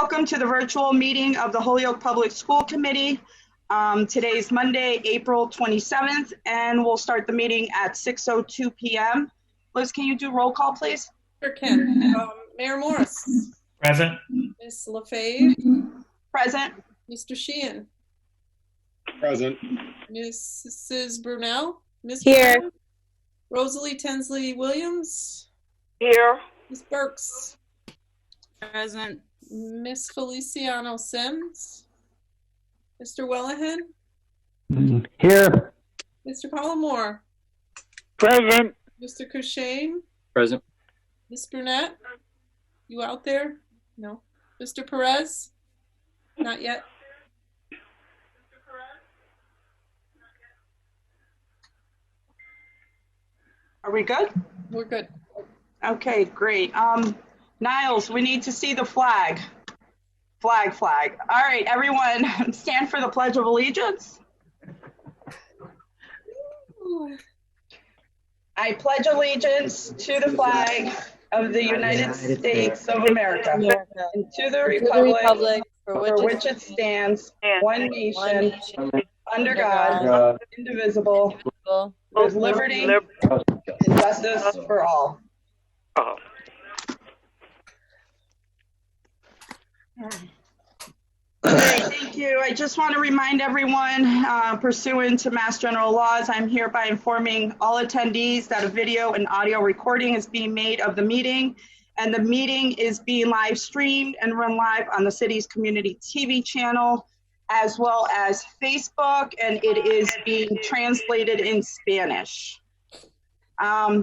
welcome to the virtual meeting of the Holyoke Public School Committee. Today's Monday, April 27th, and we'll start the meeting at 6:02 p.m. Liz, can you do roll call, please? Sure can. Mayor Morris. Present. Ms. LaFave. Present. Mr. Sheehan. Present. Mrs. Brunel. Ms. Here. Brunel? Rosalie Tensley Williams. Here. Ms. Burks. Present. Ms. Feliciano Sims. Mr. Wellahan. Here. Mr. Pallamore. Present. Mr. Cushane. Present. Ms. Burnett. You out there? No. Mr. Perez. Not yet. Are we good? We're good. Okay, great. Niles, we need to see the flag. Flag. All right, everyone, stand for the Pledge of Allegiance. I pledge allegiance to the flag of the United States of America and to the republic for which it stands, one nation, under God, indivisible, with liberty and justice for all. Okay, thank you. I just want to remind everyone, pursuant to Mass General laws, I'm hereby informing all attendees that a video and audio recording is being made of the meeting, and the meeting is being live streamed and run live on the city's community TV channel, as well as Facebook, and it is being translated in Spanish.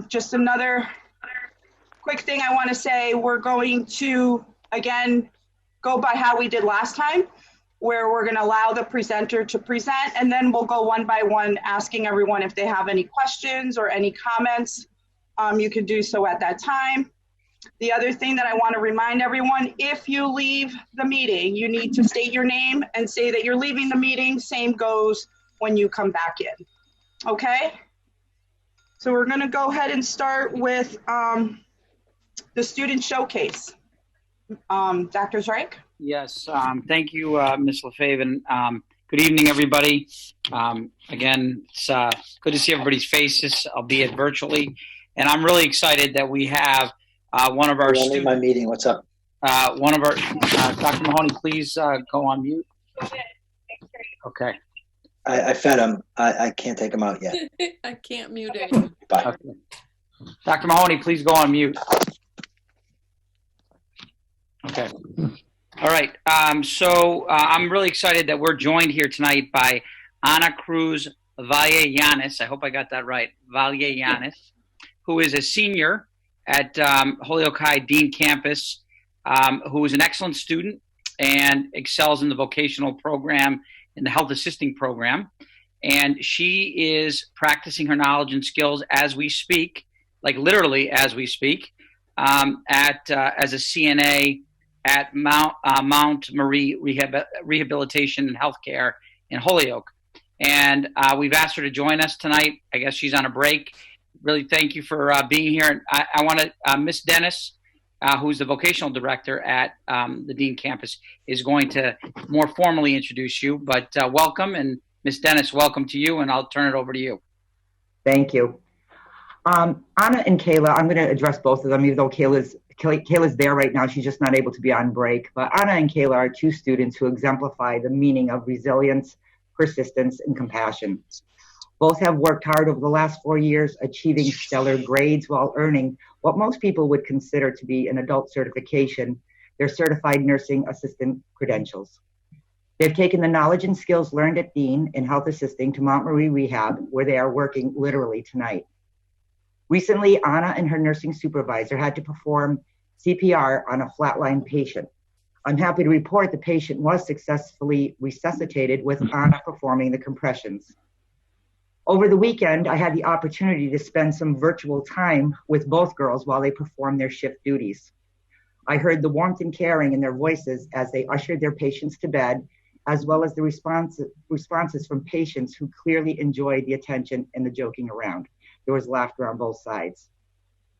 Just another quick thing I want to say, we're going to, again, go by how we did last time, where we're going to allow the presenter to present, and then we'll go one by one asking everyone if they have any questions or any comments. You can do so at that time. The other thing that I want to remind everyone, if you leave the meeting, you need to state your name and say that you're leaving the meeting. Same goes when you come back in. Okay? So we're going to go ahead and start with the student showcase. Dr. Zreik? Yes, thank you, Ms. LaFave, and good evening, everybody. Again, it's good to see everybody's faces, albeit virtually, and I'm really excited that we have one of our students. My meeting. What's up? One of our, Dr. Mahoney, please go on mute. Okay. I fed him. I can't take him out yet. I can't mute it. Bye. Okay. Dr. Mahoney, please go on mute. Okay. All right. So I'm really excited that we're joined here tonight by Ana Cruz Valle-Llanes. I hope I got that right. Valle-Llanes, who is a senior at Holyoke High Dean Campus, who is an excellent student and excels in the vocational program, in the health assisting program. And she is practicing her knowledge and skills as we speak, like literally as we speak, as a CNA at Mount Marie Rehabilitation and Healthcare in Holyoke. And we've asked her to join us tonight. I guess she's on a break. Really thank you for being here. And I want to, Miss Dennis, who's the vocational director at the Dean campus, is going to more formally introduce you. But welcome, and Miss Dennis, welcome to you, and I'll turn it over to you. Thank you. Anna and Kayla, I'm going to address both of them, even though Kayla's there right now. She's just not able to be on break. But Anna and Kayla are two students who exemplify the meaning of resilience, persistence, and compassion. Both have worked hard over the last 4 years, achieving stellar grades while earning what most people would consider to be an adult certification, their certified nursing assistant credentials. They've taken the knowledge and skills learned at Dean in health assisting to Mount Marie Rehab, where they are working literally tonight. Recently, Anna and her nursing supervisor had to perform CPR on a flatline patient. I'm happy to report the patient was successfully resuscitated with Anna performing the compressions. Over the weekend, I had the opportunity to spend some virtual time with both girls while they performed their shift duties. I heard the warmth and caring in their voices as they ushered their patients to bed, as well as the responses from patients who clearly enjoyed the attention and the joking around. There was laughter on both sides.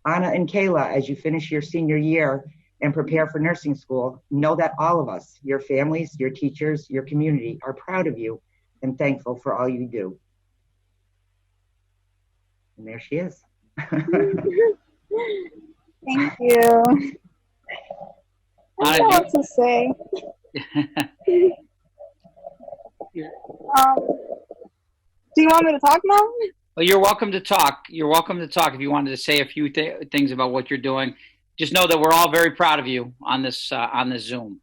Anna and Kayla, as you finish your senior year and prepare for nursing school, know that all of us, your families, your teachers, your community, are proud of you and thankful for all you do. And there she is. Thank you. I don't know what to say. Do you want me to talk now? Well, you're welcome to talk. You're welcome to talk if you wanted to say a few things about what you're doing. Just know that we're all very proud of you on this Zoom.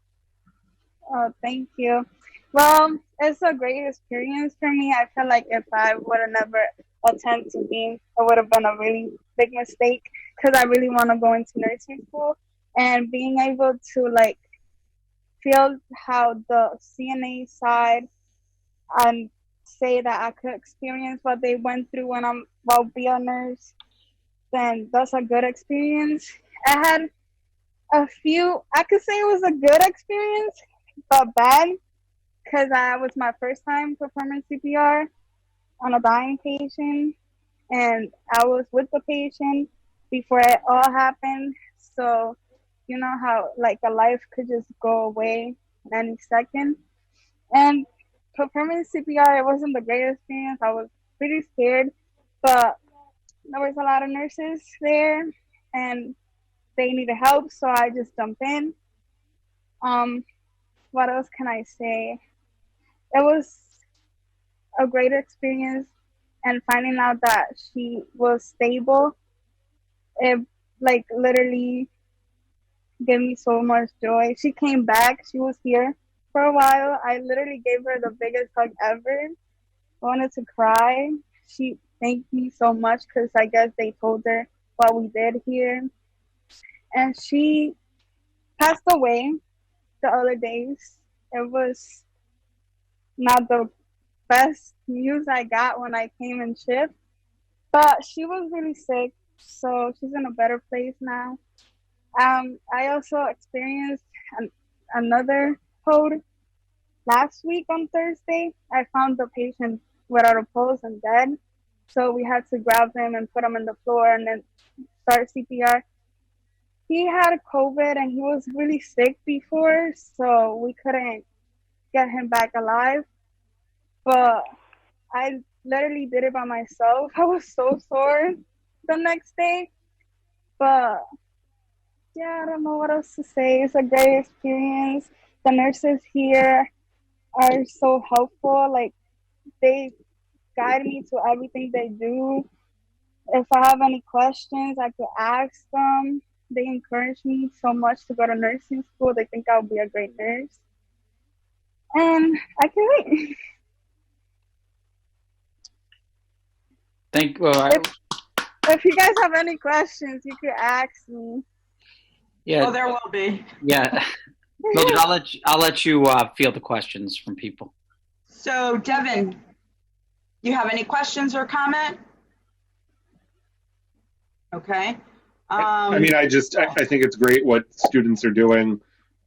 Oh, thank you. Well, it's a great experience for me. I feel like if I would have never attempted to be, it would have been a really big mistake because I really want to go into nursing school, and being able to like feel how the CNA side and say that I could experience what they went through while being a nurse, then that's a good experience. I had a few, I could say it was a good experience, but bad, because I was my first time performing CPR on a dying patient, and I was with the patient before it all happened. So, you know how like a life could just go away any second. And performing CPR, it wasn't the greatest experience. I was pretty scared, but there was a lot of nurses there, and they needed help, so I just jumped in. What else can I say? It was a great experience, and finding out that she was stable, it like literally gave me so much joy. She came back. She was here for a while. I literally gave her the biggest hug ever. I wanted to cry. She thanked me so much because I guess they told her what we did here. And she passed away the other days. It was not the best news I got when I came in shift, but she was really sick, so she's in a better place now. I also experienced another code last week on Thursday. I found the patient without a pulse and dead, so we had to grab him and put him on the floor and then start CPR. He had COVID and he was really sick before, so we couldn't get him back alive. But I literally did it by myself. I was so sore the next day. But yeah, I don't know what else to say. It's a great experience. The nurses here are so helpful. Like, they guide me to everything they do. If I have any questions, I could ask them. They encourage me so much to go to nursing school. They think I'll be a great nurse. And I can wait. Thank you. If you guys have any questions, you could ask me. Yeah. Oh, there will be. Yeah. Mildred, I'll let you field the questions from people. So, Devin, you have any questions or comment? Okay. I mean, I think it's great what students are doing.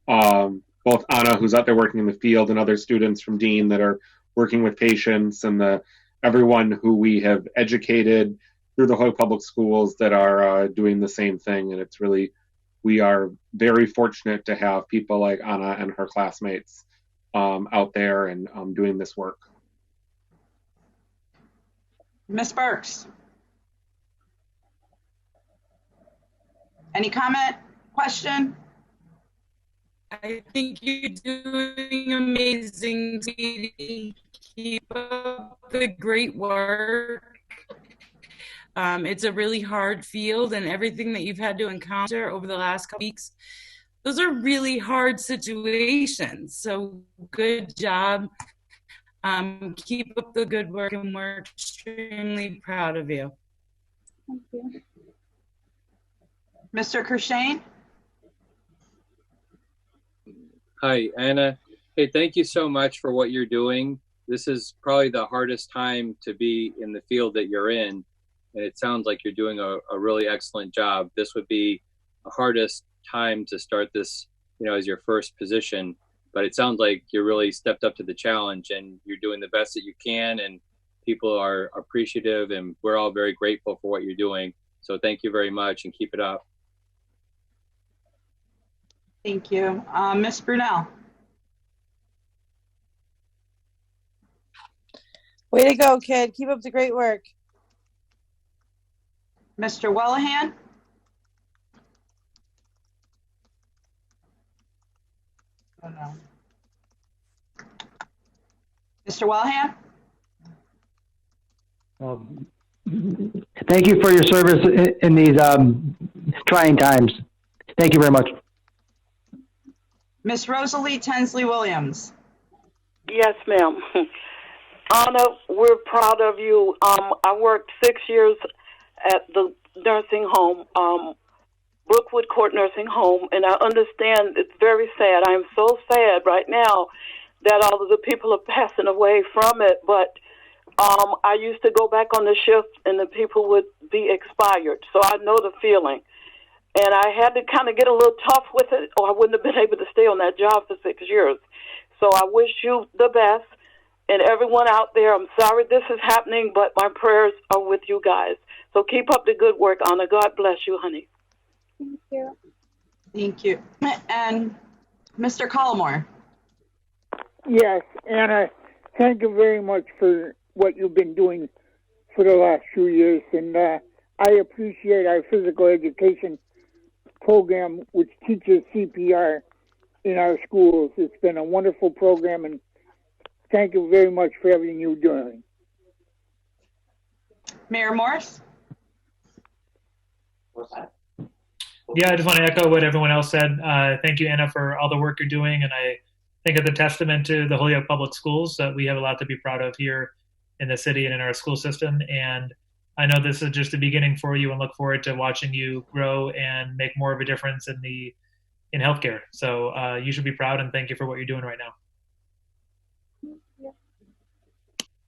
Both Anna, who's out there working in the field, and other students from Dean that are working with patients, and everyone who we have educated through the Holyoke Public Schools that are doing the same thing. And it's really, we are very fortunate to have people like Anna and her classmates out there and doing this work. Ms. Burks. Any comment, question? I think you're doing amazing, sweetie. Keep up the great work. It's a really hard field, and everything that you've had to encounter over the last couple weeks, those are really hard situations. So good job. Keep up the good work, and we're extremely proud of you. Thank you. Mr. Kershane? Hi, Anna. Hey, thank you so much for what you're doing. This is probably the hardest time to be in the field that you're in, and it sounds like you're doing a really excellent job. This would be the hardest time to start this, as your first position, but it sounds like you really stepped up to the challenge, and you're doing the best that you can, and people are appreciative, and we're all very grateful for what you're doing. So thank you very much, and keep it up. Thank you. Ms. Brunel. Way to go, kid. Keep up the great work. Mr. Wellahan. Oh, no. Mr. Wellahan. Thank you for your service in these trying times. Thank you very much. Miss Rosalie Tensley Williams. Yes, ma'am. Anna, we're proud of you. I worked 6 years at the nursing home, Brookwood Court Nursing Home, and I understand it's very sad. I am so sad right now that all of the people are passing away from it, but I used to go back on the shift and the people would be expired, so I know the feeling. And I had to kind of get a little tough with it, or I wouldn't have been able to stay on that job for 6 years. So I wish you the best. And everyone out there, I'm sorry this is happening, but my prayers are with you guys. So keep up the good work, Anna. God bless you, honey. Thank you. Thank you. And Mr. Collmore. Yes, Anna, thank you very much for what you've been doing for the last few years. And I appreciate our physical education program, which teaches CPR in our schools. It's been a wonderful program, and thank you very much for everything you're doing. Mayor Morris. Yeah, I just want to echo what everyone else said. Thank you, Anna, for all the work you're doing. And I think it's a testament to the Holyoke Public Schools that we have a lot to be proud of here in the city and in our school system. And I know this is just the beginning for you, and look forward to watching you grow and make more of a difference in healthcare. So you should be proud, and thank you for what you're doing right now.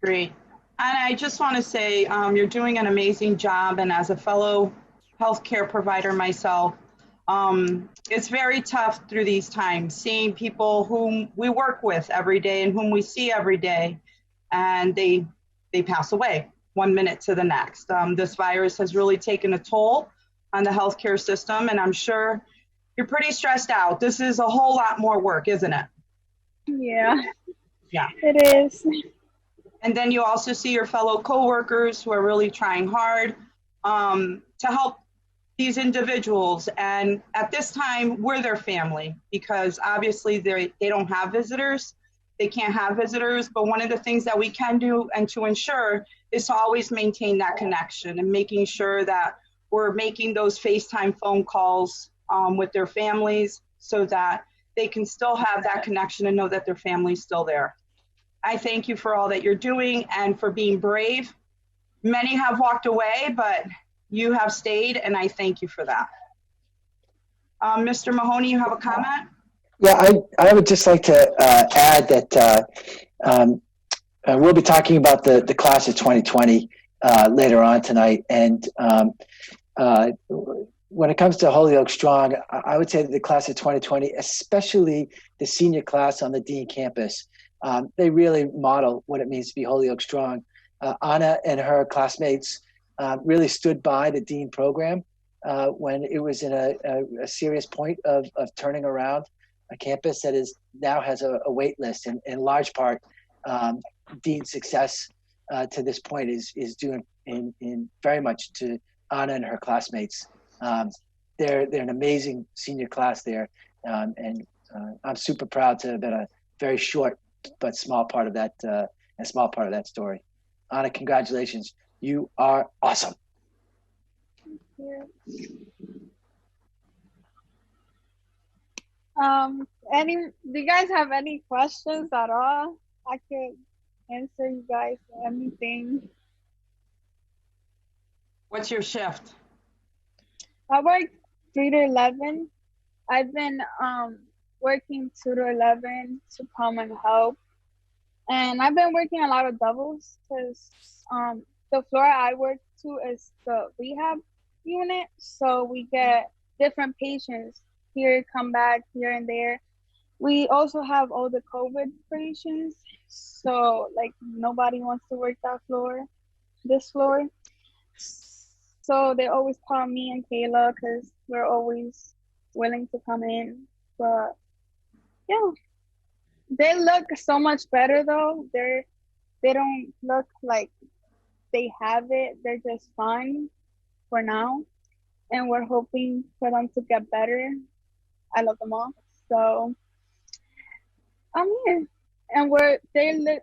Great. And I just want to say you're doing an amazing job. And as a fellow healthcare provider myself, it's very tough through these times, seeing people whom we work with every day and whom we see every day, and they pass away 1 minute to the next. This virus has really taken a toll on the healthcare system, and I'm sure you're pretty stressed out. This is a whole lot more work, isn't it? Yeah. Yeah. It is. And then you also see your fellow coworkers who are really trying hard to help these individuals. And at this time, we're their family, because obviously they don't have visitors. They can't have visitors. But one of the things that we can do and to ensure is to always maintain that connection and making sure that we're making those FaceTime phone calls with their families so that they can still have that connection and know that their family's still there. I thank you for all that you're doing and for being brave. Many have walked away, but you have stayed, and I thank you for that. Mr. Mahoney, you have a comment? Yeah, I would just like to add that we'll be talking about the class of 2020 later on tonight. And when it comes to Holyoke Strong, I would say that the class of 2020, especially the senior class on the Dean campus, they really model what it means to be Holyoke Strong. Anna and her classmates really stood by the Dean program when it was in a serious point of turning around a campus that now has a wait list. And in large part, Dean's success to this point is due in very much to Anna and her classmates. They're an amazing senior class there, and I'm super proud to have been a very short but small part of that story. Anna, congratulations. You are awesome. Thank you. Do you guys have any questions at all? I could answer you guys anything. What's your shift? I work 3 to 11. I've been working 2 to 11 to come and help. And I've been working a lot of doubles because the floor I work to is the rehab unit. So we get different patients here, come back here and there. We also have all the COVID patients. So like nobody wants to work this floor. So they always call me and Kayla because we're always willing to come in But yeah, they look so much better though. They don't look like they have it. They're just fine for now, and we're hoping for them to get better. I love them all. So I'm here, and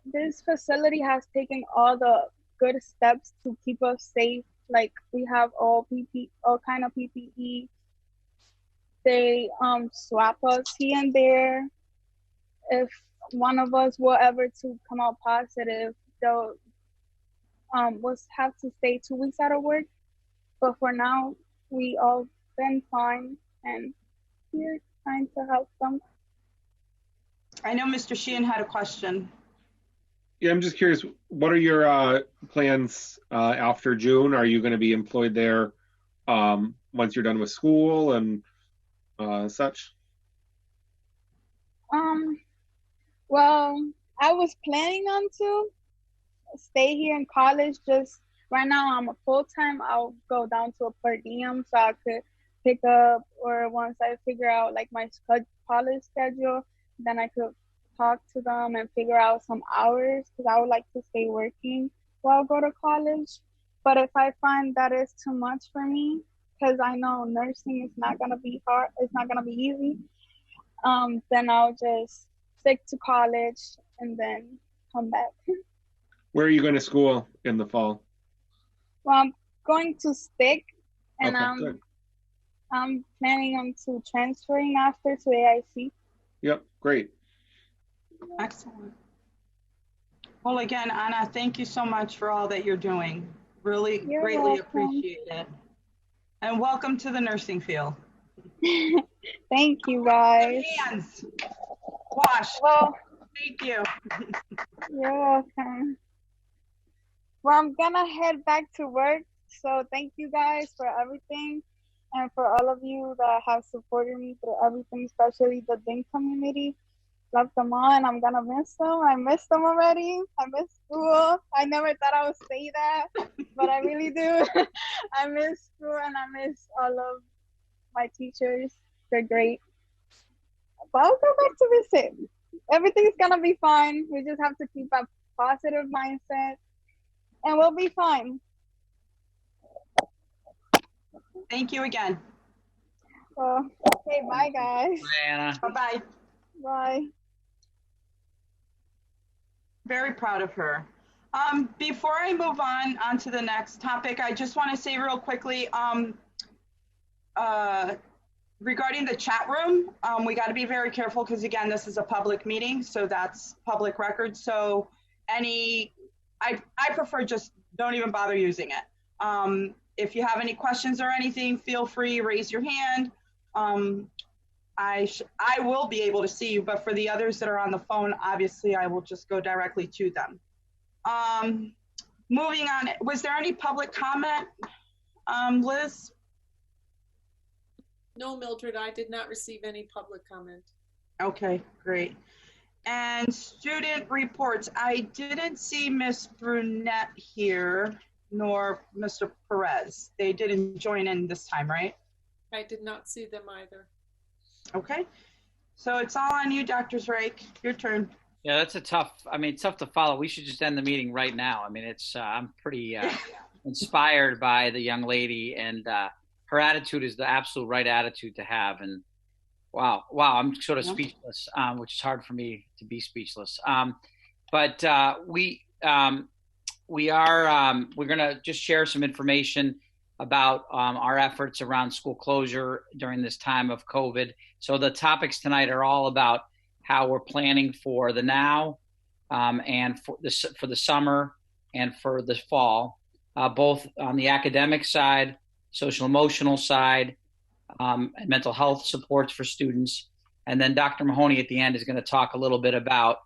this facility has taken all the good steps to keep us safe. Like we have all kind of PPE. They swap us here and there. If one of us will ever to come out positive, they'll we'll have to stay 2 weeks out of work. But for now, we all been fine, and we're trying to help them. I know Mr. Sheehan had a question. Yeah, I'm just curious, what are your plans after June? Are you going to be employed there once you're done with school and such? Well, I was planning on to stay here in college. Just right now, I'm a full-time. I'll go down to a per diem so I could pick up, or once I figure out like my college schedule, then I could talk to them and figure out some hours, because I would like to stay working while I go to college. But if I find that is too much for me, because I know nursing is not gonna be hard, it's not gonna be easy, then I'll just stick to college and then come back. Where are you going to school in the fall? Well, I'm going to stick, and Okay, I'm planning on to transferring after to AIC. Yep, great. Excellent. Well, again, Anna, thank you so much for all that you're doing. Really You're greatly welcome. appreciate it. And welcome to the nursing field. Thank you, guys. Hands. Wash. Well, thank you. You're welcome. Well, I'm gonna head back to work. So thank you guys for everything, and for all of you that have supported me through everything, especially the DIN community. Love them all, and I'm gonna miss them. I miss them already. I miss school. I never thought I would say that, but I really do. I miss school, and I miss all of my teachers. They're great. But I'll go back to visit. Everything's gonna be fine. We just have to keep a positive mindset, and we'll be fine. Thank you again. Well, okay, bye, guys. Bye, Anna. Bye-bye. Bye. Very proud of her. Before I move on to the next topic, I just want to say real quickly, regarding the chat room, we got to be very careful because, again, this is a public meeting, so that's public record. So I prefer just don't even bother using it. If you have any questions or anything, feel free, raise your hand. I will be able to see you, but for the others that are on the phone, obviously I will just go directly to them. Moving on, was there any public comment, Liz? No, Mildred, I did not receive any public comment. Okay, great. And student reports, I didn't see Miss Brunette here, nor Mr. Perez. They didn't join in this time, right? I did not see them either. Okay, so it's all on you, Dr. Zrake. Your turn. Yeah, that's it's tough to follow. We should just end the meeting right now. I mean, I'm pretty inspired by the young lady, and her attitude is the absolute right attitude to have. And wow, I'm sort of speechless, which is hard for me to be speechless. But we're going to just share some information about our efforts around school closure during this time of COVID. So the topics tonight are all about how we're planning for the now and for the summer and for the fall, both on the academic side, social emotional side, and mental health supports for students. And then Dr. Mahoney at the end is going to talk a little bit about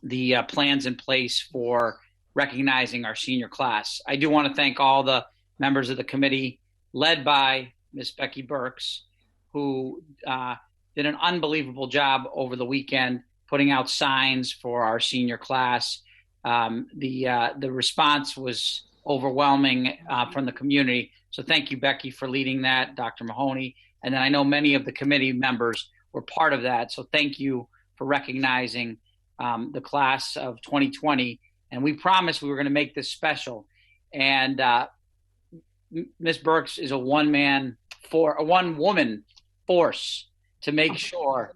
the plans in place for recognizing our senior class. I do want to thank all the members of the committee led by Ms. Becky Burks, who did an unbelievable job over the weekend putting out signs for our senior class. The response was overwhelming from the community. So thank you, Becky, for leading that, Dr. Mahoney. And then I know many of the committee members were part of that. So thank you for recognizing the class of 2020. And we promised we were going to make this special. And Ms. Burks is a one-woman force to make sure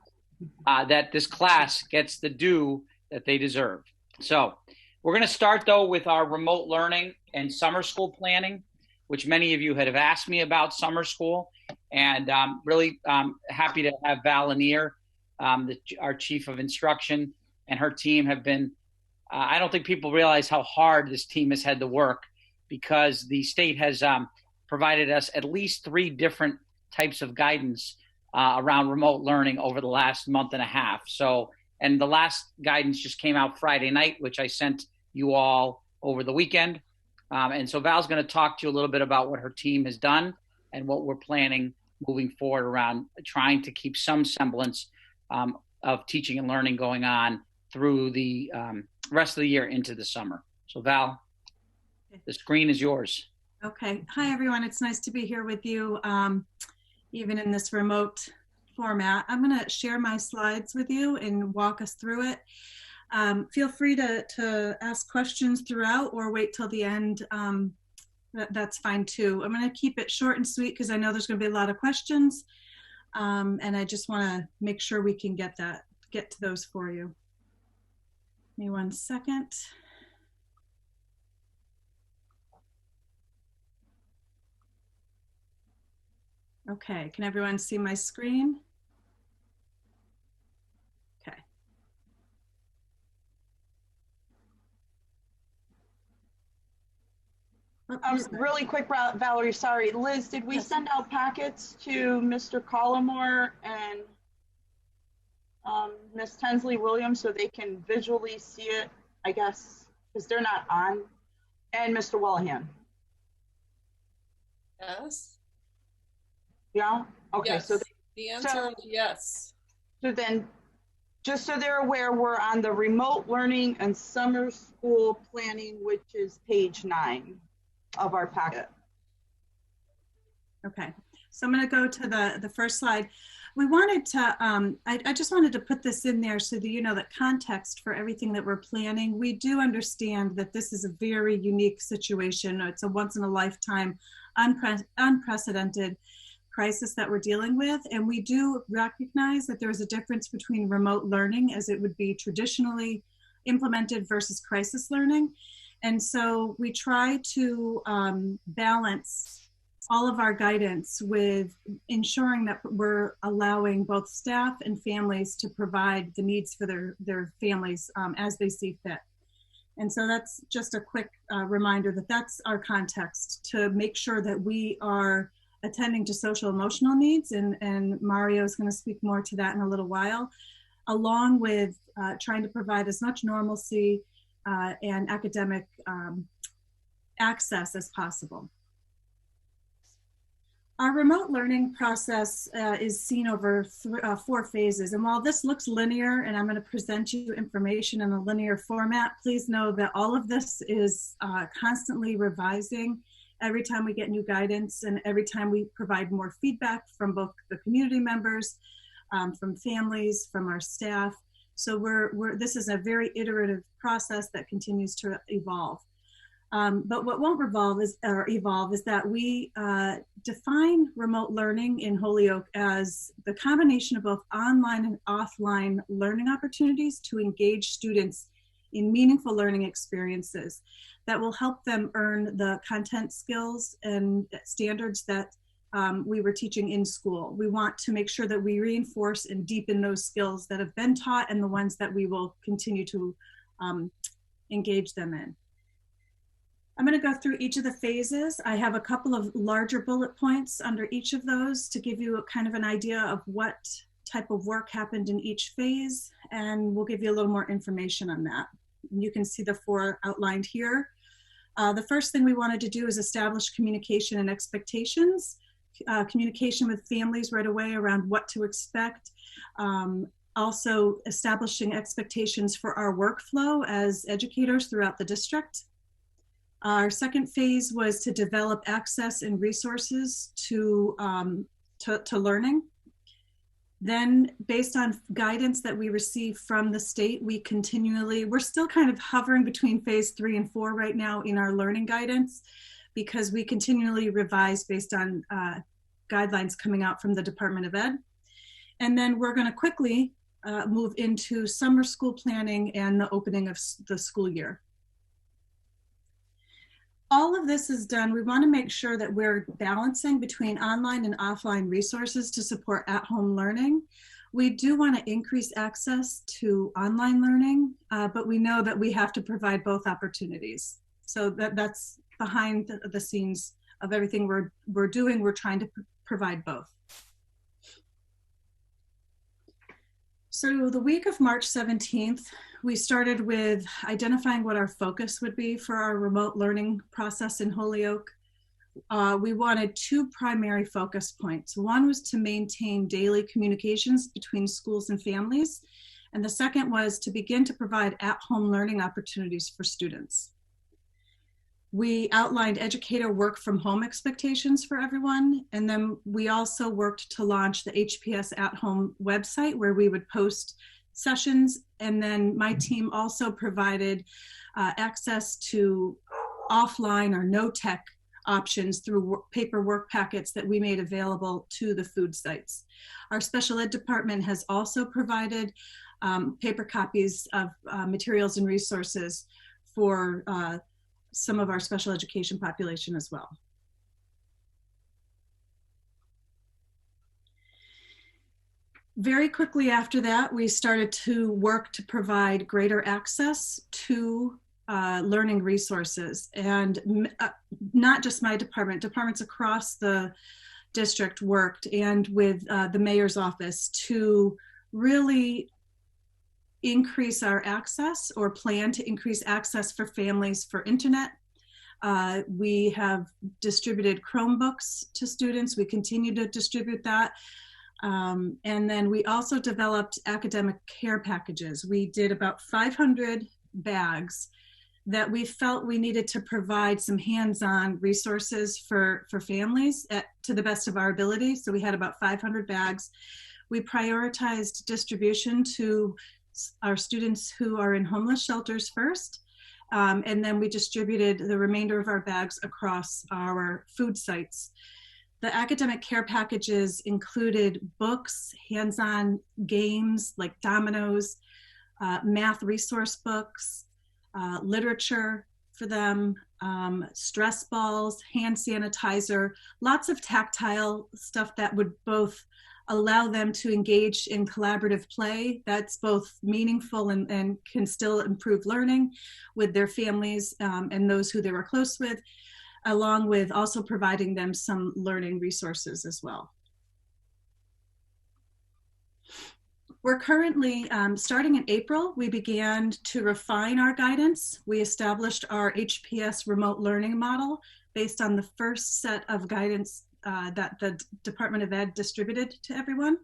that this class gets the due that they deserve. So we're going to start, though, with our remote learning and summer school planning, which many of you have asked me about summer school. And I'm really happy to have Val Lanier, our chief of instruction, and her team have been, I don't think people realize how hard this team has had to work, because the state has provided us at least 3 different types of guidance around remote learning over the last month and a half. So, and the last guidance just came out Friday night, which I sent you all over the weekend. And so Val's going to talk to you a little bit about what her team has done and what we're planning moving forward around trying to keep some semblance of teaching and learning going on through the rest of the year into the summer. So Val, the screen is yours. Okay. Hi, everyone. It's nice to be here with you, even in this remote format. I'm going to share my slides with you and walk us through it. Feel free to ask questions throughout or wait till the end. That's fine too. I'm going to keep it short and sweet because I know there's going to be a lot of questions. And I just want to make sure we can get to those for you. Give me 1 second. Okay, can everyone see my screen? Okay. Really quick, Valerie, sorry. Liz, did we send out packets to Mr. Collmore and Ms. Tensley Williams so they can visually see it, I guess, because they're not on, and Mr. Wellahan? Yes. Yeah? Okay. Yes. So the answer is yes. So then, just so they're aware, we're on the remote learning and summer school planning, which is page 9 of our packet. Okay, so I'm going to go to the first slide. We wanted to, I just wanted to put this in there so that you know that context for everything that we're planning. We do understand that this is a very unique situation. It's a once in a lifetime, unprecedented crisis that we're dealing with. And we do recognize that there's a difference between remote learning as it would be traditionally implemented versus crisis learning. And so we try to balance all of our guidance with ensuring that we're allowing both staff and families to provide the needs for their families as they see fit. And so that's just a quick reminder that that's our context, to make sure that we are attending to social emotional needs, and Mario is going to speak more to that in a little while, along with trying to provide as much normalcy and academic access as possible. Our remote learning process is seen over 4 phases. And while this looks linear, and I'm going to present you information in a linear format, please know that all of this is constantly revising every time we get new guidance and every time we provide more feedback from both the community members, from families, from our staff. So this is a very iterative process that continues to evolve. But what won't evolve is that we define remote learning in Holyoke as the combination of both online and offline learning opportunities to engage students in meaningful learning experiences that will help them earn the content skills and standards that we were teaching in school. We want to make sure that we reinforce and deepen those skills that have been taught and the ones that we will continue to engage them in. I'm going to go through each of the phases. I have a couple of larger bullet points under each of those to give you a kind of an idea of what type of work happened in each phase, and we'll give you a little more information on that. And you can see the 4 outlined here. The first thing we wanted to do is establish communication and expectations, communication with families right away around what to expect. Also establishing expectations for our workflow as educators throughout the district. Our second phase was to develop access and resources to to learning. Then based on guidance that we receive from the state, we're still kind of hovering between phase 3 and 4 right now in our learning guidance, because we continually revise based on guidelines coming out from the Department of Ed. And then we're going to quickly move into summer school planning and the opening of the school year. All of this is done. We want to make sure that we're balancing between online and offline resources to support at-home learning. We do want to increase access to online learning, but we know that we have to provide both opportunities. So that's behind the scenes of everything we're doing. We're trying to provide both. So the week of March 17th, we started with identifying what our focus would be for our remote learning process in Holyoke. We wanted 2 primary focus points. One was to maintain daily communications between schools and families, and the second was to begin to provide at-home learning opportunities for students. We outlined educator work from home expectations for everyone, and then we also worked to launch the HPS at-home website where we would post sessions, and then my team also provided access to offline or no-tech options through paper work packets that we made available to the food sites. Our special ed department has also provided paper copies of materials and resources for some of our special education population as well. Very quickly after that, we started to work to provide greater access to learning resources, and not just my department, departments across the district worked, and with the mayor's office to really increase our access, or plan to increase access for families for internet. We have distributed Chromebooks to students. We continue to distribute that. And then we also developed academic care packages. We did about 500 bags that we felt we needed to provide some hands-on resources for families to the best of our ability. So we had about 500 bags. We prioritized distribution to our students who are in homeless shelters first. And then we distributed the remainder of our bags across our food sites. The academic care packages included books, hands-on games like dominoes, math resource books, literature for them, stress balls, hand sanitizer, lots of tactile stuff that would both allow them to engage in collaborative play that's both meaningful and can still improve learning with their families and those who they were close with, along with also providing them some learning resources as well. We're currently, starting in April, we began to refine our guidance. We established our HPS remote learning model based on the first set of guidance that the Department of Ed distributed to everyone.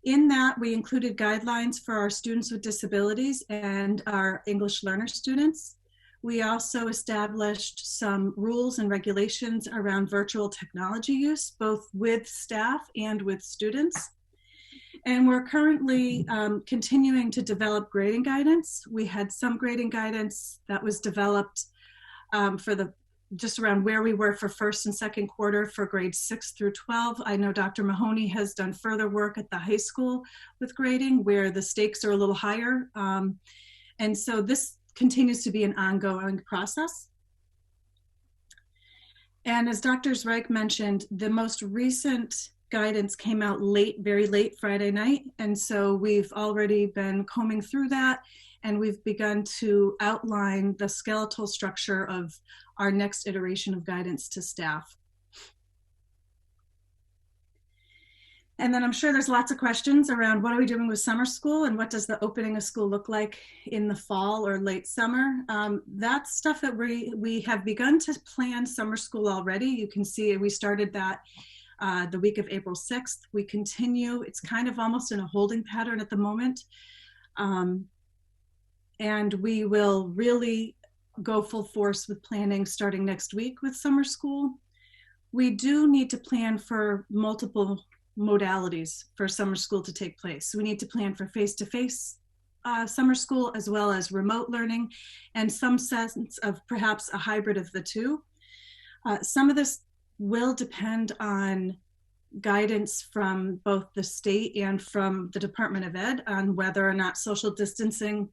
In that, we included guidelines for our students with disabilities and our English learner students. We also established some rules and regulations around virtual technology use, both with staff and with students. And we're currently continuing to develop grading guidance. We had some grading guidance that was developed for just around where we were for first and second quarter for grades 6 through 12. I know Dr. Mahoney has done further work at the high school with grading where the stakes are a little higher. And so this continues to be an ongoing process. And as Dr. Zweig mentioned, the most recent guidance came out very late Friday night. And so we've already been combing through that, and we've begun to outline the skeletal structure of our next iteration of guidance to staff. And then I'm sure there's lots of questions around what are we doing with summer school and what does the opening of school look like in the fall or late summer? That's stuff that we have begun to plan summer school already. You can see we started that the week of April 6th. We continue, it's kind of almost in a holding pattern at the moment. And we will really go full force with planning starting next week with summer school. We do need to plan for multiple modalities for summer school to take place. We need to plan for face-to-face summer school as well as remote learning and some sense of perhaps a hybrid of the two. Some of this will depend on guidance from both the state and from the Department of Ed on whether or not social distancing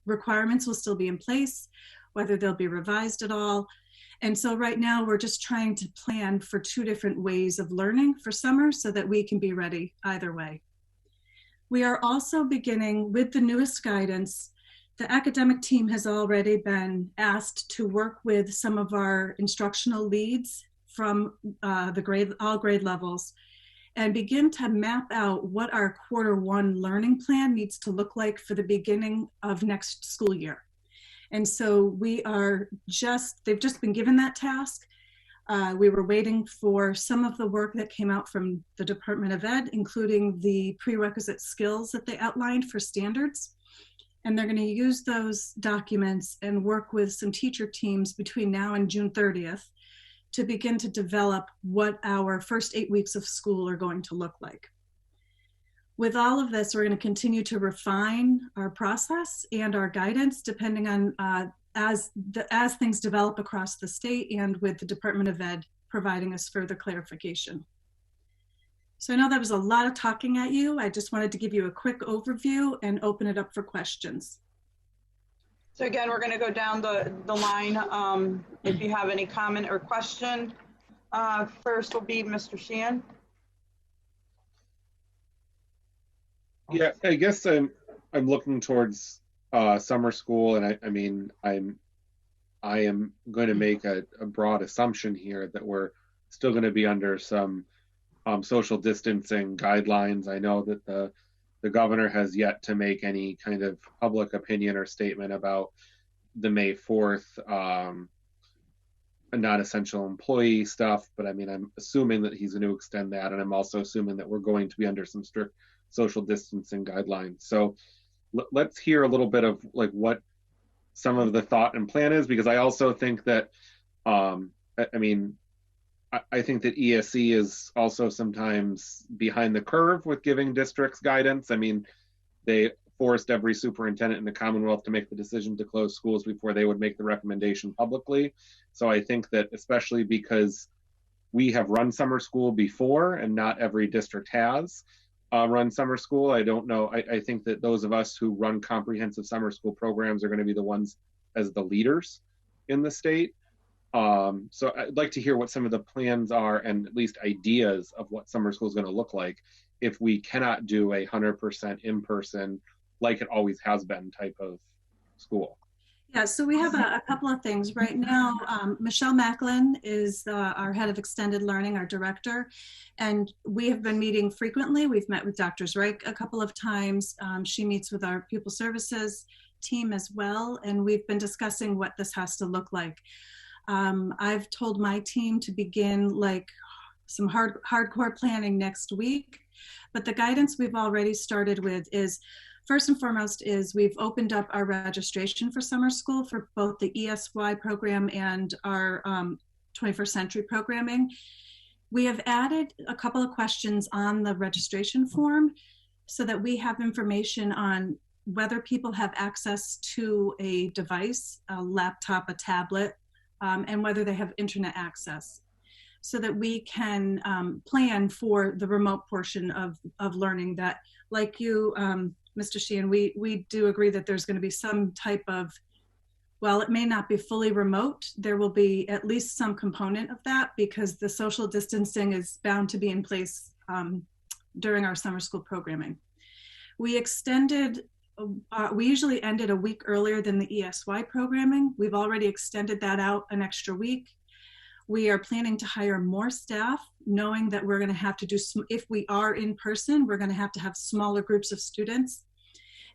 requirements will still be in place, whether they'll be revised at all. And so right now we're just trying to plan for 2 different ways of learning for summer so that we can be ready either way. We are also beginning with the newest guidance. The academic team has already been asked to work with some of our instructional leads from all grade levels and begin to map out what our Q1 learning plan needs to look like for the beginning of next school year. And so they've just been given that task. We were waiting for some of the work that came out from the Department of Ed, including the prerequisite skills that they outlined for standards. And they're going to use those documents and work with some teacher teams between now and June 30th to begin to develop what our first 8 weeks of school are going to look like. With all of this, we're going to continue to refine our process and our guidance depending on as things develop across the state and with the Department of Ed providing us further clarification. So I know that was a lot of talking at you. I just wanted to give you a quick overview and open it up for questions. So again, we're going to go down the line. If you have any comment or question, first will be Mr. Sheehan. Yeah, I guess I'm looking towards summer school, and I am going to make a broad assumption here that we're still going to be under some social distancing guidelines. I know that the governor has yet to make any kind of public opinion or statement about the May 4th non-essential employee stuff, but I mean, I'm assuming that he's going to extend that, and I'm also assuming that we're going to be under some strict social distancing guidelines. So let's hear a little bit of like what some of the thought and plan is, because I also think that I think that ESE is also sometimes behind the curve with giving districts guidance. I mean, they forced every superintendent in the Commonwealth to make the decision to close schools before they would make the recommendation publicly. So I think that especially because we have run summer school before and not every district has run summer school, I don't know. I think that those of us who run comprehensive summer school programs are going to be the ones as the leaders in the state. So I'd like to hear what some of the plans are and at least ideas of what summer school is going to look like if we cannot do 100% in-person like it always has been type of school. Yeah, so we have a couple of things right now. Michelle Macklin is our head of extended learning, our director, and we have been meeting frequently. We've met with Dr. Reich a couple of times. She meets with our pupil services team as well, and we've been discussing what this has to look like. I've told my team to begin like some hardcore planning next week, but the guidance we've already started with is first and foremost is we've opened up our registration for summer school for both the ESY program and our 21st century programming. We have added a couple of questions on the registration form so that we have information on whether people have access to a device, a laptop, a tablet, and whether they have internet access, so that we can plan for the remote portion of learning that, like you, Mr. Sheehan, we do agree that there's going to be some type of, while it may not be fully remote, there will be at least some component of that because the social distancing is bound to be in place during our summer school programming. We usually ended a week earlier than the ESY programming. We've already extended that out an extra week. We are planning to hire more staff, knowing that we're going to have to do, if we are in person, we're going to have smaller groups of students.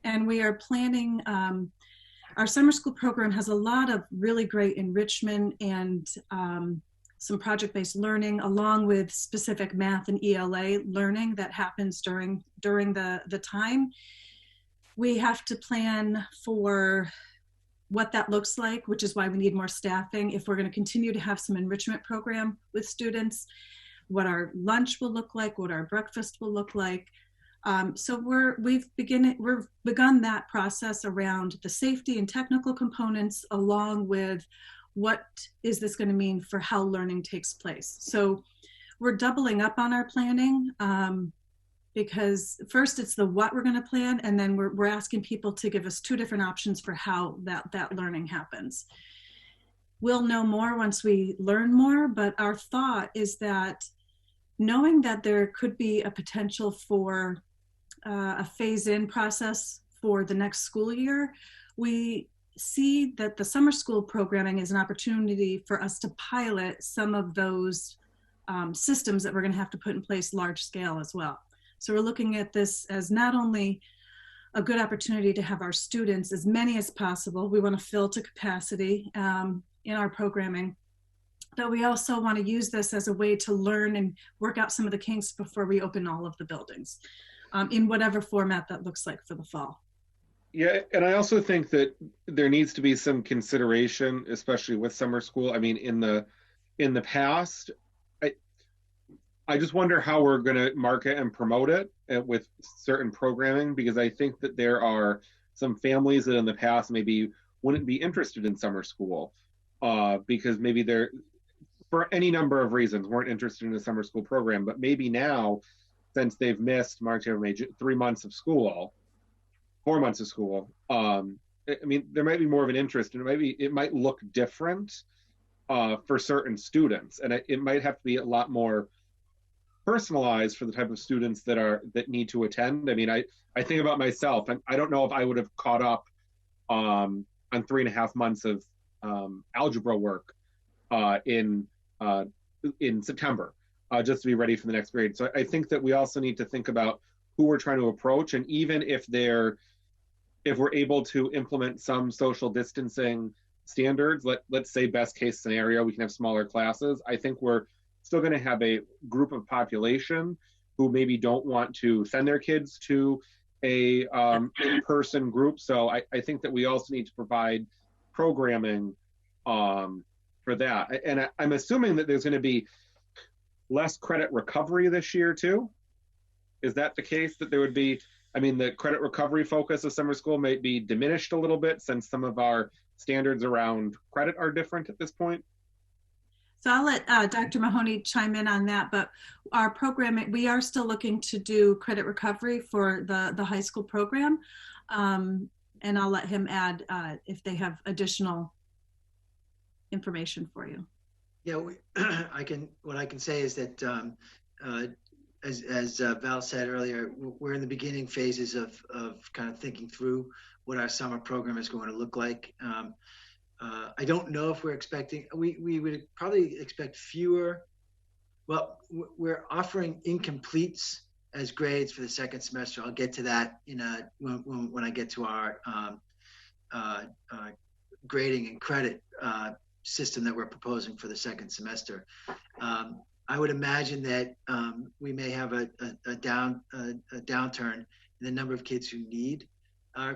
And we are planning, our summer school program has a lot of really great enrichment and some project-based learning, along with specific math and ELA learning that happens during the time. We have to plan for what that looks like, which is why we need more staffing. If we're going to continue to have some enrichment program with students, what our lunch will look like, what our breakfast will look like. So we've begun that process around the safety and technical components, along with what is this going to mean for how learning takes place. So we're doubling up on our planning, because first it's the what we're going to plan, and then we're asking people to give us 2 different options for how that learning happens. We'll know more once we learn more, but our thought is that knowing that there could be a potential for a phase-in process for the next school year, we see that the summer school programming is an opportunity for us to pilot some of those systems that we're going to have to put in place large scale as well. So we're looking at this as not only a good opportunity to have our students, as many as possible, we want to fill to capacity in our programming, but we also want to use this as a way to learn and work out some of the kinks before we open all of the buildings, in whatever format that looks like for the fall. Yeah, and I also think that there needs to be some consideration, especially with summer school. I mean, in the past, I just wonder how we're going to market and promote it with certain programming, because I think that there are some families that in the past maybe wouldn't be interested in summer school because maybe they're, for any number of reasons, weren't interested in the summer school program. But maybe now, since they've missed March, April, May, 3 months of school, 4 months of school, I mean, there might be more of an interest, and it might look different for certain students, and it might have to be a lot more personalized for the type of students that need to attend. I mean, I think about myself, and I don't know if I would have caught up on 3.5 months of algebra work in September just to be ready for the next grade. So I think that we also need to think about who we're trying to approach, and even if we're able to implement some social distancing standards, let's say best case scenario, we can have smaller classes. I think we're still going to have a group of population who maybe don't want to send their kids to a in-person group. So I think that we also need to provide programming for that. And I'm assuming that there's going to be less credit recovery this year too. Is that the case, that there would be, I mean, the credit recovery focus of summer school may be diminished a little bit since some of our standards around credit are different at this point? So I'll let Dr. Mahoney chime in on that, but our programming, we are still looking to do credit recovery for the high school program. And I'll let him add if they have additional information for you. Yeah, what I can say is that as Val said earlier, we're in the beginning phases of kind of thinking through what our summer program is going to look like. I don't know if we're expecting, we would probably expect fewer. Well, we're offering incompletes as grades for the second semester. I'll get to that when I get to our grading and credit system that we're proposing for the second semester. I would imagine that we may have a downturn in the number of kids who need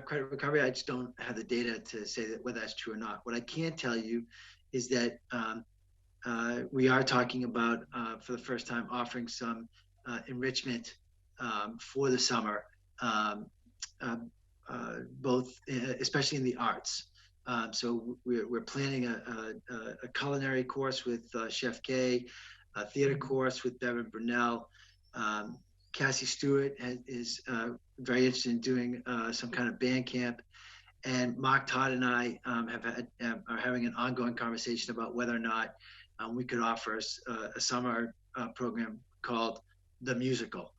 credit recovery. I just don't have the data to say that whether that's true or not. What I can tell you is that we are talking about, for the first time, offering some enrichment for the summer, both, especially in the arts. So we're planning a culinary course with Chef Kay, a theater course with Bevan Burnell. Cassie Stewart is very interested in doing some kind of band camp. And Mark Todd and I are having an ongoing conversation about whether or not we could offer a summer program called The Musical,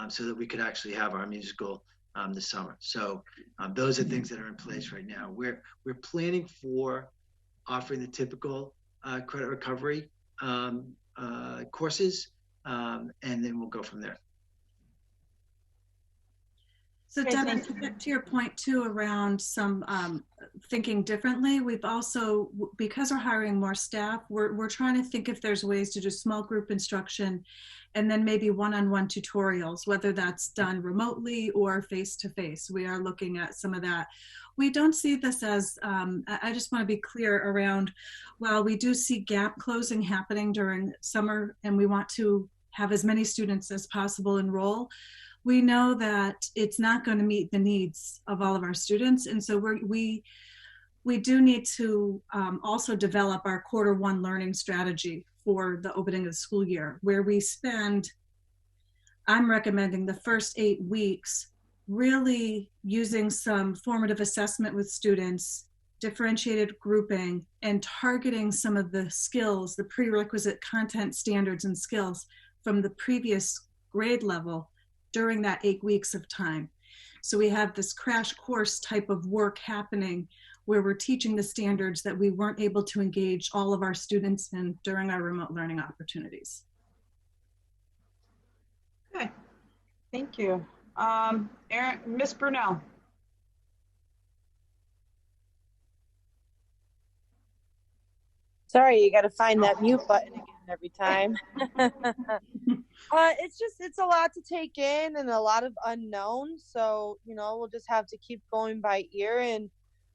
so that we could actually have our musical this summer. So those are things that are in place right now. We're planning for offering the typical credit recovery courses, and then we'll go from there. So Okay, Devin, thank you. to your point too around some thinking differently, we've also, because we're hiring more staff, we're trying to think if there's ways to do small group instruction and then maybe one-on-one tutorials, whether that's done remotely or face-to-face. We are looking at some of that. We don't see this as, I just want to be clear around, while we do see gap closing happening during summer and we want to have as many students as possible enroll, we know that it's not going to meet the needs of all of our students. And so we do need to also develop our Q1 learning strategy for the opening of the school year, where we spend, I'm recommending the first 8 weeks really using some formative assessment with students, differentiated grouping, and targeting some of the skills, the prerequisite content standards and skills from the previous grade level during that 8 weeks of time. So we have this crash course type of work happening where we're teaching the standards that we weren't able to engage all of our students in during our remote learning opportunities. Okay, thank you. Ms. Brunel. Sorry, you got to find that mute button again every time. It's a lot to take in and a lot of unknowns. So, we'll just have to keep going by ear. And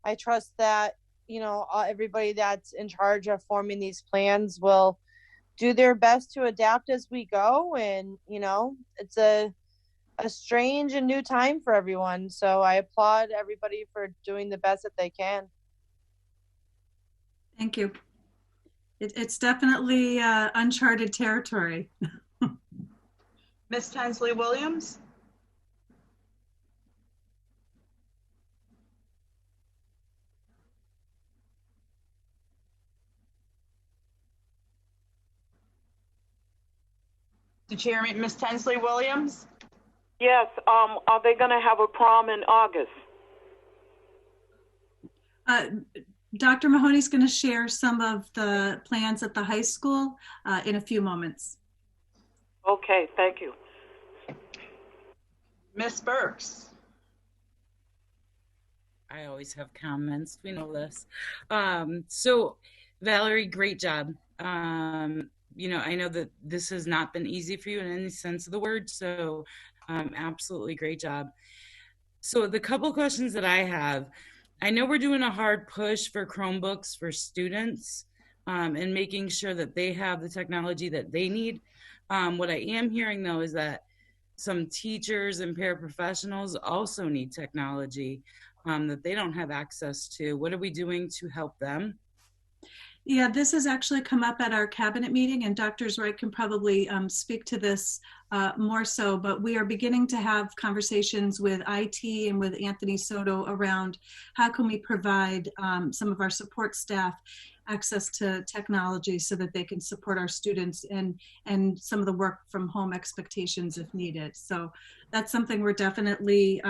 I trust that, everybody that's in charge of forming these plans will do their best to adapt as we go. And, it's a strange and new time for everyone. So I applaud everybody for doing the best that they can. Thank you. It's definitely uncharted territory. Ms. Tinsley Williams. Did you hear me, Ms. Tinsley Williams? Yes. Are they going to have a prom in August? Dr. Mahoney's going to share some of the plans at the high school in a few moments. Okay, thank you. Ms. Burks. I always have comments. We know this. So, Valerie, great job. I know that this has not been easy for you in any sense of the word. So, absolutely great job. So, the couple questions that I have, I know we're doing a hard push for Chromebooks for students and making sure that they have the technology that they need. What I am hearing, though, is that some teachers and paraprofessionals also need technology that they don't have access to. What are we doing to help them? Yeah, this has actually come up at our cabinet meeting, and Dr. Wright can probably speak to this more so, but we are beginning to have conversations with IT and with Anthony Soto around how can we provide some of our support staff access to technology so that they can support our students and some of the work from home expectations if needed. So that's something we're definitely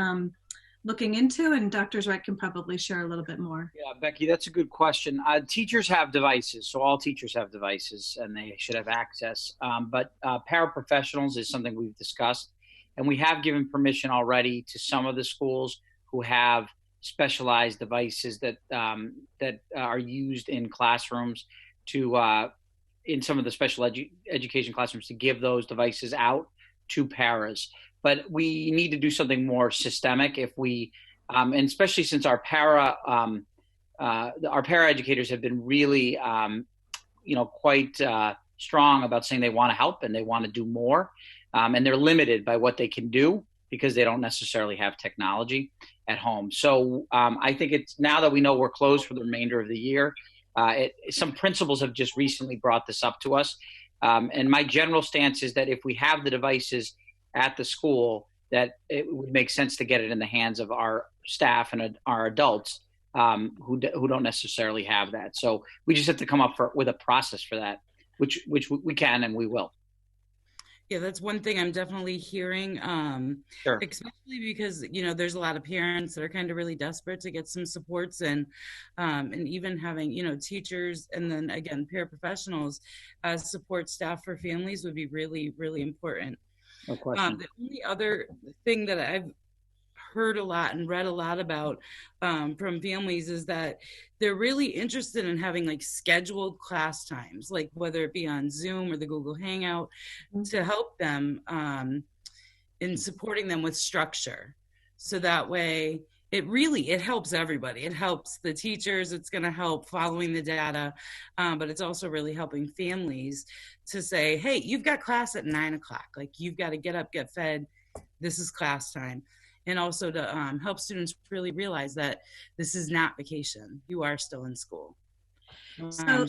looking into, and Dr. Wright can probably share a little bit more. Yeah, Becky, that's a good question. Teachers have devices, so all teachers have devices, and they should have access. But paraprofessionals is something we've discussed, and we have given permission already to some of the schools who have specialized devices that are used in classrooms to, in some of the special education classrooms, to give those devices out to paras. But we need to do something more systemic if we, and especially since our para educators have been really, quite strong about saying they want to help and they want to do more, and they're limited by what they can do because they don't necessarily have technology at home. So I think it's now that we know we're closed for the remainder of the year, some principals have just recently brought this up to us, and my general stance is that if we have the devices at the school, that it would make sense to get it in the hands of our staff and our adults who don't necessarily have that. So we just have to come up with a process for that, which we can and we will. Yeah, that's one thing I'm definitely hearing, Sure. Especially because, there's a lot of parents that are kind of really desperate to get some supports and even having, teachers and then again, paraprofessionals as support staff for families would be really, really important. No question. The only other thing that I've heard a lot and read a lot about from families is that they're really interested in having like scheduled class times, like whether it be on Zoom or the Google Hangout, to help them in supporting them with structure. So that way it helps everybody. It helps the teachers. It's going to help following the data, but it's also really helping families to say, hey, you've got class at 9 o'clock. Like, you've got to get up, get fed. This is class time. And also to help students really realize that this is not vacation. You are still in school. So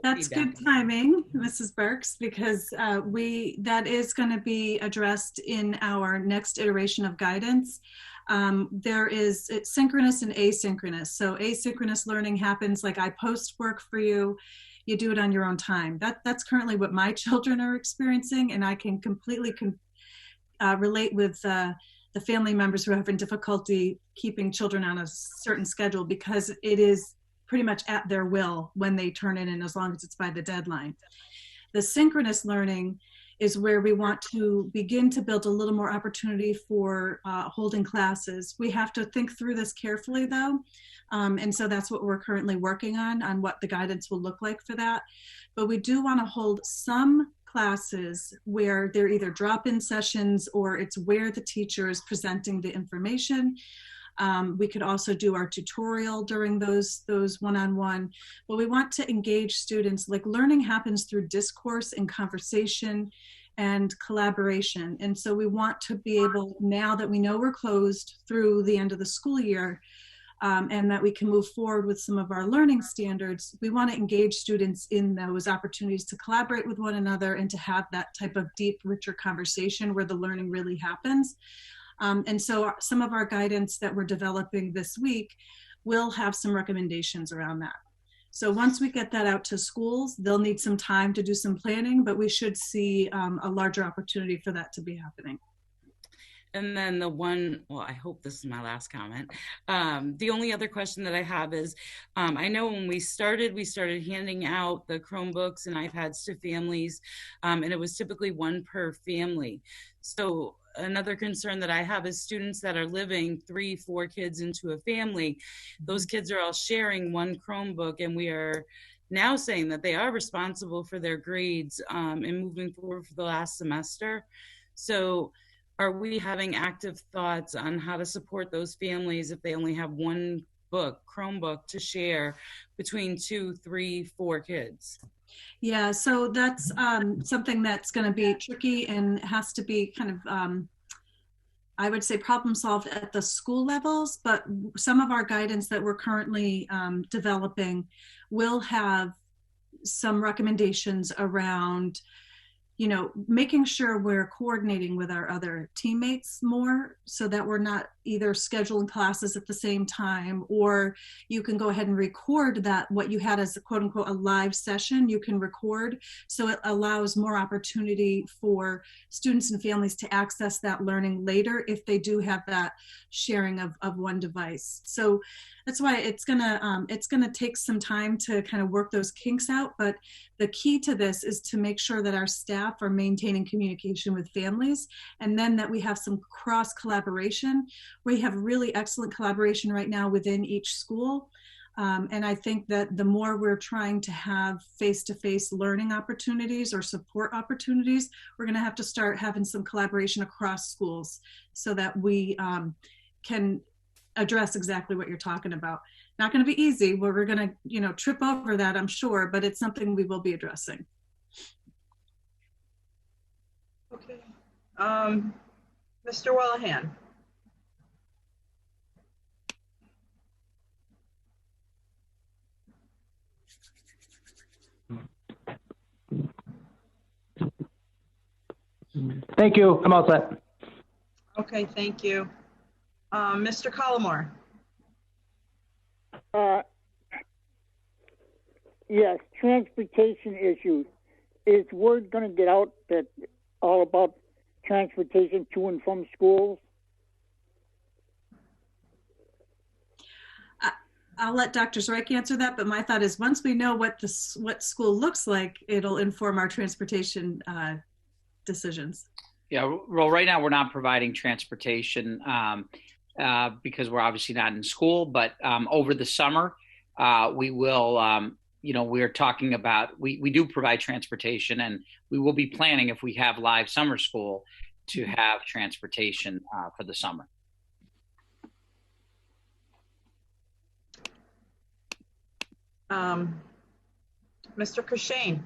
that's good timing, Mrs. Burks, because that is going to be addressed in our next iteration of guidance. It's synchronous and asynchronous. So asynchronous learning happens like I post work for you, you do it on your own time. That's currently what my children are experiencing, and I can completely relate with the family members who are having difficulty keeping children on a certain schedule, because it is pretty much at their will when they turn it in, as long as it's by the deadline. The synchronous learning is where we want to begin to build a little more opportunity for holding classes. We have to think through this carefully though. And so that's what we're currently working on what the guidance will look like for that. But we do want to hold some classes where they're either drop-in sessions or it's where the teacher is presenting the information. We could also do our tutorial during those one-on-one, but we want to engage students. Like, learning happens through discourse and conversation and collaboration. And so we want to be able, now that we know we're closed through the end of the school year, and that we can move forward with some of our learning standards, we want to engage students in those opportunities to collaborate with one another and to have that type of deep, richer conversation where the learning really happens. And so some of our guidance that we're developing this week will have some recommendations around that. So once we get that out to schools, they'll need some time to do some planning, but we should see a larger opportunity for that to be happening. And then I hope this is my last comment. The only other question that I have is, I know when we started handing out the Chromebooks and iPads to families, and it was typically one per family. So another concern that I have is students that are living 3-4 kids into a family. Those kids are all sharing one Chromebook, and we are now saying that they are responsible for their grades and moving forward for the last semester. So are we having active thoughts on how to support those families if they only have one Chromebook to share between 2, 3, 4 kids? Yeah, so that's something that's going to be tricky and has to be kind of, I would say, problem solved at the school levels, but some of our guidance that we're currently developing will have some recommendations around, making sure we're coordinating with our other teammates more, so that we're not either scheduling classes at the same time, or you can go ahead and record that what you had as a quote unquote a live session, you can record. So it allows more opportunity for students and families to access that learning later if they do have that sharing of one device. So that's why it's gonna take some time to kind of work those kinks out. But the key to this is to make sure that our staff are maintaining communication with families, and then that we have some cross collaboration. We have really excellent collaboration right now within each school. And I think that the more we're trying to have face-to-face learning opportunities or support opportunities, we're going to have to start having some collaboration across schools so that we can address exactly what you're talking about. Not going to be easy, where we're going to, trip over that, I'm sure, but it's something we will be addressing. Okay. Mr. Wallahan. Thank you. I'm all set. Okay, thank you. Mr. Collmore. Yes, transportation issues. Is word going to get out that all about transportation to and from schools? I'll let Dr. Zorik answer that, but my thought is once we know what school looks like, it'll inform our transportation decisions. Yeah, well, right now we're not providing transportation. because we're obviously not in school. But over the summer, we will, we're talking about, we do provide transportation, and we will be planning, if we have live summer school, to have transportation for the summer. Mr. Cushane.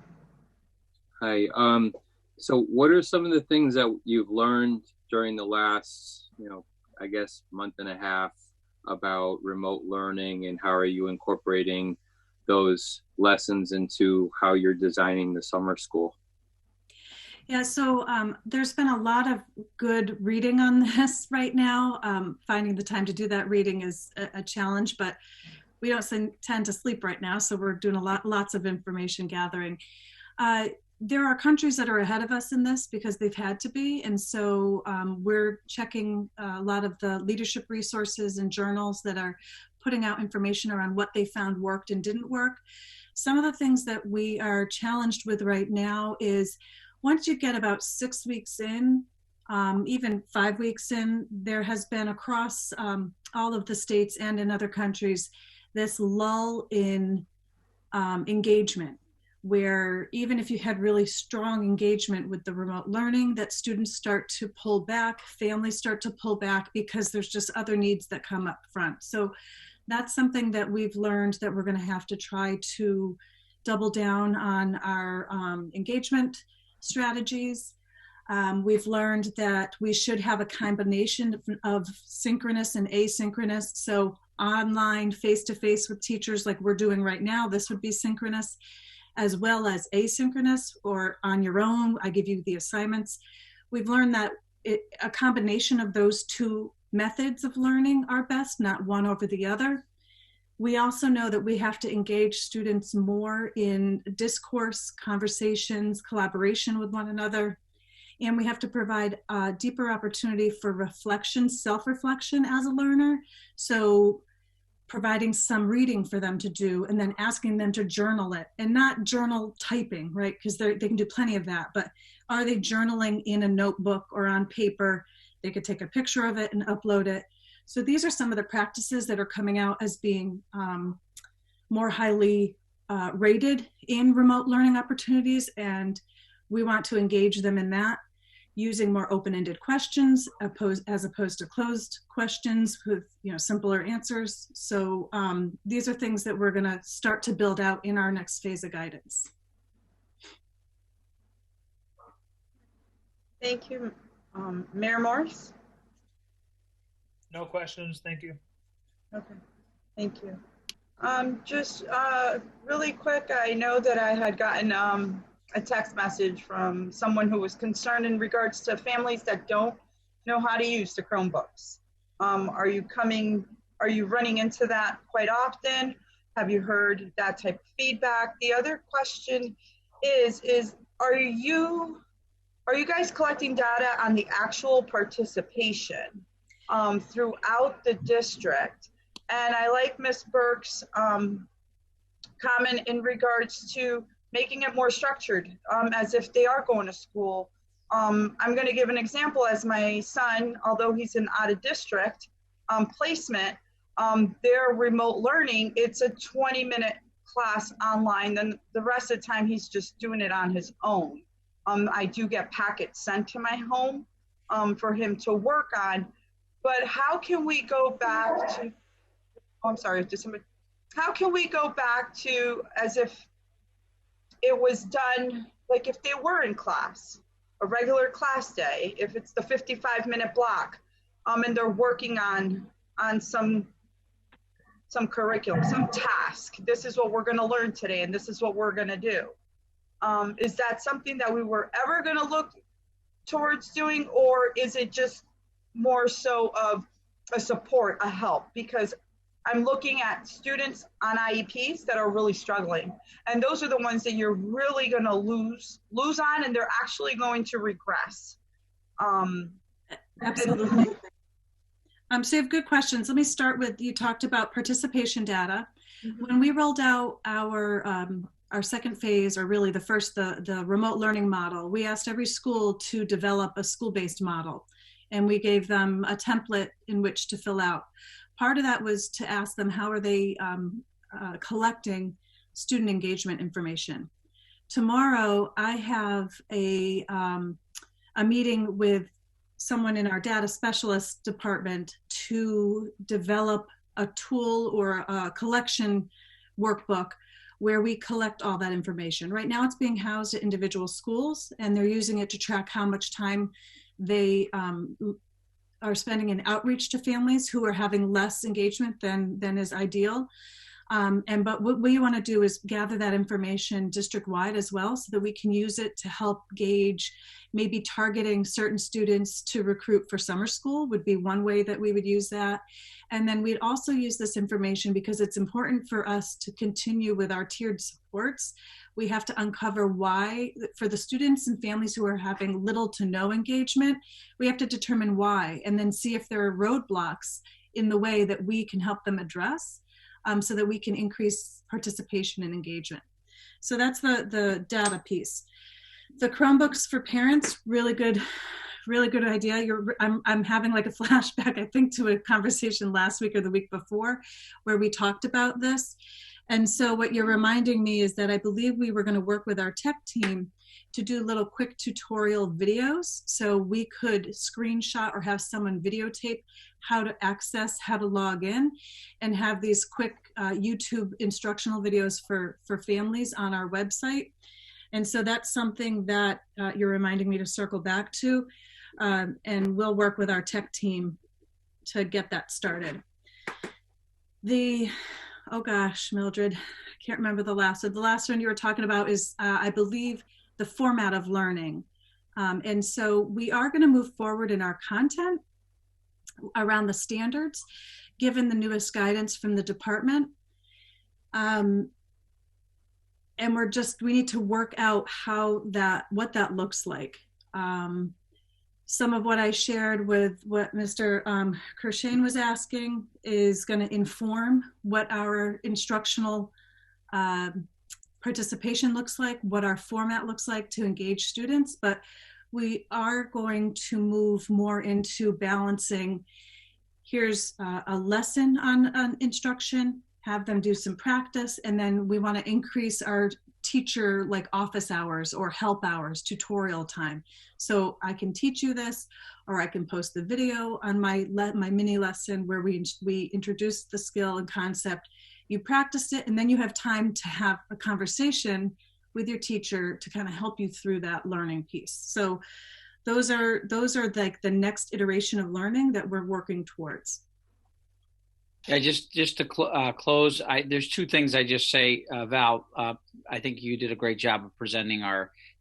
Hi. So what are some of the things that you've learned during the last, I guess, month and a half about remote learning, and how are you incorporating those lessons into how you're designing the summer school? Yeah, so there's been a lot of good reading on this right now. Finding the time to do that reading is a challenge, but we don't tend to sleep right now, so we're doing lots of information gathering. There are countries that are ahead of us in this because they've had to be, and so we're checking a lot of the leadership resources and journals that are putting out information around what they found worked and didn't work. Some of the things that we are challenged with right now is, once you get about 6 weeks in, even 5 weeks in, there has been across all of the states and in other countries this lull in engagement, where even if you had really strong engagement with the remote learning, that students start to pull back, families start to pull back, because there's just other needs that come up front. So that's something that we've learned that we're going to have to try to double down on our engagement strategies. We've learned that we should have a combination of synchronous and asynchronous. So online, face-to-face with teachers like we're doing right now, this would be synchronous, as well as asynchronous, or on your own, I give you the assignments. We've learned that a combination of those two methods of learning are best, not one over the other. We also know that we have to engage students more in discourse, conversations, collaboration with one another. And we have to provide a deeper opportunity for reflection, self-reflection as a learner. So providing some reading for them to do, and then asking them to journal it, and not journal typing, right? Because they can do plenty of that, but are they journaling in a notebook or on paper? They could take a picture of it and upload it. So these are some of the practices that are coming out as being more highly rated in remote learning opportunities, and we want to engage them in that, using more open-ended questions as opposed to closed questions with simpler answers. So these are things that we're going to start to build out in our next phase of guidance. Thank you. Mayor Morse? No questions, thank you. Okay, thank you. Just really quick, I know that I had gotten a text message from someone who was concerned in regards to families that don't know how to use the Chromebooks. Are you running into that quite often? Have you heard that type of feedback? The other question is are you guys collecting data on the actual participation throughout the district? And I like Ms. Burke's comment in regards to making it more structured, as if they are going to school. I'm going to give an example. As my son, although he's in out of district placement, their remote learning, it's a 20-minute class online. Then the rest of the time he's just doing it on his own. I do get packets sent to my home for him to work on. But how can we go back to, I'm sorry, how can we go back to as if it was done, like if they were in class, a regular class day, if it's the 55-minute block, and they're working on some curriculum, some task. This is what we're going to learn today, and this is what we're going to do. Is that something that we were ever going to look towards doing, or is it just more so of a support, a help? Because I'm looking at students on IEPs that are really struggling, and those are the ones that you're really going to lose on, and they're actually going to regress. Absolutely. So you have good questions. Let me start with, you talked about participation data. Mm-hmm. When we rolled out our second phase, or really the remote learning model, we asked every school to develop a school-based model. and we gave them a template in which to fill out. Part of that was to ask them how are they collecting student engagement information. Tomorrow, I have a meeting with someone in our data specialist department to develop a tool or a collection workbook where we collect all that information. Right now it's being housed at individual schools, and they're using it to track how much time they are spending in outreach to families who are having less engagement than is ideal. But what we want to do is gather that information district-wide as well, so that we can use it to help gauge, maybe targeting certain students to recruit for summer school would be one way that we would use that. And then we'd also use this information because it's important for us to continue with our tiered supports. We have to uncover why, for the students and families who are having little to no engagement, we have to determine why, and then see if there are roadblocks in the way that we can help them address. So that we can increase participation and engagement. So that's the data piece. The Chromebooks for parents, really good idea. I'm having like a flashback, I think, to a conversation last week or the week before where we talked about this. And so what you're reminding me is that I believe we were going to work with our tech team to do little quick tutorial videos. So we could screenshot or have someone videotape how to access, how to log in, and have these quick YouTube instructional videos for families on our website. And so that's something that you're reminding me to circle back to, and we'll work with our tech team to get that started. Oh gosh, Mildred, I can't remember the last. So the last one you were talking about is, I believe, the format of learning. And so we are going to move forward in our content around the standards, given the newest guidance from the department. And we need to work out what that looks like. Some of what I shared with what Mr. Kershane was asking is going to inform what our instructional participation looks like, what our format looks like to engage students, but we are going to move more into balancing. Here's a lesson on instruction, have them do some practice, and then we want to increase our teacher like office hours or help hours, tutorial time. So I can teach you this, or I can post the video on my mini lesson where we introduce the skill and concept. You practiced it, and then you have time to have a conversation with your teacher to kind of help you through that learning piece. So those are like the next iteration of learning that we're working towards. Yeah, just to close, there's two things I just say, Val. I think you did a great job of presenting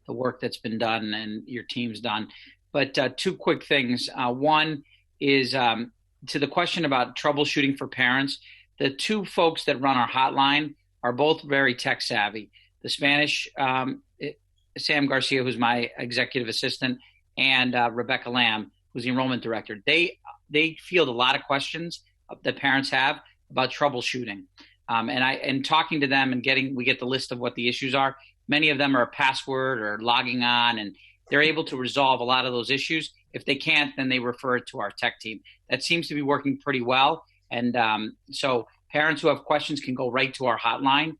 the work that's been done and your team's done. But two quick things. One is to the question about troubleshooting for parents. The two folks that run our hotline are both very tech savvy. The Spanish, Sam Garcia, who's my executive assistant, and Rebecca Lamb, who's the enrollment director. They field a lot of questions that parents have about troubleshooting. And talking to them and we get the list of what the issues are. Many of them are a password or logging on, and they're able to resolve a lot of those issues. If they can't, then they refer it to our tech team. That seems to be working pretty well. And so parents who have questions can go right to our hotline,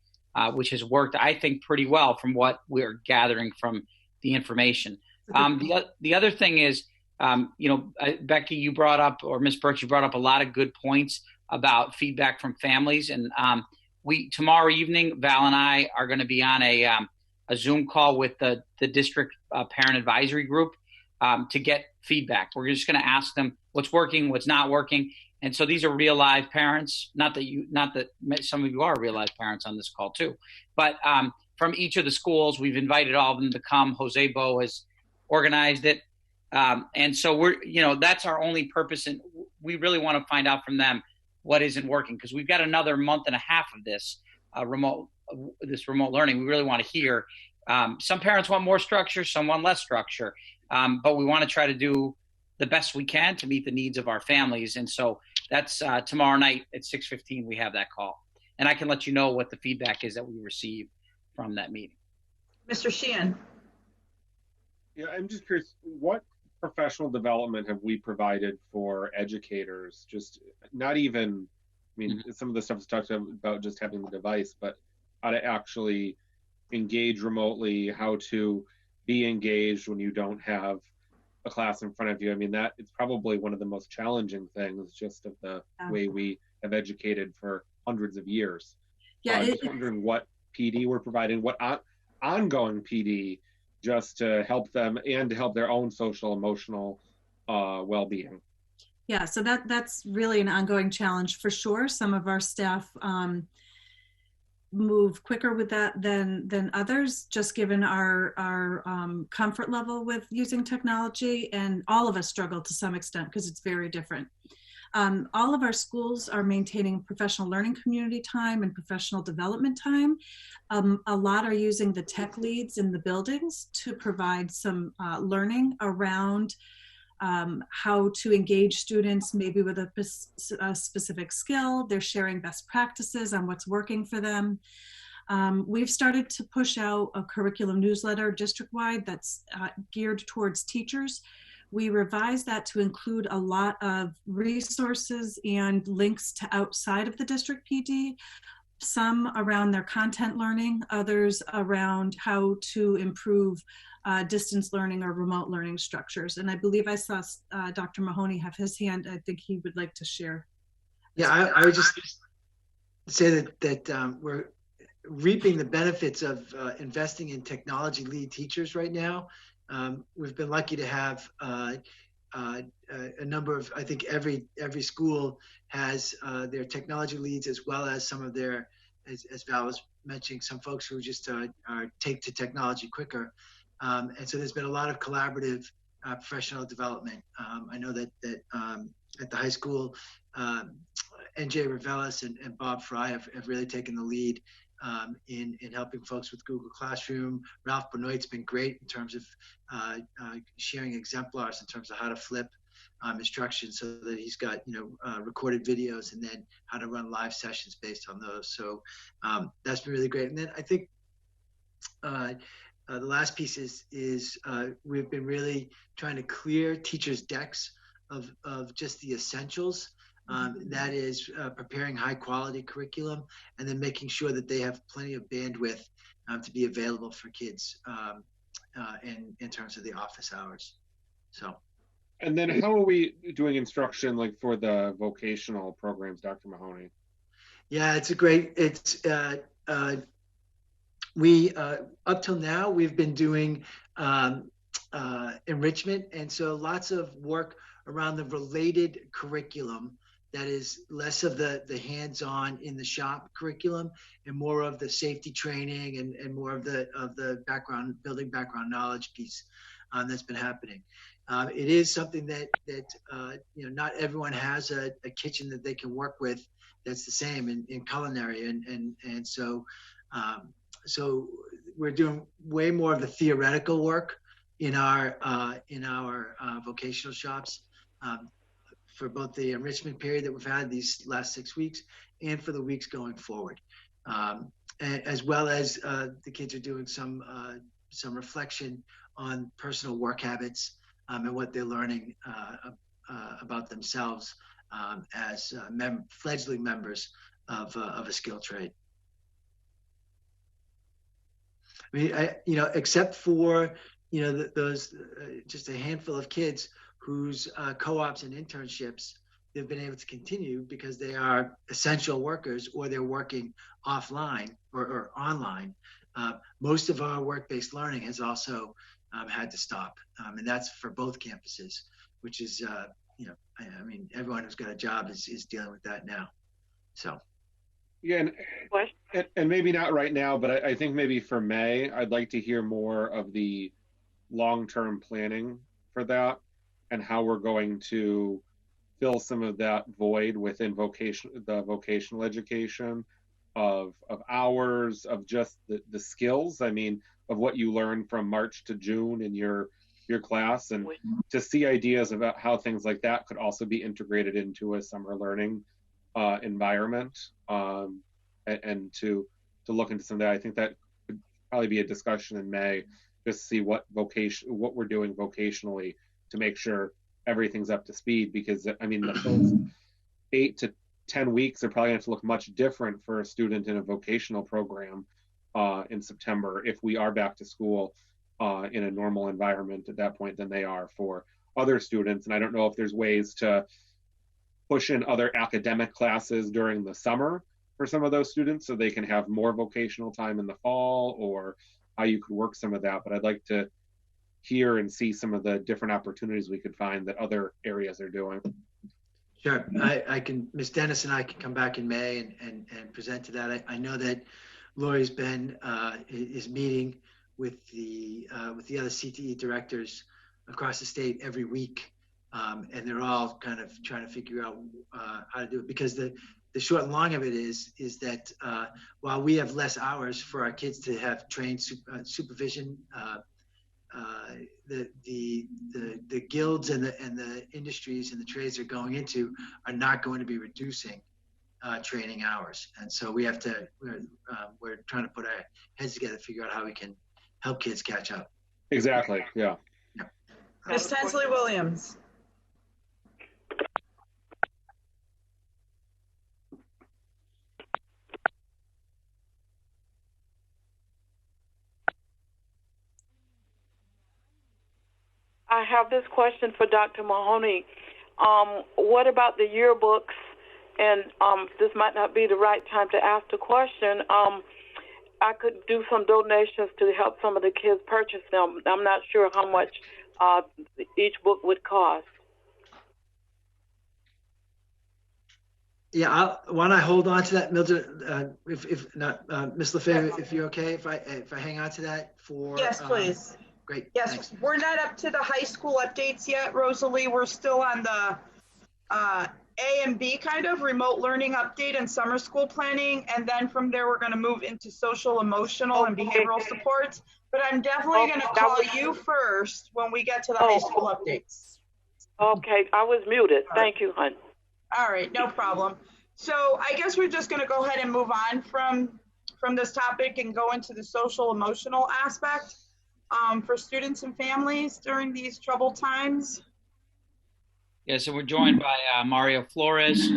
which has worked, I think, pretty well from what we're gathering from the information. The other thing is, Becky, you brought up, or Ms. Birch, you brought up a lot of good points about feedback from families. And tomorrow evening, Val and I are going to be on a Zoom call with the district parent advisory group to get feedback. We're just going to ask them what's working, what's not working. And so these are real live parents, not that some of you are real live parents on this call too, but from each of the schools, we've invited all of them to come. Jose Bo has organized it. And so that's our only purpose. And we really want to find out from them what isn't working, because we've got another month and a half of this remote learning. We really want to hear. Some parents want more structure, some want less structure, but we want to try to do the best we can to meet the needs of our families. And so that's tomorrow night at 6:15, we have that call. And I can let you know what the feedback is that we receive from that meeting. Mr. Sheehan. Yeah, I'm just curious, what professional development have we provided for educators? Just not even, I mean, some of the stuff is talked about just having the device, but how to actually engage remotely, how to be engaged when you don't have a class in front of you. I mean, that it's probably one of the most challenging things just of the way we have educated for hundreds of years. Yeah, I'm just wondering what PD we're providing, what ongoing PD just to help them and to help their own social, emotional well-being. Yeah, so that's really an ongoing challenge for sure. Some of our staff move quicker with that than others, just given our comfort level with using technology, and all of us struggle to some extent because it's very different. All of our schools are maintaining professional learning community time and professional development time. A lot are using the tech leads in the buildings to provide some learning around how to engage students maybe with a specific skill. They're sharing best practices on what's working for them. We've started to push out a curriculum newsletter district-wide that's geared towards teachers. We revised that to include a lot of resources and links to outside of the district PD, some around their content learning, others around how to improve distance learning or remote learning structures. And I believe I saw Dr. Mahoney have his hand. I think he would like to share. Yeah, I would just say that we're reaping the benefits of investing in technology lead teachers right now. We've been lucky to have a number of, I think every school has their technology leads, as well as some of their, as Val was mentioning, some folks who just take to technology quicker. And so there's been a lot of collaborative professional development. I know that at the high school, NJ Ravelis and Bob Fry have really taken the lead in helping folks with Google Classroom. Ralph Benoit's been great in terms of sharing exemplars in terms of how to flip instructions, so that he's got recorded videos and then how to run live sessions based on those. So that's been really great. And then I think the last piece is we've been really trying to clear teachers' decks of just the essentials. That is preparing high quality curriculum and then making sure that they have plenty of bandwidth to be available for kids in terms of the office hours. So. And then how are we doing instruction like for the vocational programs, Dr. Mahoney? Yeah, we up till now we've been doing enrichment, and so lots of work around the related curriculum that is less of the hands-on in the shop curriculum and more of the safety training and more of the building background knowledge piece that's been happening. It is something that not everyone has a kitchen that they can work with that's the same in culinary, and so we're doing way more of the theoretical work in our vocational shops for both the enrichment period that we've had these last 6 weeks and for the weeks going forward, as well as the kids are doing some reflection on personal work habits and what they're learning about themselves as fledgling members of a skilled trade. I mean, except for those just a handful of kids whose co-ops and internships they've been able to continue because they are essential workers or they're working offline or online. Most of our work-based learning has also had to stop, and that's for both campuses, which is I mean, everyone who's got a job is dealing with that now. So. Yeah, and maybe not right now, but I think maybe for May, I'd like to hear more of the long-term planning for that and how we're going to fill some of that void within the vocational education of hours, of just the skills. I mean, of what you learn from March to June in your class, and to see ideas about how things like that could also be integrated into a summer learning environment, and to look into some of that. I think that could probably be a discussion in May, just to see what we're doing vocationally to make sure everything's up to speed, because I mean the first 8 to 10 weeks are probably going to look much different for a student in a vocational program in September if we are back to school in a normal environment at that point than they are for other students. And I don't know if there's ways to push in other academic classes during the summer for some of those students so they can have more vocational time in the fall, or how you could work some of that. But I'd like to hear and see some of the different opportunities we could find that other areas are doing. Sure, I can, Ms. Dennis and I can come back in May and present to that. I know that Lori's been, is meeting with the other CTE directors across the state every week. And they're all kind of trying to figure out how to do it, because the short and long of it is that while we have less hours for our kids to have trained supervision, the guilds and the industries and the trades they're going into are not going to be reducing training hours. And so we have to, we're trying to put our heads together to figure out how we can help kids catch up. Exactly, yeah. Ms. Tensley Williams. I have this question for Dr. Mahoney. What about the yearbooks? And this might not be the right time to ask the question. I could do some donations to help some of the kids purchase them. I'm not sure how much each book would cost. Yeah, why don't I hold on to that, Mildred? If not, Ms. LaFave, if you're okay, if I hang on to that for. Yes, please. Great. Yes, thanks. we're not up to the high school updates yet, Rosalie. We're still on the A and B kind of remote learning update and summer school planning. And then from there, we're going to move into social, emotional, and behavioral supports. But I'm definitely going to call you first when we get to the high school updates. Okay, I was muted. Thank you, hon. All right, no problem. So I guess we're just going to go ahead and move on from this topic and go into the social, emotional aspect for students and families during these troubled times. Yeah, so we're joined by Mario Flores,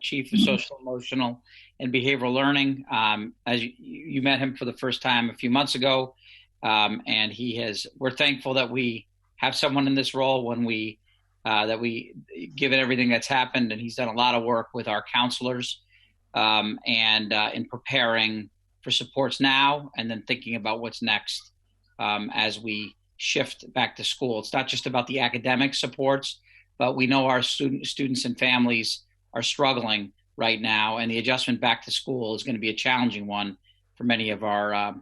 Chief of Social, Emotional, and Behavioral Learning. As you met him for the first time a few months ago, and we're thankful that we have someone in this role when given everything that's happened, and he's done a lot of work with our counselors and in preparing for supports now, and then thinking about what's next as we shift back to school. It's not just about the academic supports, but we know our students and families are struggling right now, and the adjustment back to school is going to be a challenging one for many of our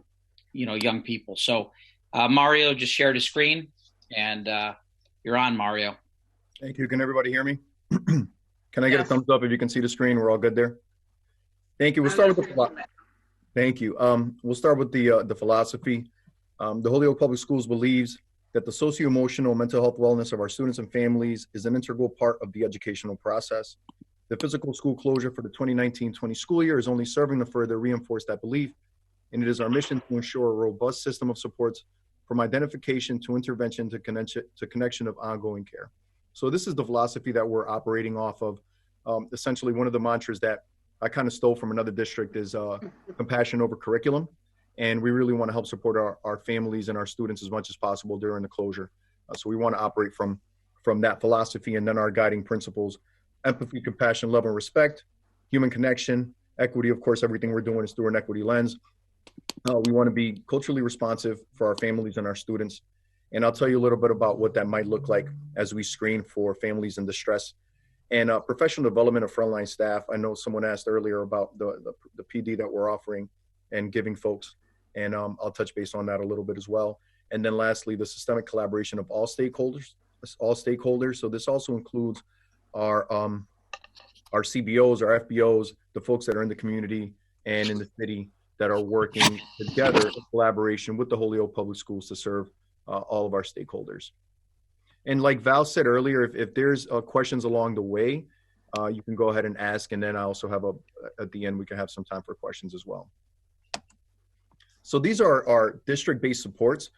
young people. So Mario just shared his screen, and you're on, Mario. Thank you. Can everybody hear me? Can I get a thumbs up if you can see the screen? We're all good there. Thank you. We'll start with thank you. We'll start with the philosophy. The Holyoke Public Schools believes that the socio-emotional mental health wellness of our students and families is an integral part of the educational process. The physical school closure for the 2019-20 school year is only serving to further reinforce that belief, and it is our mission to ensure a robust system of supports from identification to intervention to connection of ongoing care. So this is the philosophy that we're operating off of. Essentially, one of the mantras that I kind of stole from another district is compassion over curriculum. And we really want to help support our families and our students as much as possible during the closure. So we want to operate from that philosophy, and then our guiding principles: empathy, compassion, love, and respect, human connection, equity. Of course, everything we're doing is through an equity lens. We want to be culturally responsive for our families and our students. And I'll tell you a little bit about what that might look like as we screen for families in distress. And professional development of frontline staff. I know someone asked earlier about the PD that we're offering and giving folks. And I'll touch base on that a little bit as well. And then lastly, the systemic collaboration of all stakeholders. So this also includes our CBOs, our FBOs, the folks that are in the community and in the city that are working together in collaboration with the Holyoke Public Schools to serve all of our stakeholders. And like Val said earlier, if there's questions along the way, you can go ahead and ask. And then I also have at the end, we can have some time for questions as well. So these are our district-based supports.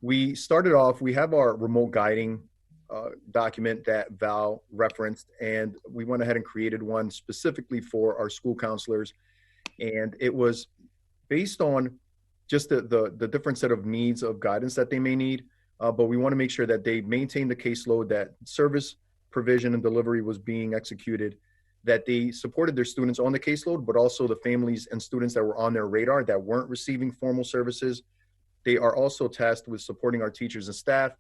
We started off, we have our remote guiding document that Val referenced, and we went ahead and created one specifically for our school counselors. And it was based on just the different set of needs of guidance that they may need. But we want to make sure that they maintain the caseload, that service provision and delivery was being executed, that they supported their students on the caseload, but also the families and students that were on their radar that weren't receiving formal services. They are also tasked with supporting our teachers and staff.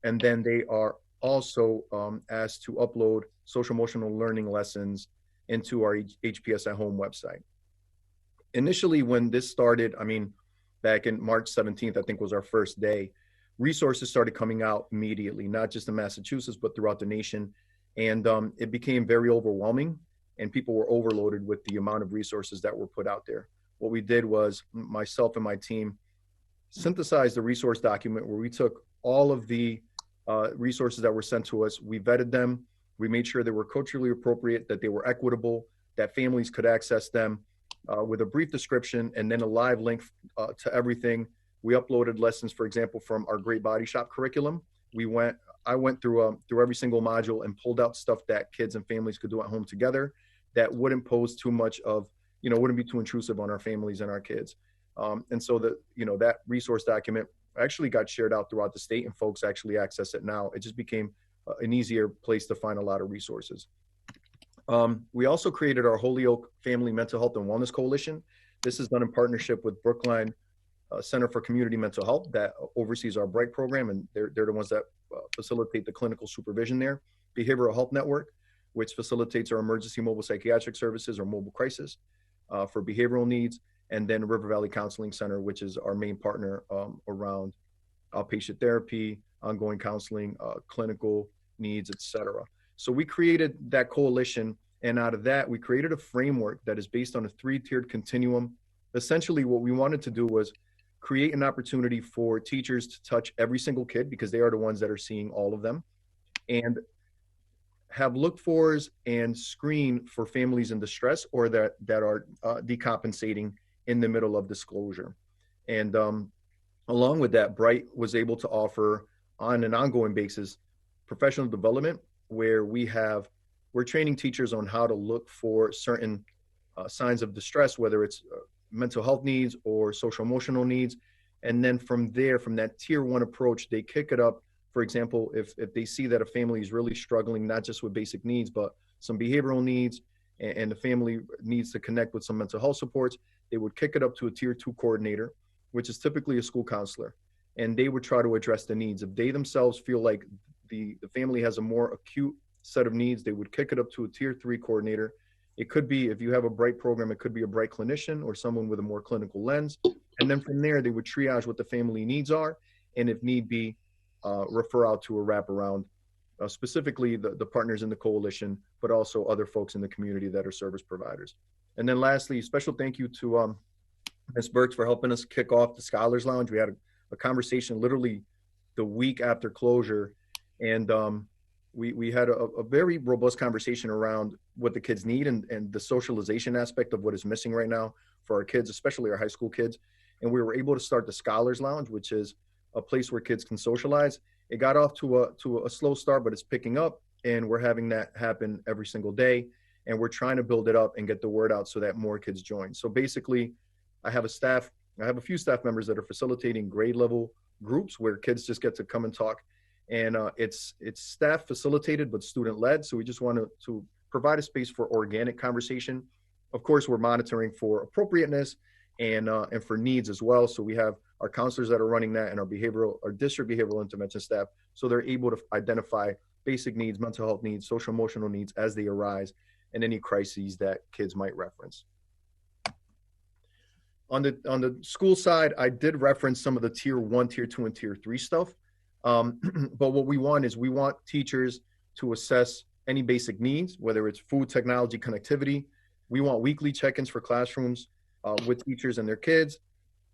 And then they are also asked to upload social emotional learning lessons into our HPS at Home website. Initially, when this started, I mean, back in March 17th, I think was our first day, resources started coming out immediately, not just in Massachusetts, but throughout the nation. And it became very overwhelming, and people were overloaded with the amount of resources that were put out there. What we did was, myself and my team synthesized a resource document where we took all of the resources that were sent to us, we vetted them, we made sure they were culturally appropriate, that they were equitable, that families could access them with a brief description and then a live link to everything. We uploaded lessons, for example, from our Great Body Shop curriculum. I went through every single module and pulled out stuff that kids and families could do at home together that wouldn't pose too much of, wouldn't be too intrusive on our families and our kids. And so that resource document actually got shared out throughout the state, and folks actually access it now. It just became an easier place to find a lot of resources. We also created our Holyoke Family Mental Health and Wellness Coalition. This is done in partnership with Brookline Center for Community Mental Health that oversees our BRIGHT program, and they're the ones that facilitate the clinical supervision there. Behavioral Health Network, which facilitates our emergency mobile psychiatric services or mobile crisis for behavioral needs, and then River Valley Counseling Center, which is our main partner around outpatient therapy, ongoing counseling, clinical needs, etc. So we created that coalition, and out of that, we created a framework that is based on a 3-tiered continuum. Essentially, what we wanted to do was create an opportunity for teachers to touch every single kid, because they are the ones that are seeing all of them, and have look-fors and screen for families in distress or that are decompensating in the middle of disclosure. And along with that, BRIGHT was able to offer on an ongoing basis professional development, where we're training teachers on how to look for certain signs of distress, whether it's mental health needs or social emotional needs. And then from there, from that tier 1 approach, they kick it up. For example, if they see that a family is really struggling, not just with basic needs, but some behavioral needs, and the family needs to connect with some mental health supports, they would kick it up to a tier 2 coordinator, which is typically a school counselor. And they would try to address the needs. If they themselves feel like the family has a more acute set of needs, they would kick it up to a tier 3 coordinator. It could be, if you have a BRIGHT program, it could be a BRIGHT clinician or someone with a more clinical lens. And then from there, they would triage what the family needs are, and if need be, refer out to a wraparound, specifically the partners in the coalition, but also other folks in the community that are service providers. And then lastly, special thank you to Ms. Burks for helping us kick off the Scholars Lounge. We had a conversation literally the week after closure, and we had a very robust conversation around what the kids need and the socialization aspect of what is missing right now for our kids, especially our high school kids. And we were able to start the Scholars Lounge, which is a place where kids can socialize. It got off to a slow start, but it's picking up, and we're having that happen every single day. And we're trying to build it up and get the word out so that more kids join. So basically, I have a few staff members that are facilitating grade level groups where kids just get to come and talk. And it's staff facilitated, but student led. So we just want to provide a space for organic conversation. Of course, we're monitoring for appropriateness and for needs as well. So we have our counselors that are running that, and our district behavioral intervention staff. So they're able to identify basic needs, mental health needs, social emotional needs as they arise, and any crises that kids might reference. On the school side, I did reference some of the tier 1, tier 2, and tier 3 stuff. But what we want teachers to assess any basic needs, whether it's food, technology, connectivity. We want weekly check-ins for classrooms with teachers and their kids.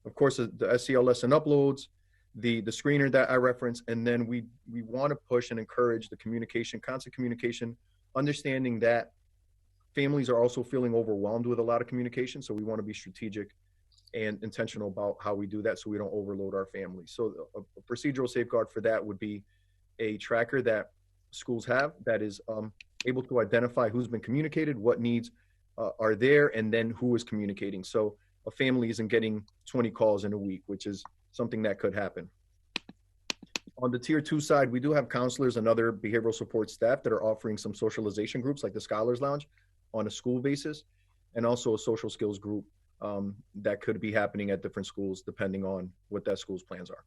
Of course, the SEL lesson uploads, the screener that I referenced, and then we want to push and encourage the communication, constant communication, understanding that families are also feeling overwhelmed with a lot of communication. So we want to be strategic and intentional about how we do that so we don't overload our families. So a procedural safeguard for that would be a tracker that schools have that is able to identify who's been communicated, what needs are there, and then who is communicating. So a family isn't getting 20 calls in a week, which is something that could happen. On the tier 2 side, we do have counselors and other behavioral support staff that are offering some socialization groups like the Scholars Lounge on a school basis, and also a social skills group that could be happening at different schools depending on what that school's plans are.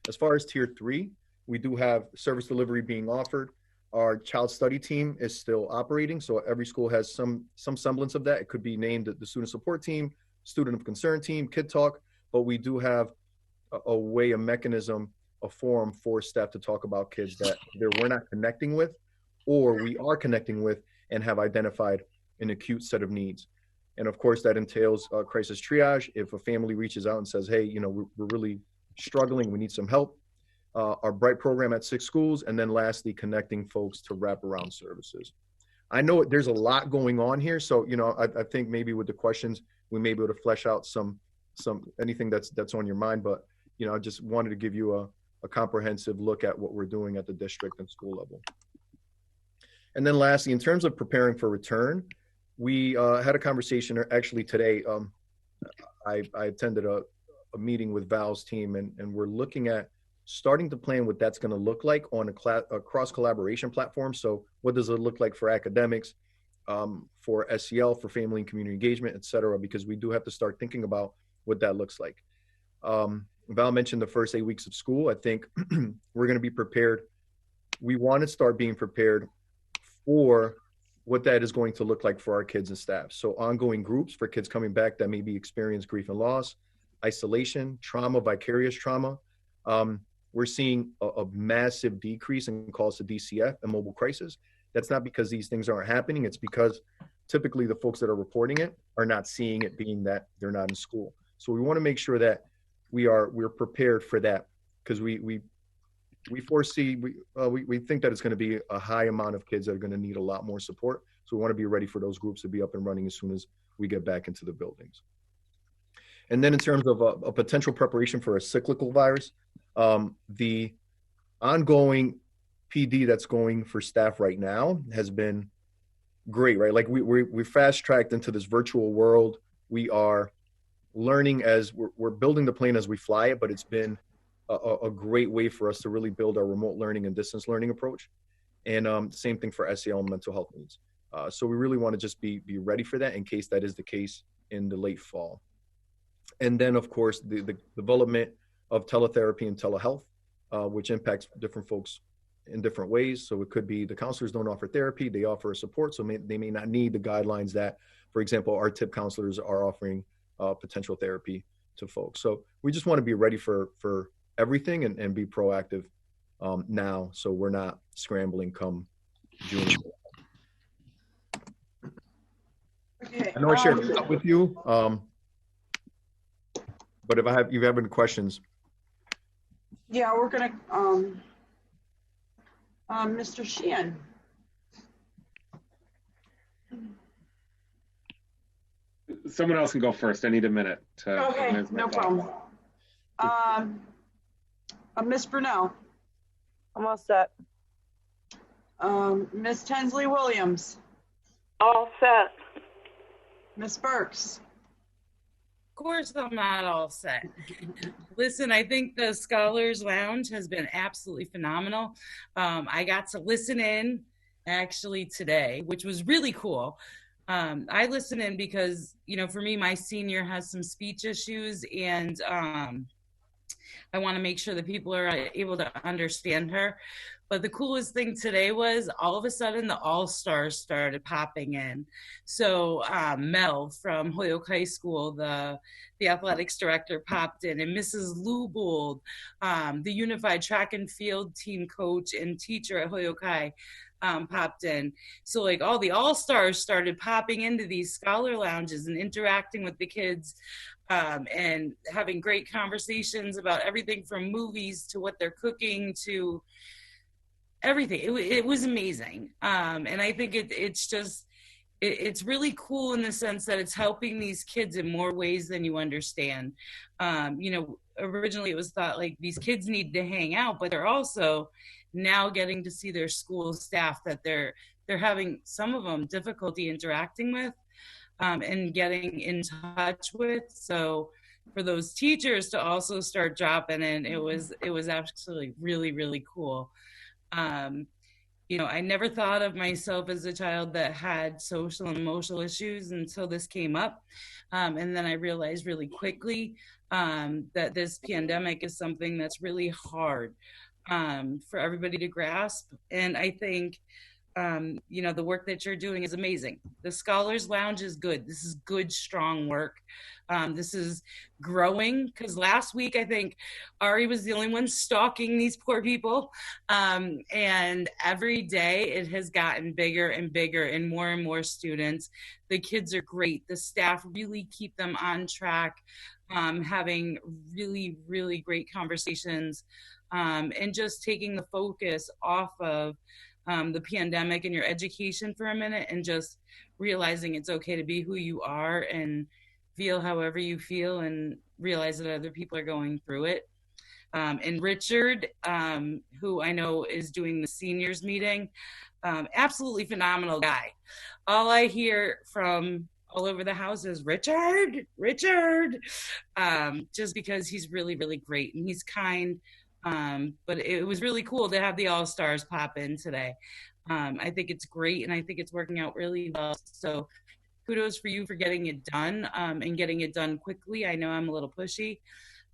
As far as tier 3, we do have service delivery being offered. Our child study team is still operating, so every school has some semblance of that. It could be named the student support team, student of concern team, kid talk, but we do have a way, a mechanism, a forum for staff to talk about kids that either we're not connecting with or we are connecting with and have identified an acute set of needs. And of course, that entails crisis triage. If a family reaches out and says, hey, you know, we're really struggling, we need some help. Our Bright program at 6 schools, and then lastly, connecting folks to wraparound services. I know there's a lot going on here, so you know, I think maybe with the questions we may be able to flesh out some anything that's on your mind. But you know, I just wanted to give you a comprehensive look at what we're doing at the district and school level. And then lastly, in terms of preparing for return, we had a conversation actually today. I attended a meeting with Val's team, and we're looking at starting to plan what that's going to look like on a cross collaboration platform. So what does it look like for academics, for SEL, for family and community engagement, et cetera, because we do have to start thinking about what that looks like. Val mentioned the first 8 weeks of school. I think we're going to be prepared. We want to start being prepared for what that is going to look like for our kids and staff. So ongoing groups for kids coming back that maybe experience grief and loss, isolation, trauma, vicarious trauma. We're seeing a massive decrease in calls to DCF and mobile crisis. That's not because these things aren't happening. It's because typically the folks that are reporting it are not seeing it, being that they're not in school. So we want to make sure that we're prepared for that, because we foresee, we think that it's going to be a high amount of kids that are going to need a lot more support. So we want to be ready for those groups to be up and running as soon as we get back into the buildings. And then in terms of a potential preparation for a cyclical virus, the ongoing PD that's going for staff right now has been great, right? Like we fast tracked into this virtual world. We are learning as we're building the plane as we fly it, but it's been a great way for us to really build our remote learning and distance learning approach. And same thing for SEL and mental health needs. So we really want to just be ready for that in case that is the case in the late fall. And then, of course, the development of teletherapy and telehealth, which impacts different folks in different ways. So it could be the counselors don't offer therapy, they offer support. So they may not need the guidelines that, for example, our TIP counselors are offering potential therapy to folks. So we just want to be ready for everything and be proactive now, so we're not scrambling come June. Okay, I know I shared stuff with you, but if you have any questions. Yeah, we're gonna, Mr. Sheehan. Someone else can go first. I need a minute. Okay, no problem. Miss Brunel. I'm all set. Miss Tensley Williams. All set. Miss Burks. Of course I'm not all set. Listen, I think the Scholars Lounge has been absolutely phenomenal. I got to listen in actually today, which was really cool. I listen in because, you know, for me, my senior has some speech issues, and I want to make sure that people are able to understand her. But the coolest thing today was all of a sudden the All-Stars started popping in. So Mel from Holyoke High School, the athletics director, popped in, and Mrs. Lubold, the unified track and field team coach and teacher at Holyoke High, popped in. So like all the All-Stars started popping into these scholar lounges and interacting with the kids, and having great conversations about everything from movies to what they're cooking to everything. It was amazing. And I think it's really cool in the sense that it's helping these kids in more ways than you understand. You know, originally it was thought like these kids need to hang out, but they're also now getting to see their school staff that they're having, some of them, difficulty interacting with and getting in touch with. So for those teachers to also start dropping in, it was actually really, really cool. You know, I never thought of myself as a child that had social and emotional issues until this came up. And then I realized really quickly that this pandemic is something that's really hard for everybody to grasp. And I think, you know, the work that you're doing is amazing. The Scholars Lounge is good. This is good, strong work. This is growing, because last week I think Ari was the only one stalking these poor people. And every day it has gotten bigger and bigger and more students. The kids are great. The staff really keep them on track, having really, really great conversations, and just taking the focus off of the pandemic and your education for a minute, and just realizing it's okay to be who you are and feel however you feel, and realize that other people are going through it. And Richard, who I know is doing the seniors meeting, absolutely phenomenal guy. All I hear from all over the house is Richard, just because he's really, really great and he's kind. But it was really cool to have the all-stars pop in today. I think it's great, and I think it's working out really well. So kudos for you for getting it done, and getting it done quickly. I know I'm a little pushy,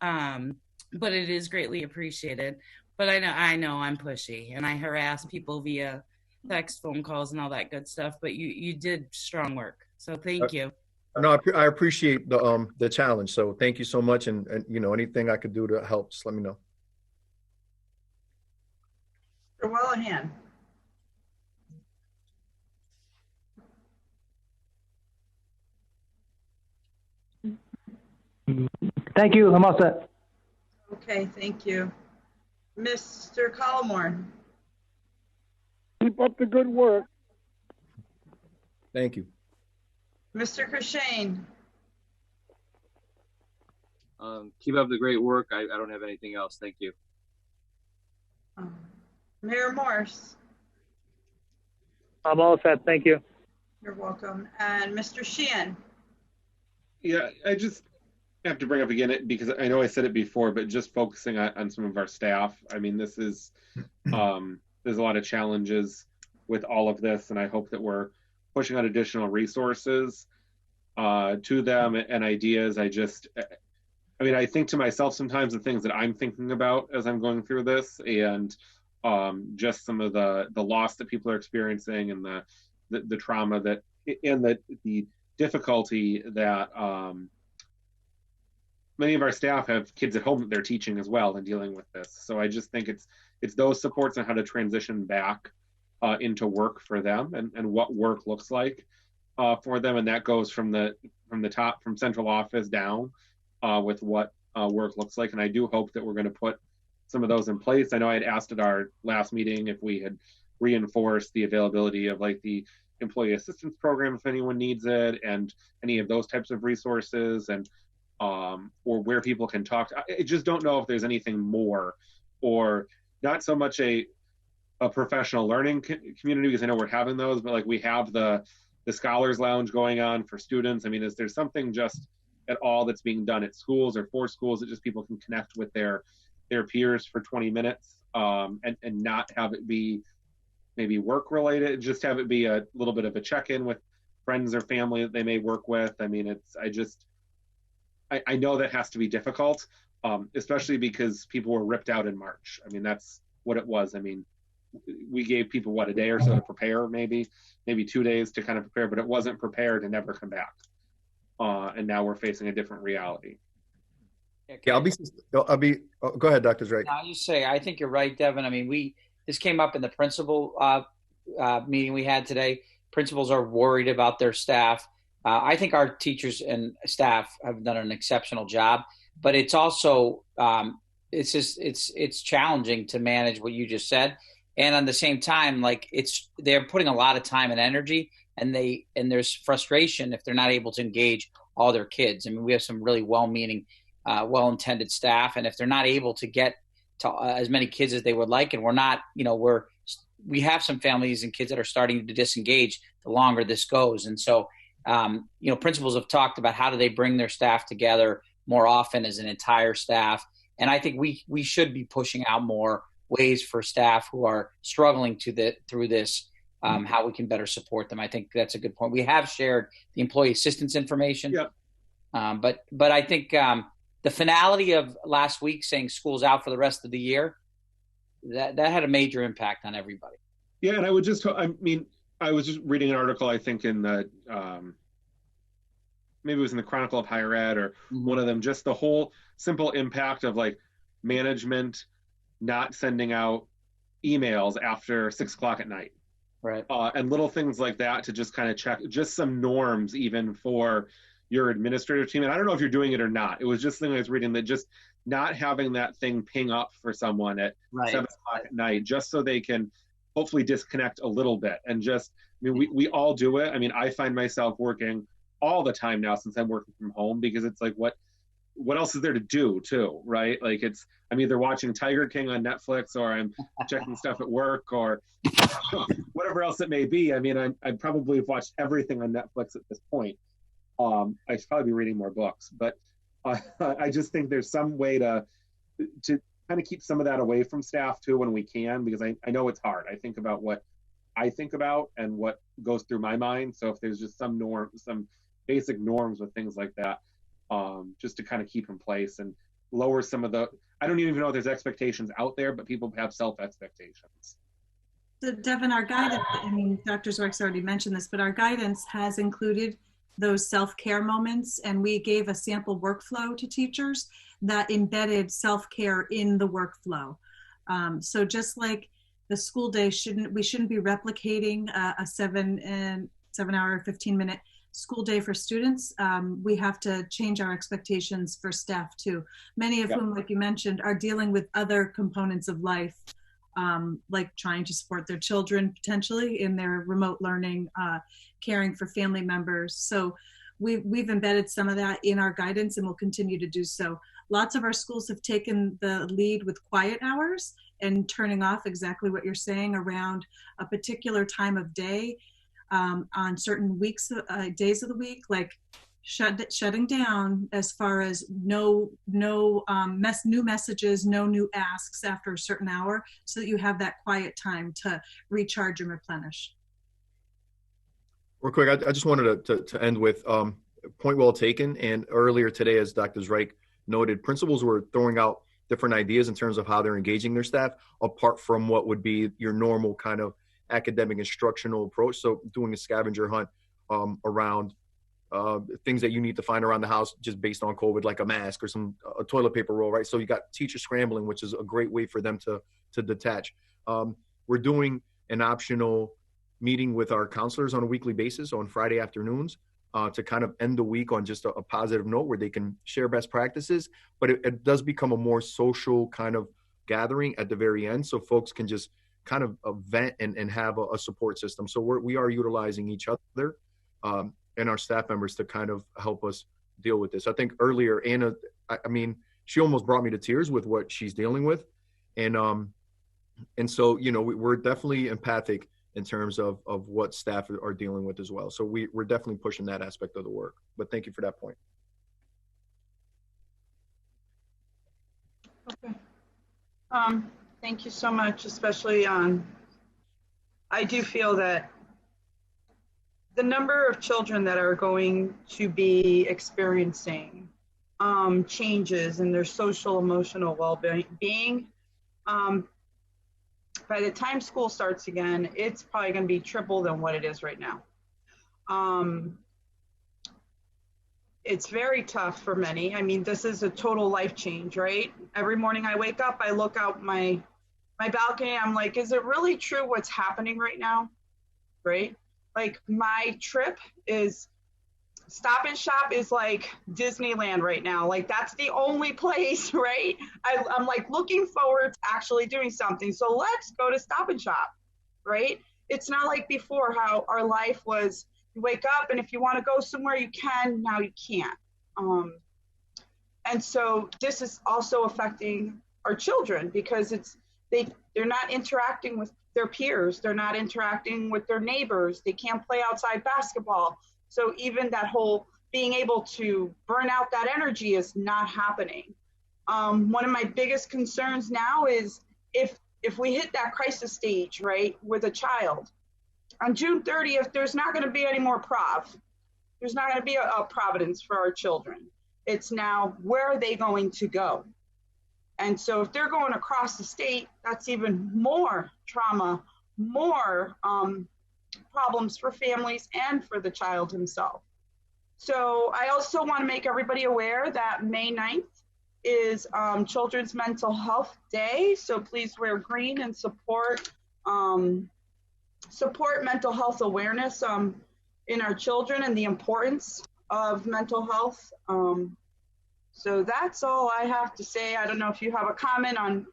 but it is greatly appreciated. But I know I'm pushy, and I harass people via text, phone calls, and all that good stuff. But you did strong work, so thank you. No, I appreciate the challenge. So thank you so much, and you know, anything I could do to help, just let me know. Mr. Wellahan. Thank you. I'm all set. Okay, thank you. Mr. Collmore. Keep up the good work. Thank you. Mr. Cushane. Keep up the great work. I don't have anything else. Thank you. Mayor Morse. I'm all set. Thank you. You're welcome. And Mr. Sheehan. Yeah, I just have to bring up again, because I know I said it before, but just focusing on some of our staff. I mean, this is, there's a lot of challenges with all of this, and I hope that we're pushing out additional resources to them and ideas. I mean, I think to myself sometimes the things that I'm thinking about as I'm going through this, and just some of the loss that people are experiencing, and the trauma that, and the difficulty that many of our staff have kids at home that they're teaching as well and dealing with this. So I just think it's those supports on how to transition back into work for them, and what work looks like for them, and that goes from the top, from central office down, with what work looks like. And I do hope that we're going to put some of those in place. I know I had asked at our last meeting if we had reinforced the availability of like the employee assistance program if anyone needs it, and any of those types of resources, and or where people can talk. I just don't know if there's anything more, or not so much a professional learning community, because I know we're having those, but like we have the Scholars Lounge going on for students. I mean, is there something just at all that's being done at schools or for schools that just people can connect with their peers for 20 minutes, and not have it be maybe work related, just have it be a little bit of a check-in with friends or family that they may work with. I mean, I know that has to be difficult, especially because people were ripped out in March. I mean, that's what it was. I mean, we gave people, a day or so to prepare, maybe 2 days to kind of prepare, but it wasn't prepared to never come back. And now we're facing a different reality. Yeah, I'll be. Go ahead, Dr. Drake. No, you say, I think you're right, Devin. I mean, this came up in the principal meeting we had today. Principals are worried about their staff. I think our teachers and staff have done an exceptional job, but it's also it's challenging to manage what you just said, and at the same time, like they're putting a lot of time and energy, and there's frustration if they're not able to engage all their kids. I mean, we have some really well-meaning well-intended staff. And if they're not able to get to as many kids as they would like, and we're not, we have some families and kids that are starting to disengage the longer this goes. And so, principals have talked about how do they bring their staff together more often as an entire staff. And I think we should be pushing out more ways for staff who are struggling through this, how we can better support them. I think that's a good point. We have shared the employee assistance information. Yep. But I think the finality of last week saying school's out for the rest of the year, that had a major impact on everybody. Yeah, and I was just reading an article, I think in the, maybe it was in the Chronicle of Higher Ed or one of them, just the whole simple impact of like management not sending out emails after 6 o'clock at night. Right. And little things like that to just kind of check, just some norms even for your administrative team. And I don't know if you're doing it or not. It was just something I was reading, that just not having that thing ping up for someone at 7 o'clock at night, just so they can hopefully disconnect a little bit. And just, we all do it. I find myself working all the time now since I'm working from home, because it's like, what else is there to do too, right? Like I'm either watching Tiger King on Netflix, or I'm checking stuff at work, or whatever else it may be. I probably have watched everything on Netflix at this point. I should probably be reading more books, but I just think there's some way to kind of keep some of that away from staff too when we can, because I know it's hard. I think about what I think about and what goes through my mind. So if there's just some basic norms with things like that, just to kind of keep in place and lower some of I don't even know if there's expectations out there, but people have self-expectations. So Devin, our guidance, Dr. Zork's already mentioned this, but our guidance has included those self-care moments, and we gave a sample workflow to teachers that embedded self-care in the workflow. So just like the school day, we shouldn't be replicating a 7-hour, 15-minute school day for students. We have to change our expectations for staff too. Many of whom, like you mentioned, are dealing with other components of life, like trying to support their children potentially in their remote learning, caring for family members. So we've embedded some of that in our guidance, and we'll continue to do so. Lots of our schools have taken the lead with quiet hours and turning off exactly what you're saying around a particular time of day, on certain days of the week, like shutting down as far as no new messages, no new asks after a certain hour, so that you have that quiet time to recharge and replenish. Real quick, I just wanted to end with point well taken. And earlier today, as Dr. Zreik noted, principals were throwing out different ideas in terms of how they're engaging their staff, apart from what would be your normal kind of academic instructional approach. So doing a scavenger hunt around things that you need to find around the house just based on COVID, like a mask or a toilet paper roll, right? So you got teachers scrambling, which is a great way for them to detach. We're doing an optional meeting with our counselors on a weekly basis on Friday afternoons to kind of end the week on just a positive note where they can share best practices. But it does become a more social kind of gathering at the very end, so folks can just kind of vent and have a support system. So we are utilizing each other and our staff members to kind of help us deal with this. I think earlier, Anna, she almost brought me to tears with what she's dealing with. And so, we're definitely empathic in terms of what staff are dealing with as well. So we're definitely pushing that aspect of the work. But thank you for that point. Okay. Thank you so much, especially I do feel that the number of children that are going to be experiencing changes in their social emotional well-being, by the time school starts again, it's probably going to be triple than what it is right now. It's very tough for many. This is a total life change, right? Every morning I wake up, I look out my balcony, I'm like, is it really true what's happening right now? Right? Like, my trip is Stop and Shop is like Disneyland right now. Like, that's the only place, right? I'm like looking forward to actually doing something. So let's go to Stop and Shop, right? It's not like before how our life was, you wake up and if you want to go somewhere, you can, now you can't. And so this is also affecting our children because they're not interacting with their peers. They're not interacting with their neighbors. They can't play outside basketball. So even that whole being able to burn out that energy is not happening. One of my biggest concerns now is if we hit that crisis stage, right, with a child, on June 30th, there's not going to be any more prov. There's not going to be a providence for our children. It's now, where are they going to go? And so if they're going across the state, that's even more trauma, more problems for families and for the child himself. So I also want to make everybody aware that May 9th is Children's Mental Health Day. So please wear green and support mental health awareness in our children and the importance of mental health. So that's all I have to say. I don't know if you have a comment on,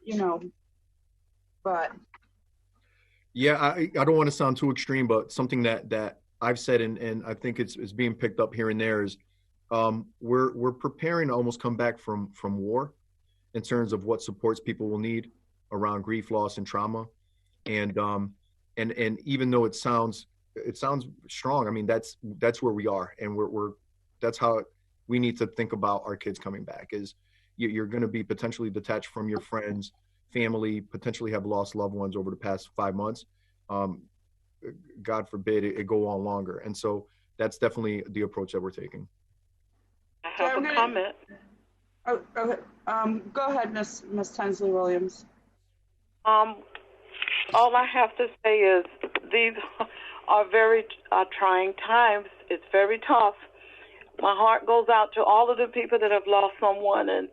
but. Yeah, I don't want to sound too extreme, but something that I've said, and I think it's being picked up here and there, is we're preparing to almost come back from war in terms of what supports people will need around grief, loss, and trauma. And even though it sounds strong, I mean, that's where we are. And that's how we need to think about our kids coming back, is you're going to be potentially detached from your friends, family, potentially have lost loved ones over the past 5 months. God forbid it go on longer. And so that's definitely the approach that we're taking. I have a comment. Oh, okay. Go ahead, Miss Tensley Williams. All I have to say is these are very trying times. It's very tough. My heart goes out to all of the people that have lost someone, and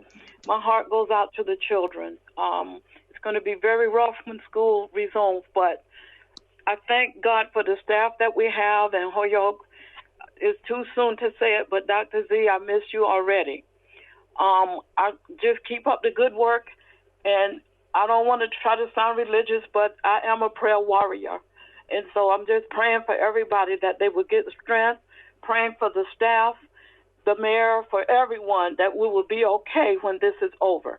my heart goes out to the children. It's going to be very rough when school resumes, but I thank God for the staff that we have in Holyoke. It's too soon to say it, but Dr. Z, I miss you already. I just keep up the good work, and I don't want to try to sound religious, but I am a prayer warrior. And so I'm just praying for everybody that they would get the strength, praying for the staff, the mayor, for everyone, that we will be okay when this is over.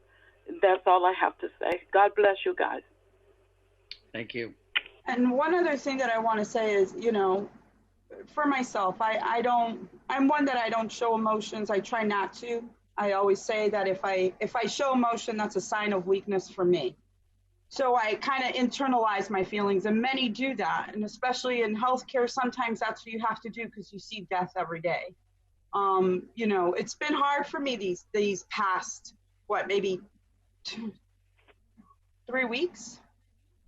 That's all I have to say. God bless you guys. Thank you. And one other thing that I want to say is, for myself, I'm one that I don't show emotions. I try not to. I always say that if I show emotion, that's a sign of weakness for me. So I kind of internalize my feelings, and many do that. And especially in healthcare, sometimes that's what you have to do because you see death every day. It's been hard for me these past, maybe 3 weeks.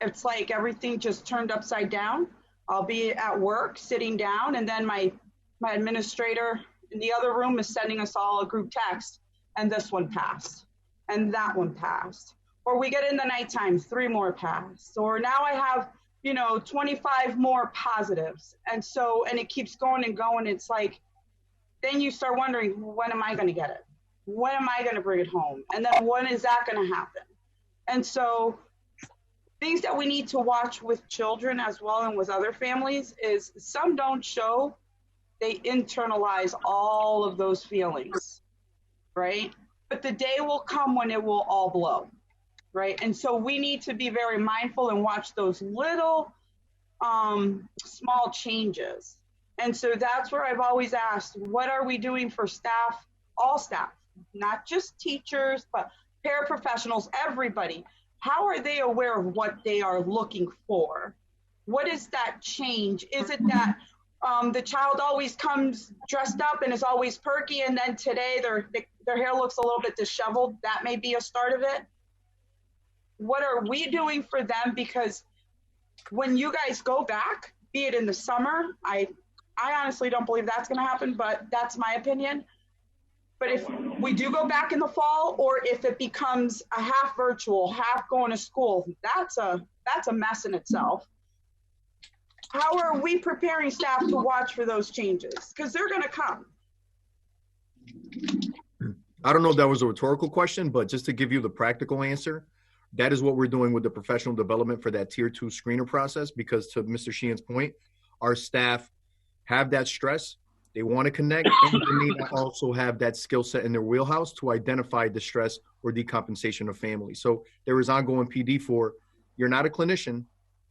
It's like everything just turned upside down. I'll be at work sitting down, and then my administrator in the other room is sending us all a group text, and this one passed, and that one passed. Or we get in the nighttime, 3 more passed. Or now I have, 25 more positives. And it keeps going and going. It's like, then you start wondering, when am I going to get it? When am I going to bring it home? And then when is that going to happen? And so things that we need to watch with children as well and with other families is some don't show, they internalize all of those feelings, right? But the day will come when it will all blow, right? And so we need to be very mindful and watch those little small changes. And so that's where I've always asked, what are we doing for staff, all staff, not just teachers, but paraprofessionals, everybody? How are they aware of what they are looking for? What is that change? Is it that the child always comes dressed up and is always perky, and then today their hair looks a little bit disheveled? That may be a start of it. What are we doing for them? Because when you guys go back, be it in the summer, I honestly don't believe that's going to happen, but that's my opinion. But if we do go back in the fall, or if it becomes a half virtual, half going to school, that's a mess in itself. How are we preparing staff to watch for those changes? Because they're going to come. I don't know if that was a rhetorical question, but just to give you the practical answer, that is what we're doing with the professional development for that tier 2 screener process, because to Mr. Sheehan's point, our staff have that stress They want to connect, and they may not also have that skill set in their wheelhouse to identify distress or decompensation of family. So there is ongoing PD for, you're not a clinician,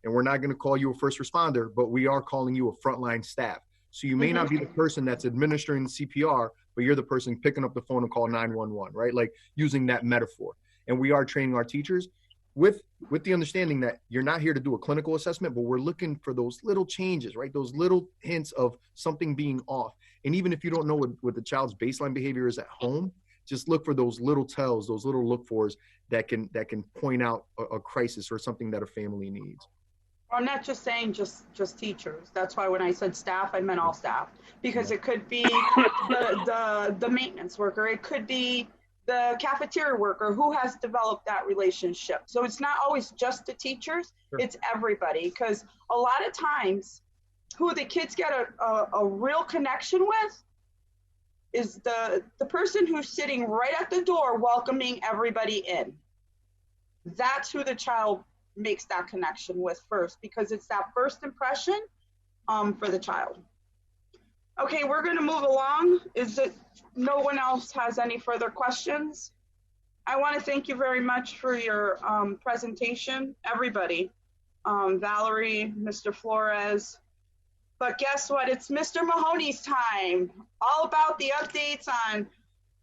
and we're not going to call you a first responder, but we are calling you a frontline staff. So you may not be the person that's administering the CPR, but you're the person picking up the phone and call 911, right? Like using that metaphor. And we are training our teachers with the understanding that you're not here to do a clinical assessment, but we're looking for those little changes, right? Those little hints of something being off. And even if you don't know what the child's baseline behavior is at home, just look for those little tells, those little look-fors that can point out a crisis or something that a family needs. I'm not just saying just teachers. That's why when I said staff, I meant all staff, because it could be the maintenance worker. It could be the cafeteria worker who has developed that relationship. So it's not always just the teachers, it's everybody, because a lot of times who the kids get a real connection with is the person who's sitting right at the door welcoming everybody in. That's who the child makes that connection with first, because it's that first impression for the child. Okay, we're going to move along. Is it no one else has any further questions? I want to thank you very much for your presentation, everybody. Valerie, Mr. Flores. But guess what? It's Mr. Mahoney's time. All about the updates on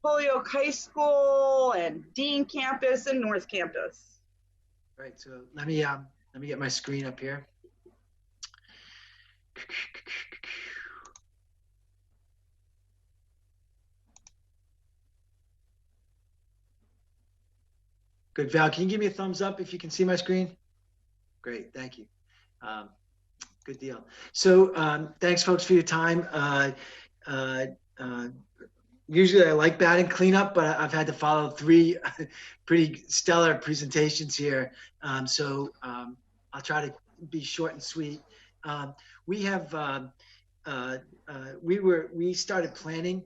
Holyoke High School and Dean Campus and North Campus. All right, so let me get my screen up here. Good, Val, can you give me a thumbs up if you can see my screen? Great, thank you. Good deal. So thanks, folks, for your time. Usually I like batting cleanup, but I've had to follow 3 pretty stellar presentations here. So I'll try to be short and sweet. We started planning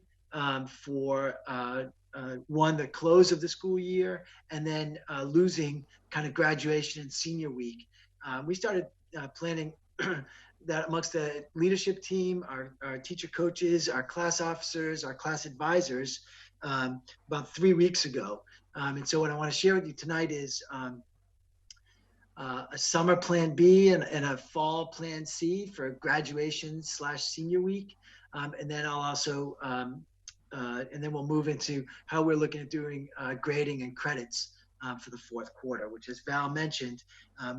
for the close of the school year, and then losing kind of graduation and senior week. We started planning that amongst the leadership team, our teacher coaches, our class officers, our class advisors, about 3 weeks ago. And so what I want to share with you tonight is a summer plan B and a fall plan C for graduation/senior week. And then I'll also, and then we'll move into how we're looking at doing grading and credits for the 4th quarter, which, as Val mentioned,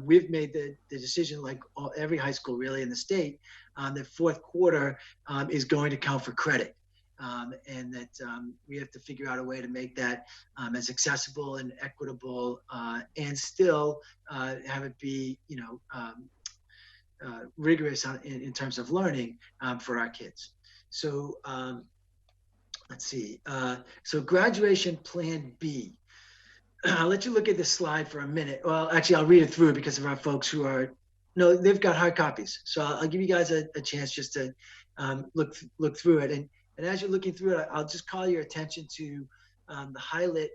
we've made the decision, like every high school really in the state, that 4th quarter is going to count for credit. And that we have to figure out a way to make that as accessible and equitable, and still have it be, rigorous in terms of learning for our kids. So let's see. So graduation plan B. I'll let you look at this slide for a minute. Well, actually, I'll read it through because of our folks who are, no, they've got hard copies. So I'll give you guys a chance just to look through it. And as you're looking through it, I'll just call your attention to the highlight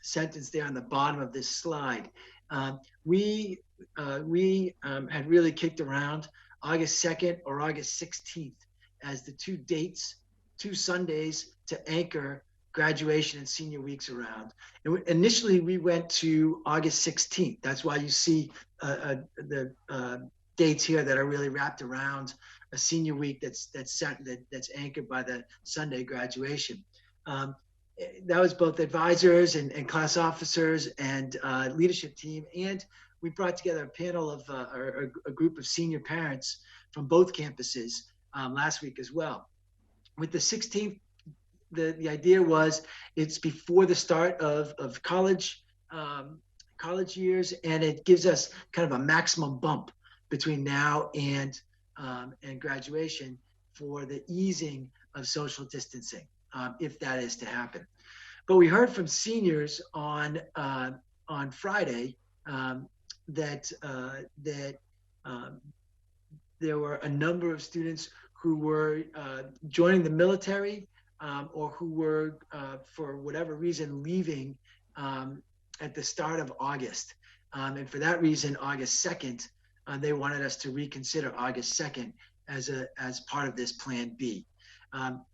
sentence there on the bottom of this slide. We had really kicked around August 2nd or August 16th as the 2 dates, 2 Sundays to anchor graduation and senior weeks around. And initially we went to August 16th. That's why you see the dates here that are really wrapped around a senior week that's anchored by the Sunday graduation. That was both advisors and class officers and leadership team. And we brought together a panel of a group of senior parents from both campuses last week as well. With the 16th, the idea was it's before the start of college years, and it gives us kind of a maximum bump between now and graduation for the easing of social distancing, if that is to happen. But we heard from seniors on Friday that there were a number of students who were joining the military, or who were, for whatever reason, leaving at the start of August. And for that reason, August 2nd, they wanted us to reconsider August 2nd as part of this Plan B.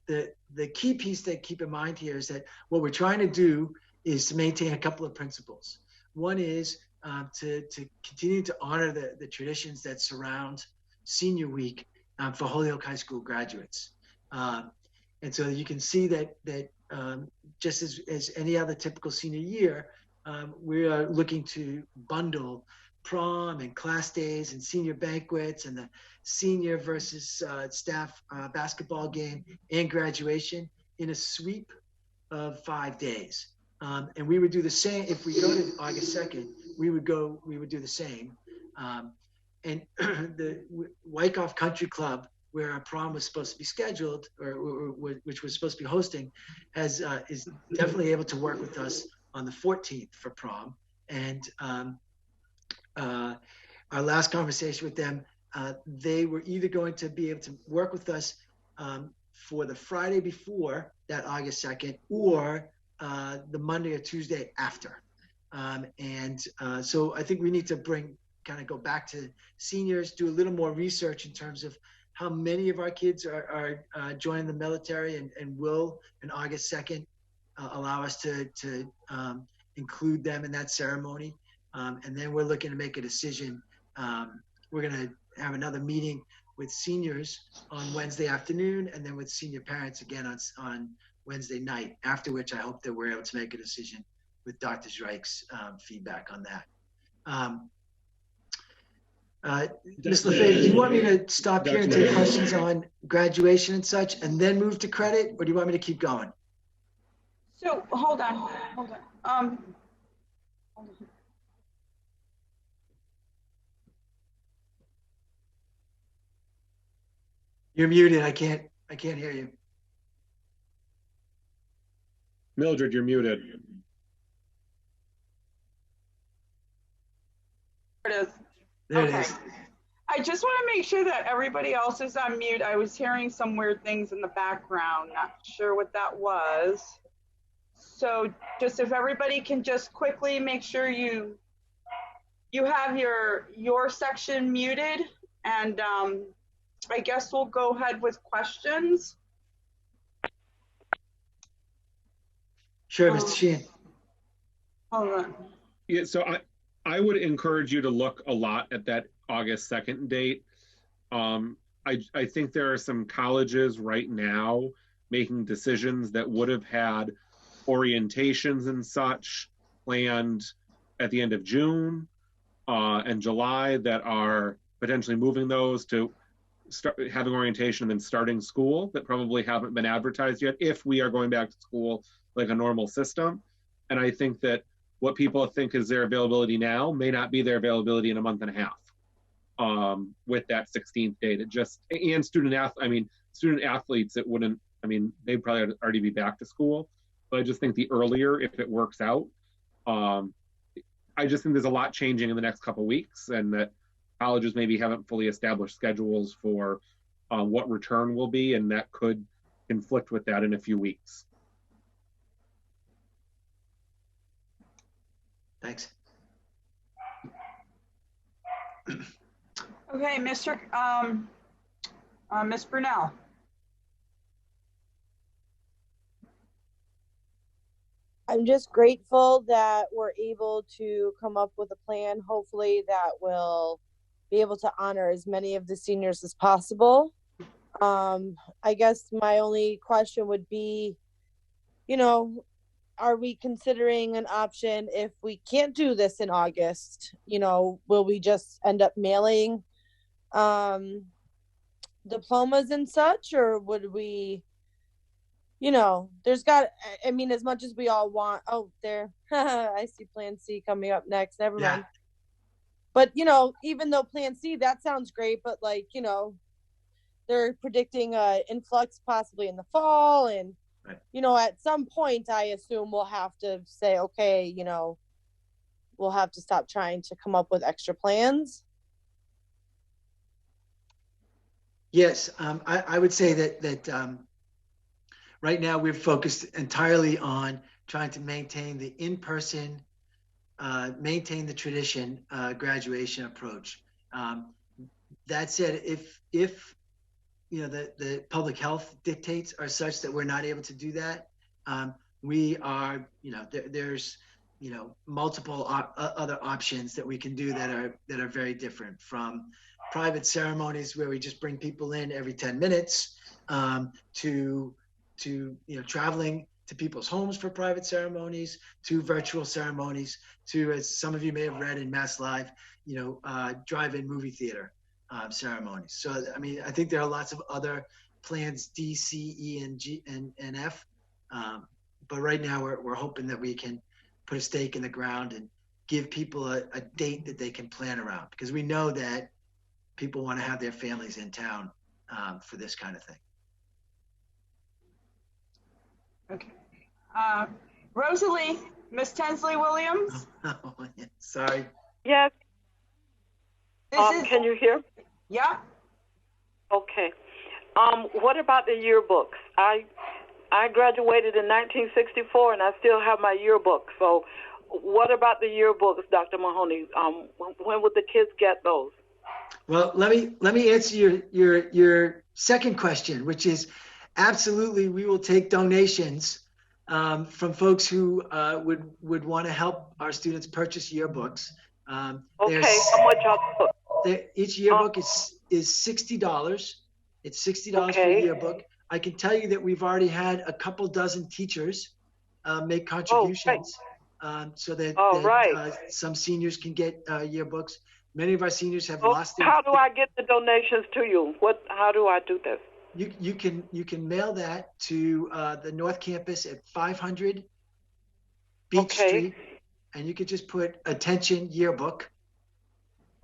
The key piece to keep in mind here is that what we're trying to do is to maintain a couple of principles. One is to continue to honor the traditions that surround Senior Week for Holyoke High School graduates. And so you can see that just as any other typical senior year, we are looking to bundle prom and class days and senior banquets and the senior versus staff basketball game and graduation in a sweep of 5 days. And we would do the same if we go to August 2nd. We would do the same. And the Wyckoff Country Club, where our prom was supposed to be scheduled, or which was supposed to be hosting, is definitely able to work with us on the 14th for prom. And our last conversation with them, they were either going to be able to work with us for the Friday before that August 2nd, or the Monday or Tuesday after. So I think we need to go back to seniors, do a little more research in terms of how many of our kids are joining the military and will in August 2nd allow us to include them in that ceremony. And then we're looking to make a decision. We're going to have another meeting with seniors on Wednesday afternoon, and then with senior parents again on Wednesday night, after which I hope that we're able to make a decision with Dr. Zreich's feedback on that. Ms. Lefebvre, do you want me to stop here and take questions on graduation and such, and then move to credit, or do you want me to keep going? So hold on. You're muted. I can't hear you. Mildred, you're muted. There it is. There it is. I just want to make sure that everybody else is on mute. I was hearing some weird things in the background. Not sure what that was. So just if everybody can just quickly make sure you have your section muted, and I guess we'll go ahead with questions. Sure, Mr. Sheehan. Hold on. Yeah, so I would encourage you to look a lot at that August 2nd date. I think there are some colleges right now making decisions that would have had orientations and such planned at the end of June and July that are potentially moving those to start having orientation and then starting school that probably haven't been advertised yet, if we are going back to school like a normal system. And I think that what people think is their availability now may not be their availability in a month and a half with that 16th date. It just, and student athletes, it wouldn't, they'd probably already be back to school. But I just think the earlier, if it works out, I just think there's a lot changing in the next couple of weeks, and that colleges maybe haven't fully established schedules for what return will be, and that could conflict with that in a few weeks. Thanks. Okay, Miss Brunel. I'm just grateful that we're able to come up with a plan, hopefully, that will be able to honor as many of the seniors as possible. I guess my only question would be, are we considering an option if we can't do this in August? Will we just end up mailing diplomas and such, or would we, as much as we all want, I see Plan C coming up next. Never mind. But, even though Plan C, that sounds great, but they're predicting an influx possibly in the fall. And, at some point, I assume we'll have to say, okay, we'll have to stop trying to come up with extra plans. Yes, I would say that right now we're focused entirely on trying to maintain the in-person, maintain the tradition graduation approach. That said, if the public health dictates are such that we're not able to do that. We are, there's, multiple other options that we can do that are very different, from private ceremonies where we just bring people in every 10 minutes, to traveling to people's homes for private ceremonies, to virtual ceremonies, to, as some of you may have read in Mass Live, drive-in movie theater ceremonies. So, I mean, I think there are lots of other plans, D, C, E, and G, and F. But right now we're hoping that we can put a stake in the ground and give people a date that they can plan around, because we know that people want to have their families in town for this kind of thing. Okay. Rosalie, Miss Tensley Williams. Oh, sorry. Yes. Can you hear? Yeah. Okay. What about the yearbooks? I graduated in 1964, and I still have my yearbook. So, what about the yearbooks, Dr. Mahoney? When would the kids get those? Well, let me answer your second question, which is absolutely we will take donations from folks who would want to help our students purchase yearbooks. Okay, how much are each yearbook is $60. It's $60 for a yearbook. I can tell you that we've already had a couple dozen teachers make contributions, so that some seniors can get yearbooks. Many of our seniors have lost their. How do I get the donations to you? How do I do this? You can mail that to the North Campus at 500 Beach Street, and you could just put "Attention Yearbook."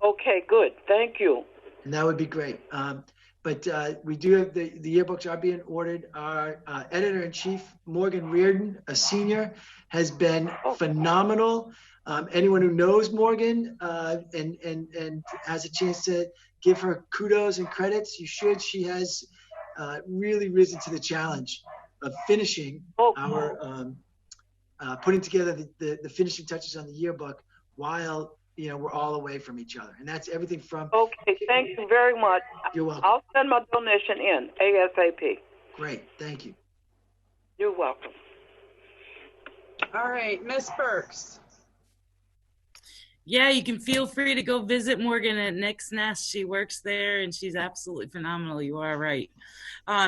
Okay, good. Thank you. And that would be great. But we do have the yearbooks are being ordered. Our editor-in-chief, Morgan Reardon, a senior, has been phenomenal. Anyone who knows Morgan and has a chance to give her kudos and credits, you should. She has really risen to the challenge of finishing our putting together the finishing touches on the yearbook while we're all away from each other. And that's everything from. Okay, thank you very much. You're welcome. I'll send my donation in ASAP. Great, thank you. You're welcome. All right, Miss Burks. Yeah, you can feel free to go visit Morgan at Nick's Nest. She works there and she's absolutely phenomenal. You are right.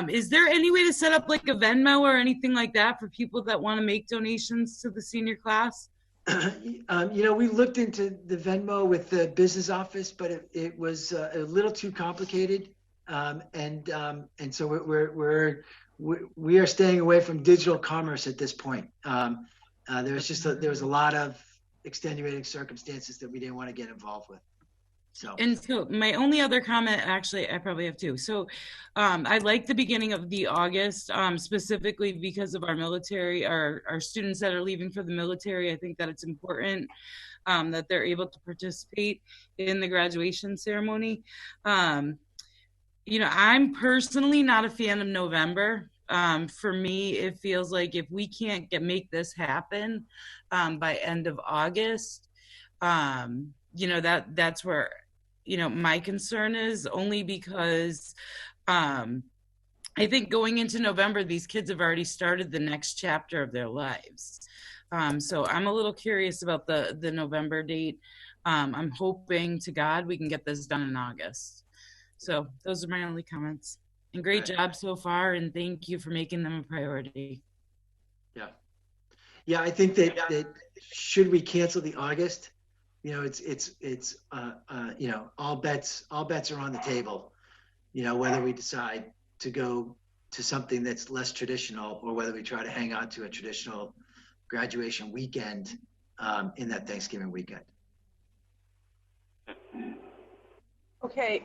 Is there any way to set up like a Venmo or anything like that for people that want to make donations to the senior class? We looked into the Venmo with the business office, but it was a little too complicated. And so we are staying away from digital commerce at this point. There was a lot of extenuating circumstances that we didn't want to get involved with. So my only other comment, actually, I probably have two. So I like the beginning of the August, specifically because of our military, our students that are leaving for the military. I think that it's important that they're able to participate in the graduation ceremony. I'm personally not a fan of November. For me, it feels like if we can't make this happen by end of August, that's where, my concern is, only because I think going into November, these kids have already started the next chapter of their lives. So I'm a little curious about the November date. I'm hoping to God we can get this done in August. So those are my only comments. And great job so far, and thank you for making them a priority. Yeah, I think that should we cancel the August, it's all bets are on the table, whether we decide to go to something that's less traditional or whether we try to hang on to a traditional graduation weekend in that Thanksgiving weekend. Okay.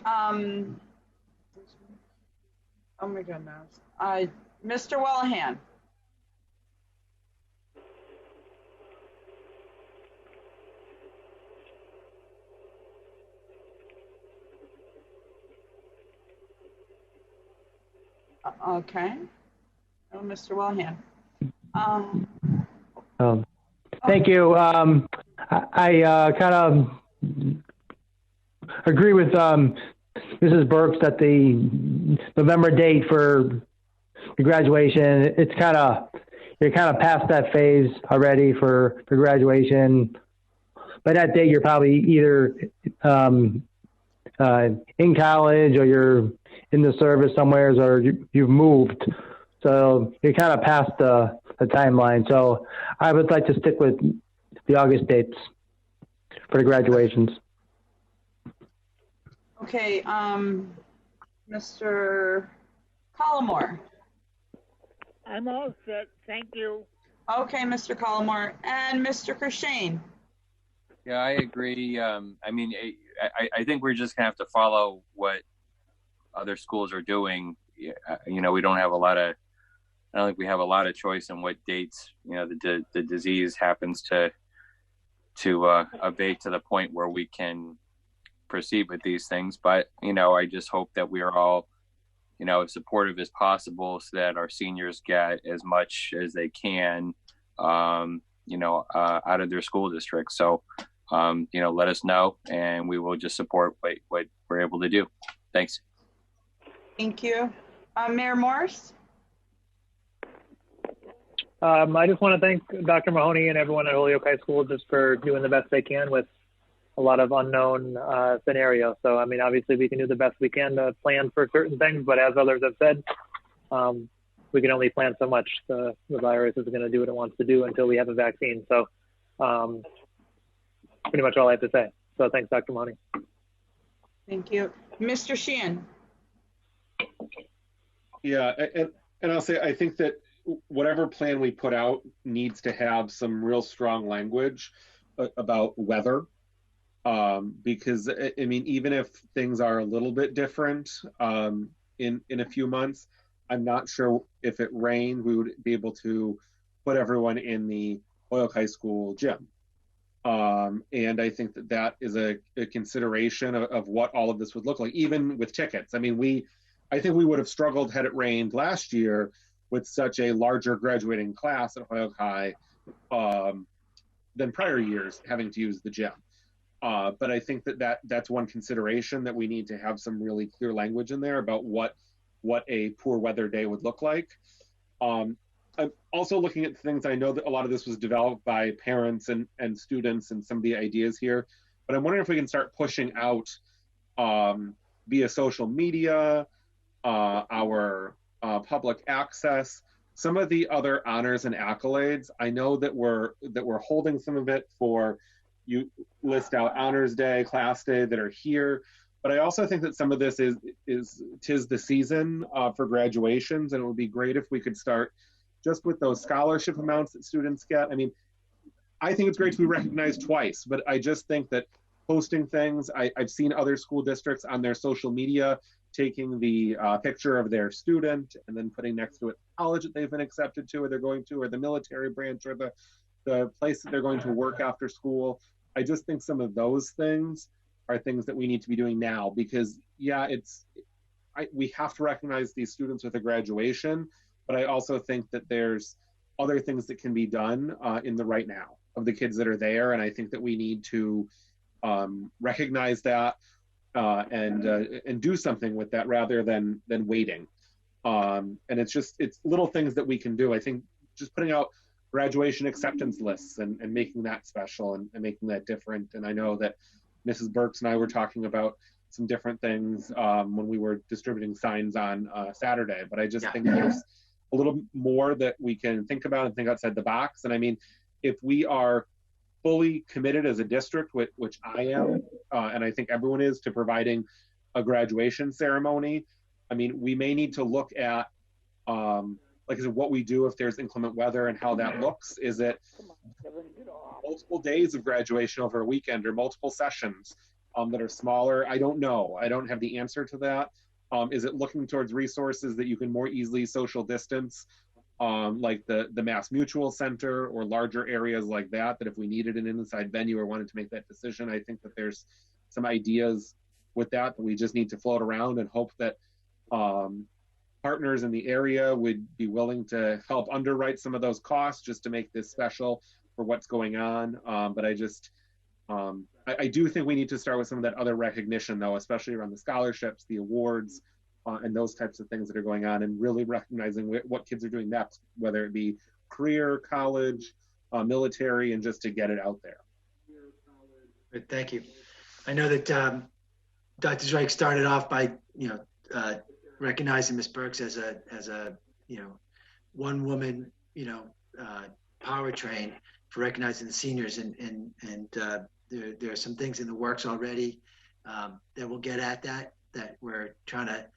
Oh my goodness. Mr. Wellahan. Okay. Oh, Mr. Wellahan. Thank you. I kind of agree with Mrs. Burke set the November date for the graduation. It's you're kind of past that phase already for graduation. By that date, you're probably either in college or you're in the service somewhere, or you've moved. So you're kind of past the timeline. So I would like to stick with the August dates for the graduations. Okay, Mr. Collmore. I'm all set. Thank you. Okay, Mr. Collmore. And Mr. Kershane. Yeah, I agree. I mean, I think we're just gonna have to follow what other schools are doing. You know, we don't have a lot of. I don't think we have a lot of choice in what dates. You know, the disease happens to abate to the point where we can proceed with these things. But you know, I just hope that we are all, you know, as supportive as possible, so that our seniors get as much as they can, you know, out of their school district. So, you know, let us know, and we will just support what we're able to do. Thanks. Thank you. Mayor Morris? I just want to thank Dr. Mahoney and everyone at Holyoke High School just for doing the best they can with a lot of unknown scenarios. So, I mean, obviously we can do the best we can to plan for certain things, but as others have said, we can only plan so much. The virus is going to do what it wants to do until we have a vaccine. So, pretty much all I have to say. So thanks, Dr. Mahoney. Thank you. Mr. Sheehan? Yeah, and I'll say, I think that whatever plan we put out needs to have some real strong language about weather. Because, I mean, even if things are a little bit different in a few months, I'm not sure if it rained, we would be able to put everyone in the Holyoke High School gym. And I think that is a consideration of what all of this would look like, even with tickets. I mean, I think we would have struggled had it rained last year with such a larger graduating class at Holyoke High than prior years having to use the gym. But I think that's one consideration, that we need to have some really clear language in there about what a poor weather day would look like. I'm also looking at things. I know that a lot of this was developed by parents and students and some of the ideas here, but I'm wondering if we can start pushing out via social media, our public access, some of the other honors and accolades. I know that we're holding some of it for, you list out Honors Day, Class Day that are here, but I also think that some of this is 'tis the season for graduations, and it would be great if we could start just with those scholarship amounts that students get. I mean, I think it's great to be recognized twice, but I just think that posting things, I've seen other school districts on their social media taking the picture of their student and then putting next to it the college that they've been accepted to, or they're going to, or the military branch, or the place that they're going to work after school. I just think some of those things are things that we need to be doing now, because yeah, we have to recognize these students with a graduation, but I also think that there's other things that can be done in the right now of the kids that are there. And I think that we need to recognize that and do something with that rather than waiting. And it's little things that we can do. I think just putting out graduation acceptance lists and making that special and making that different. And I know that Mrs. Burks and I were talking about some different things when we were distributing signs on Saturday, but I just think there's a little more that we can think about and think outside the box. And I mean, if we are fully committed as a district, which I am, and I think everyone is, to providing a graduation ceremony, I mean, we may need to look at, like I said, what we do if there's inclement weather and how that looks. Is it multiple days of graduation over a weekend, or multiple sessions that are smaller? I don't know. I don't have the answer to that. Is it looking towards resources that you can more easily social distance, like the Mass Mutual Center or larger areas like that if we needed an inside venue or wanted to make that decision? I think that there's some ideas with that we just need to float around and hope that partners in the area would be willing to help underwrite some of those costs just to make this special for what's going on. But I do think we need to start with some of that other recognition, though, especially around the scholarships, the awards, and those types of things that are going on, and really recognizing what kids are doing next, whether it be career, college, military, and just to get it out there. Good, thank you. I know that Dr. Drake started off by recognizing Ms. Burks as a one woman powertrain for recognizing the seniors, and there are some things in the works already that will get at that we're trying to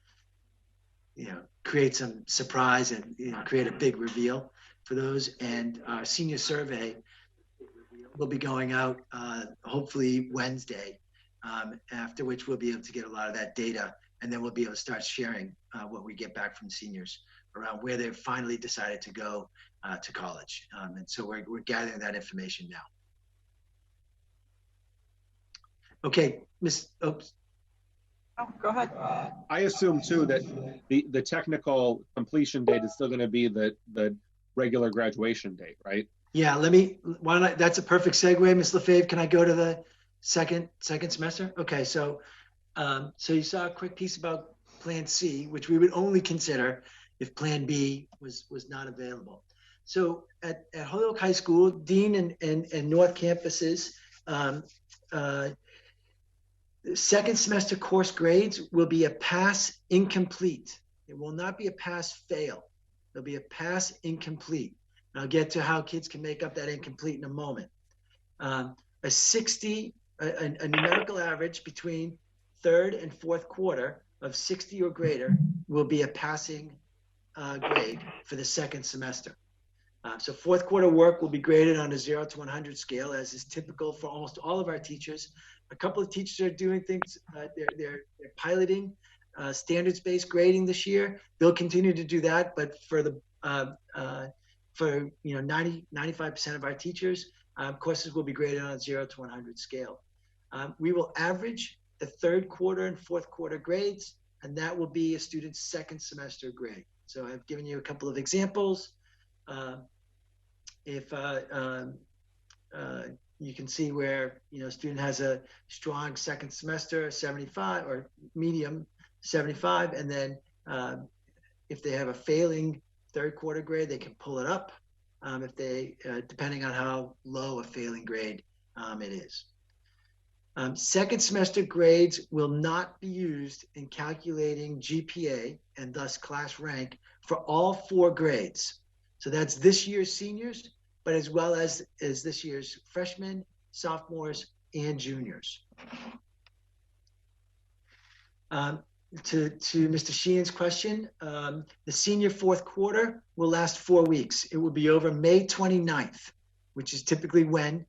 create some surprise and create a big reveal for those. And our senior survey will be going out hopefully Wednesday, after which we'll be able to get a lot of that data, and then we'll be able to start sharing what we get back from seniors around where they've finally decided to go to college. And so we're gathering that information now. Okay, Oops. Oh, go ahead. I assume too that the technical completion date is still going to be the regular graduation date, right? Yeah, that's a perfect segue, Ms. Lefebvre. Can I go to the second semester? Okay, so you saw a quick piece about Plan C, which we would only consider if Plan B was not available. So at Holyoke High School, Dean and North campuses, second semester course grades will be a pass incomplete. It will not be a pass fail. There'll be a pass incomplete. And I'll get to how kids can make up that incomplete in a moment. A numerical average between third and fourth quarter of 60 or greater will be a passing grade for the second semester. So fourth quarter work will be graded on a 0 to 100 scale, as is typical for almost all of our teachers. A couple of teachers are doing things, they're piloting standards-based grading this year. They'll continue to do that, but for 95% of our teachers, courses will be graded on a 0 to 100 scale. We will average the third quarter and fourth quarter grades, and that will be a student's second semester grade. So I've given you a couple of examples. If you can see where a student has a strong second semester, 75, or medium 75, and then if they have a failing third quarter grade, they can pull it up if they depending on how low a failing grade it is. Second semester grades will not be used in calculating GPA and thus class rank for all 4 grades. So that's this year's seniors, but as well as this year's freshmen, sophomores, and juniors. To Mr. Sheehan's question, the senior fourth quarter will last 4 weeks. It will be over May 29th, which is typically when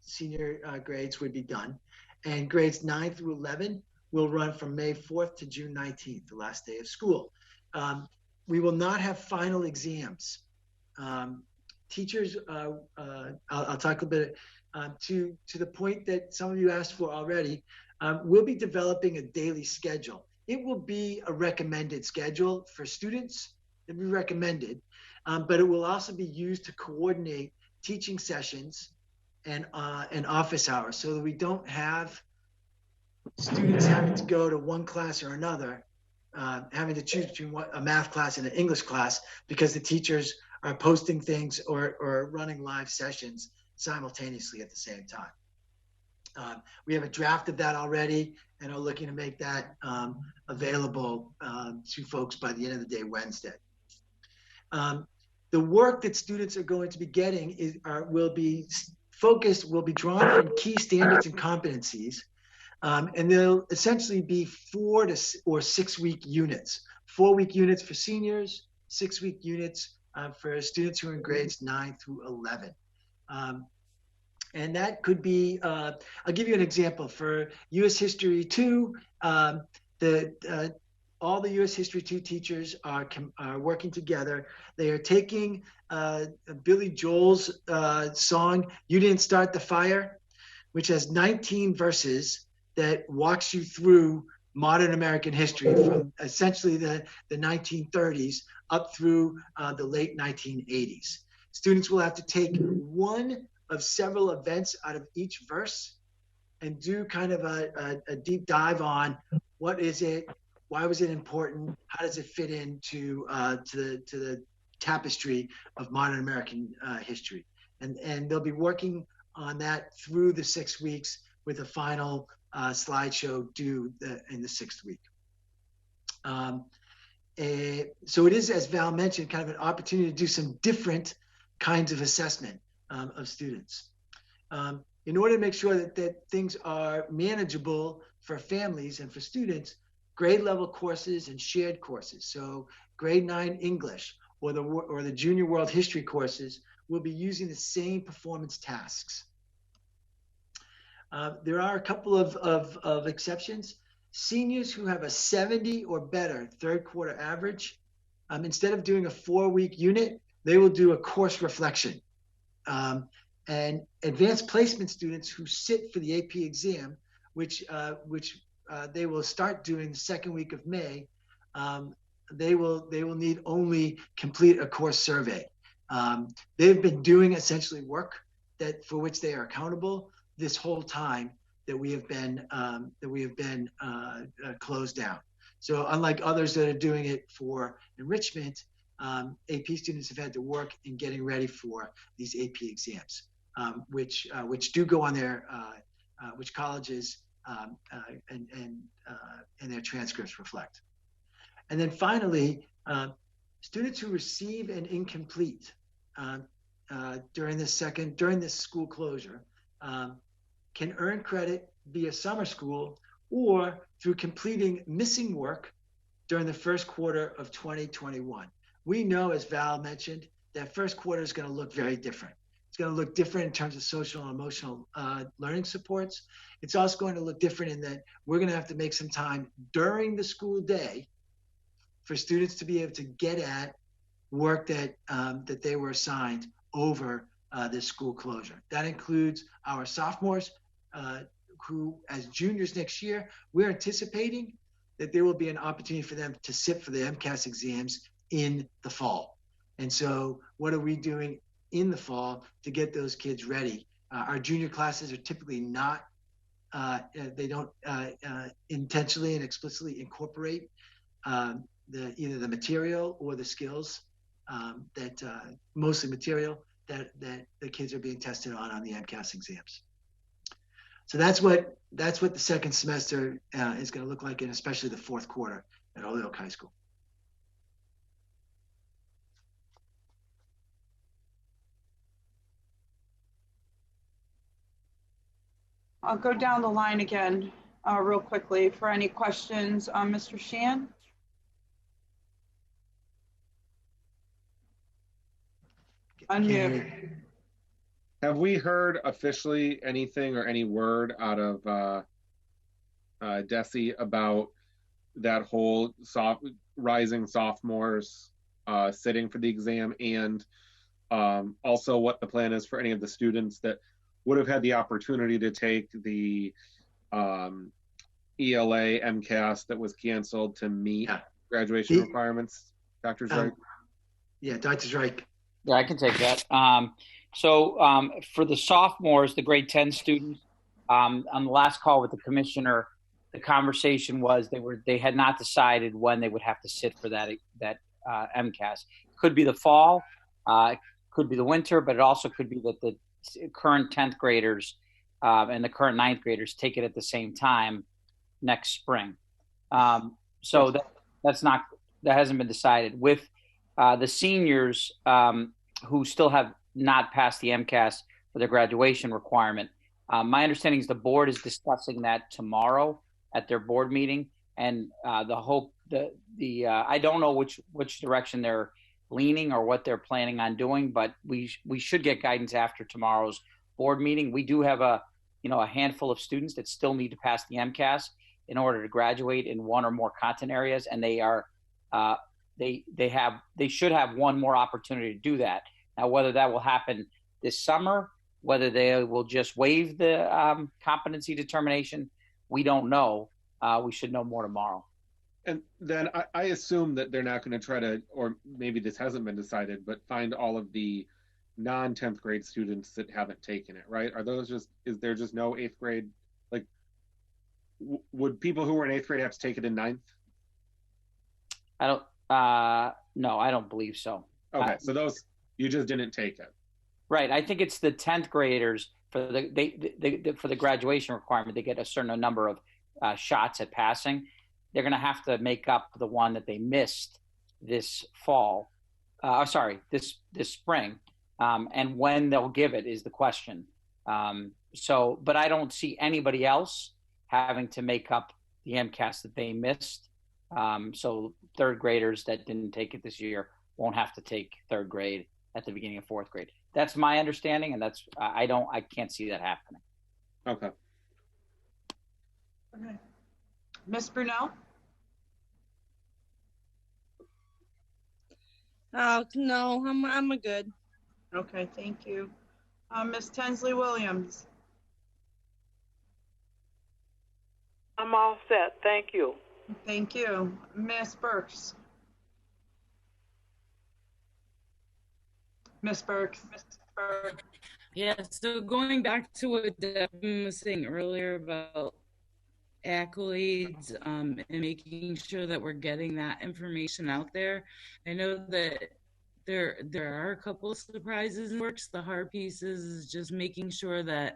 senior grades would be done. And grades 9 through 11 will run from May 4th to June 19th, the last day of school. We will not have final exams. Teachers, I'll talk a bit to the point that some of you asked for already. We'll be developing a daily schedule. It will be a recommended schedule for students. It'll be recommended, but it will also be used to coordinate teaching sessions and office hours, so that we don't have students having to go to one class or another, having to choose between a math class and an English class because the teachers are posting things or running live sessions simultaneously at the same time. We have a draft of that already and are looking to make that available to folks by the end of the day Wednesday. The work that students are going to be getting will be drawn from key standards and competencies, and they'll essentially be 4 or 6 week units. 4-week units for seniors, 6-week units for students who are in grades 9 through 11. And that could be, I'll give you an example. For U.S. History 2, all the U.S. History 2 teachers are working together. They are taking Billy Joel's song, "You Didn't Start the Fire," which has 19 verses that walks you through modern American history from essentially the 1930s up through the late 1980s. Students will have to take one of several events out of each verse and do kind of a deep dive on what is it, why was it important, how does it fit into to the tapestry of modern American history. And they'll be working on that through the 6 weeks with a final slideshow due in the 6th week. So it is, as Val mentioned, kind of an opportunity to do some different kinds of assessment of students. In order to make sure that things are manageable for families and for students, grade level courses and shared courses. So grade 9 English or the junior world history courses will be using the same performance tasks. There are a couple of exceptions. Seniors who have a 70 or better third quarter average, instead of doing a 4-week unit, they will do a course reflection. And advanced placement students who sit for the AP exam, which they will start doing the 2nd week of May, they will need only complete a course survey. They've been doing essentially work for which they are accountable this whole time that we have been closed down. So unlike others that are doing it for enrichment, AP students have had to work in getting ready for these AP exams, which do go on their which colleges and their transcripts reflect. And then finally, students who receive an incomplete during this school closure can earn credit via summer school or through completing missing work during the 1st quarter of 2021. We know, as Val mentioned, that 1st quarter is going to look very different. It's going to look different in terms of social and emotional learning supports. It's also going to look different in that we're going to have to make some time during the school day for students to be able to get at work that they were assigned over this school closure. That includes our sophomores who, as juniors next year, we're anticipating that there will be an opportunity for them to sit for the MCAS exams in the fall. And so what are we doing in the fall to get those kids ready? Our junior classes are typically not, they don't intentionally and explicitly incorporate either the material or the skills mostly material that the kids are being tested on the MCAS exams. So that's what the 2nd semester is going to look like, and especially the 4th quarter at Holyoke High School. I'll go down the line again real quickly for any questions. Mr. Shan? Unmute. Have we heard officially anything or any word out of DESE about that whole rising sophomores sitting for the exam, and also what the plan is for any of the students that would have had the opportunity to take the ELA MCAS that was canceled to meet graduation requirements? Dr. Drake? Yeah, Dr. Drake. Yeah, I can take that. So for the sophomores, the grade 10 students, on the last call with the commissioner, the conversation was they had not decided when they would have to sit for that MCAS. Could be the fall, could be the winter, but it also could be that the current 10th graders and the current 9th graders take it at the same time next spring. So that hasn't been decided. With the seniors who still have not passed the MCAS for their graduation requirement, my understanding is the board is discussing that tomorrow at their board meeting, and I don't know which direction they're leaning or what they're planning on doing, but we should get guidance after tomorrow's board meeting. We do have a handful of students that still need to pass the MCAS in order to graduate in one or more content areas, and they should have one more opportunity to do that. Now, whether that will happen this summer, whether they will just waive the competency determination, we don't know. We should know more tomorrow. And then I assume that they're not going to try to, or maybe this hasn't been decided, but find all of the non-10th grade students that haven't taken it, right? Are those just, is there just no 8th grade? Like, would people who were in 8th grade have to take it in 9th? No, I don't believe so. Okay, so those, you just didn't take it. Right. I think it's the 10th graders for for the graduation requirement. They get a certain number of shots at passing. They're going to have to make up the one that they missed this fall. This spring. And when they'll give it is the question. But I don't see anybody else having to make up the MCAS that they missed. So 3rd graders that didn't take it this year won't have to take 3rd grade at the beginning of 4th grade. That's my understanding, and that's I can't see that happening. Okay. Okay. Ms. Brunel? No, I'm a good. Okay, thank you. Ms. Tensley Williams? I'm all set. Thank you. Thank you. Ms. Burks? Ms. Burks? Yeah, so going back to what Devin was saying earlier about accolades and making sure that we're getting that information out there. I know that there are a couple of surprises in the works. The hard piece is just making sure that,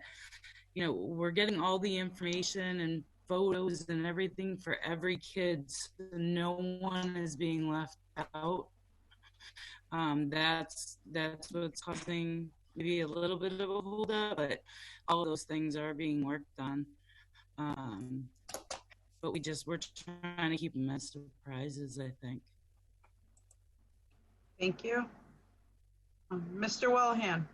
we're getting all the information and photos and everything for every kid, so no one is being left out. That's what's causing maybe a little bit of a holdup, but all those things are being worked on. But we're trying to keep them as surprises, I think. Thank you. Mr. Wellham?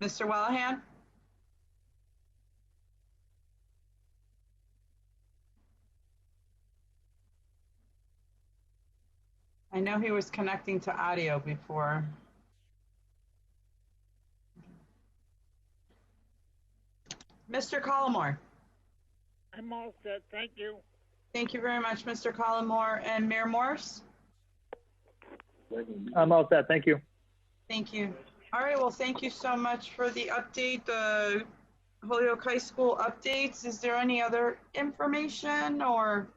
Mr. Wellham? I know he was connecting to audio before. Mr. Collmore? I'm all set. Thank you. Thank you very much, Mr. Collmore. And Mayor Morse? I'm all set. Thank you. Thank you. All right, well, thank you so much for the update, the Holyoke High School updates. Is there any other information or?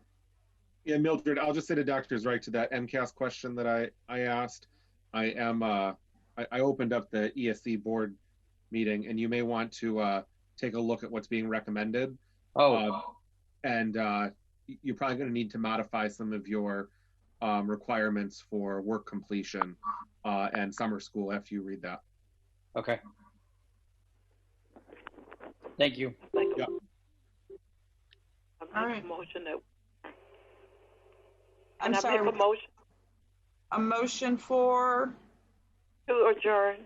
Yeah, Mildred, I'll just say the doctor's right to that MCAS question that I asked. I opened up the ESC board meeting, and you may want to take a look at what's being recommended. And you're probably going to need to modify some of your requirements for work completion and summer school after you read that. Okay. Thank you. Yeah. All right. Motion that. I'm sorry. Make a motion? A motion for? To adjourn.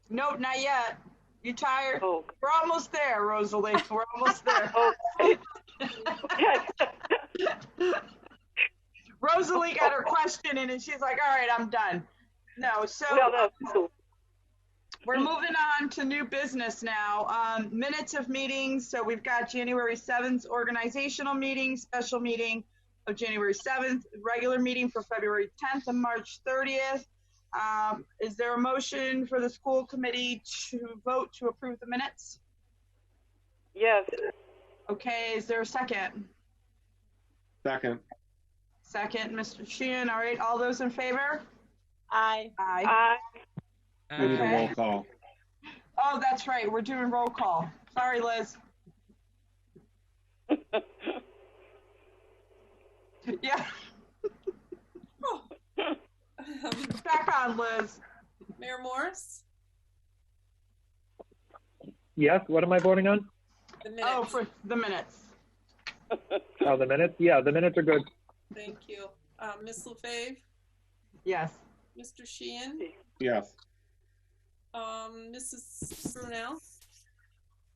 Nope, not yet. You tired? Oh. We're almost there, Rosalie. We're almost there. Rosalie got her question in and she's like, all right, I'm done. No, so we're moving on to new business now. Minutes of meetings. So we've got January 7th organizational meeting, special meeting of January 7th, regular meeting for February 10th and March 30th. Is there a motion for the school committee to vote to approve the minutes? Yes. Okay, is there a second? Second. Second, Mr. Sheehan. All right, all those in favor? Aye. Aye. We need a roll call. Oh, that's right. We're doing roll call. Sorry, Liz. Yeah. Back on, Liz. Mayor Morris? Yes, what am I voting on? The minutes. Oh, for the minutes. Oh, the minutes? Yeah, the minutes are good. Thank you. Ms. LaFave? Yes. Mr. Sheehan? Yes. Mrs. Brunel?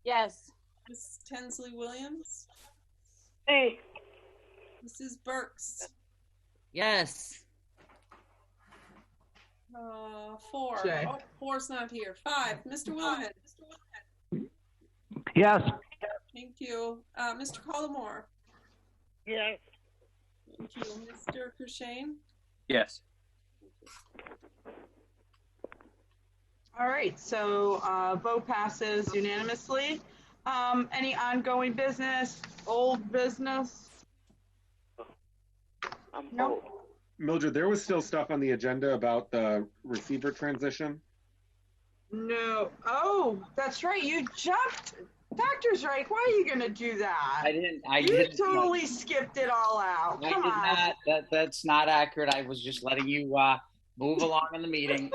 Yes. Mrs. Tensley Williams? Hey. Mrs. Burks? Yes. 4. Jay. Oh, 4's not here. 5. Mr. Willhead. Yes. Thank you. Mr. Collmore. Yes. Thank you. Mr. Cushane. Yes. All right, so vote passes unanimously. Any ongoing business, old business? No. Mildred, there was still stuff on the agenda about the receiver transition. No. Oh, that's right. You jumped. Dr. Reich, why are you going to do that? You totally skipped it all out. Come on. That's not accurate. I was just letting you move along in the meeting.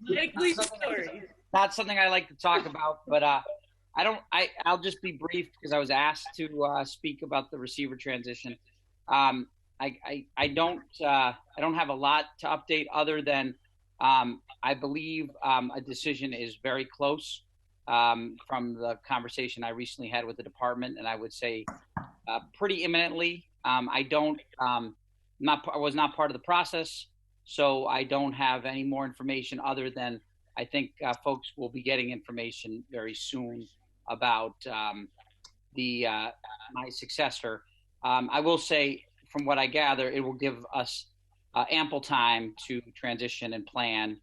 Likely story. Not something I like to talk about, but I'll just be brief because I was asked to speak about the receiver transition. I don't have a lot to update other than I believe a decision is very close from the conversation I recently had with the department, and I would say pretty imminently. I was not part of the process, so I don't have any more information other than I think folks will be getting information very soon about my successor. I will say, from what I gather, it will give us ample time to transition and plan.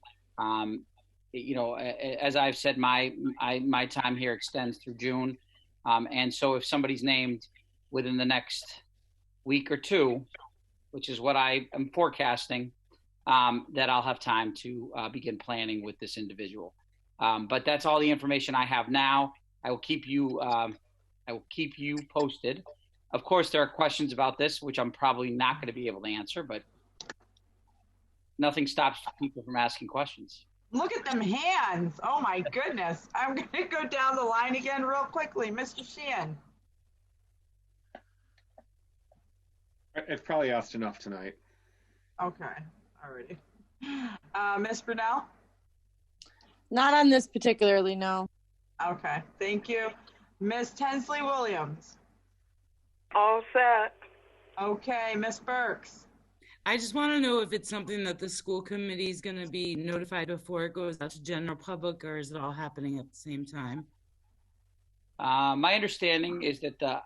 As I've said, my time here extends through June, and so if somebody's named within the next week or two, which is what I am forecasting, that I'll have time to begin planning with this individual. But that's all the information I have now. I will keep you posted. Of course, there are questions about this, which I'm probably not going to be able to answer, but nothing stops people from asking questions. Look at them hands. Oh, my goodness. I'm going to go down the line again real quickly. Mr. Sheehan. I've probably asked enough tonight. Okay. Alrighty. Ms. Brunel? Not on this particularly, no. Okay. Thank you. Ms. Tensley Williams? All set. Okay. Ms. Burks? I just want to know if it's something that the school committee is going to be notified before it goes out to general public, or is it all happening at the same time? My understanding is that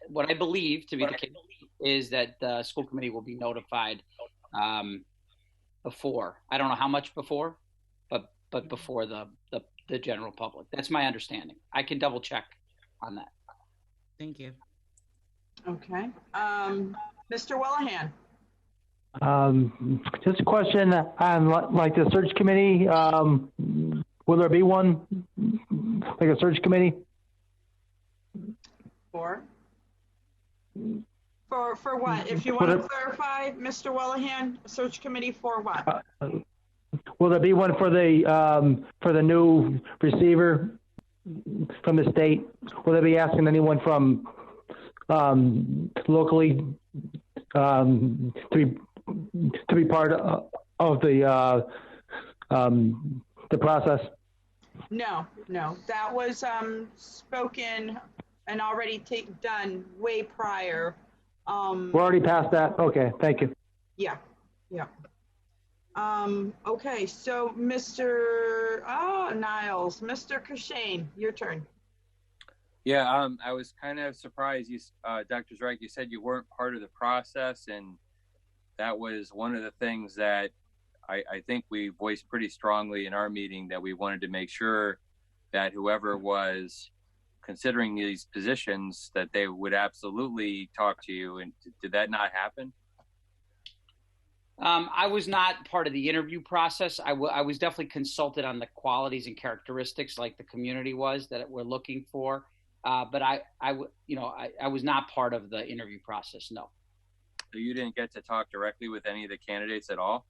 what I believe to be the case is that the school committee will be notified before. I don't know how much before, but before the general public. That's my understanding. I can double check on that. Thank you. Okay. Mr. Wellahan? Just a question on like the search committee. Will there be one, like a search committee? For what? If you want to clarify, Mr. Wellahan, search committee for what? Will there be one for the new receiver from the state? Will they be asking anyone from locally to be part of the process? No. That was spoken and already done way prior. We're already past that? Okay, thank you. Yeah. Okay, so Mr. Niles, Mr. Cushane, your turn. Yeah, I was kind of surprised. Dr. Reich, you said you weren't part of the process, and that was one of the things that I think we voiced pretty strongly in our meeting, that we wanted to make sure that whoever was considering these positions, that they would absolutely talk to you. And did that not happen? I was not part of the interview process. I was definitely consulted on the qualities and characteristics, like the community was, that we're looking for. But I was not part of the interview process. No. So you didn't get to talk directly with any of the candidates at all?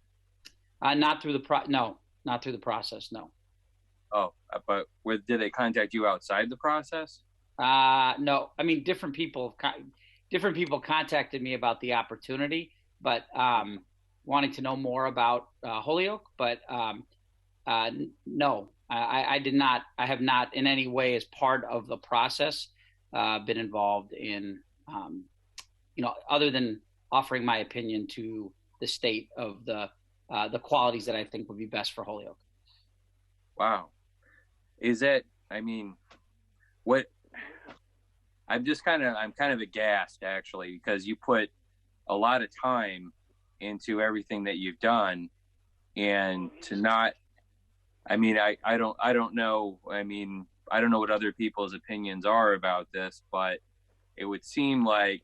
Not through the process. No. Oh, but did they contact you outside the process? No. I mean, different people contacted me about the opportunity, but wanting to know more about Holyoke. But no, I did not. I have not in any way, as part of the process, been involved in, other than offering my opinion to the state of the qualities that I think would be best for Holyoke. Wow. Is it, I mean, what, I'm kind of aghast actually, because you put a lot of time into everything that you've done, and to not, I mean, I don't know. I mean, I don't know what other people's opinions are about this, but it would seem like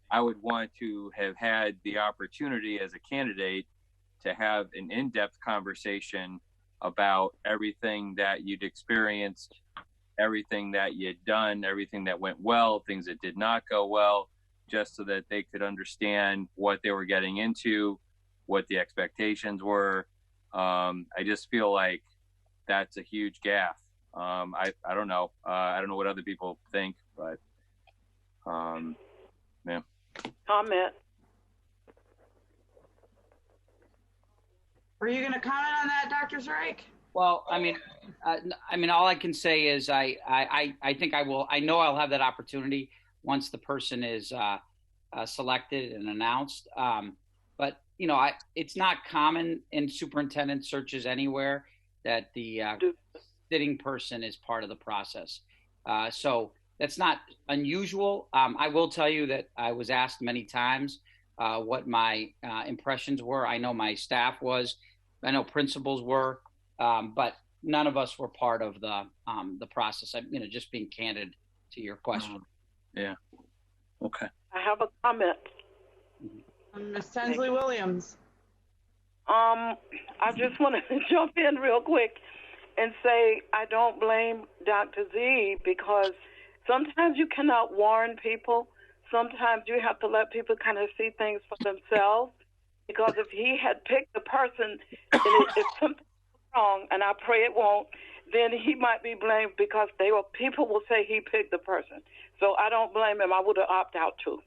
I would want to have had the opportunity as a candidate to have an in-depth conversation about everything that you'd experienced, everything that you'd done, everything that went well, things that did not go well, just so that they could understand what they were getting into, what the expectations were. I just feel like that's a huge gaffe. I don't know. I don't know what other people think, but yeah. Comment. Were you going to comment on that, Dr. Zurich? Well, I mean, all I can say is I think I will. I know I'll have that opportunity once the person is selected and announced. But you know, it's not common in superintendent searches anywhere that the sitting person is part of the process. So that's not unusual. I will tell you that I was asked many times what my impressions were. I know my staff was. I know principals were. But none of us were part of the process. You know, just being candid to your question. Yeah. Okay. I have a comment. Ms. Tinsley Williams. I just want to jump in real quick and say I don't blame Dr. Z, because sometimes you cannot warn people. Sometimes you have to let people kind of see things for themselves. Because if he had picked the person, and if something wrong, and I pray it won't, then he might be blamed, because people will say he picked the person. So I don't blame him. I would have opted out too.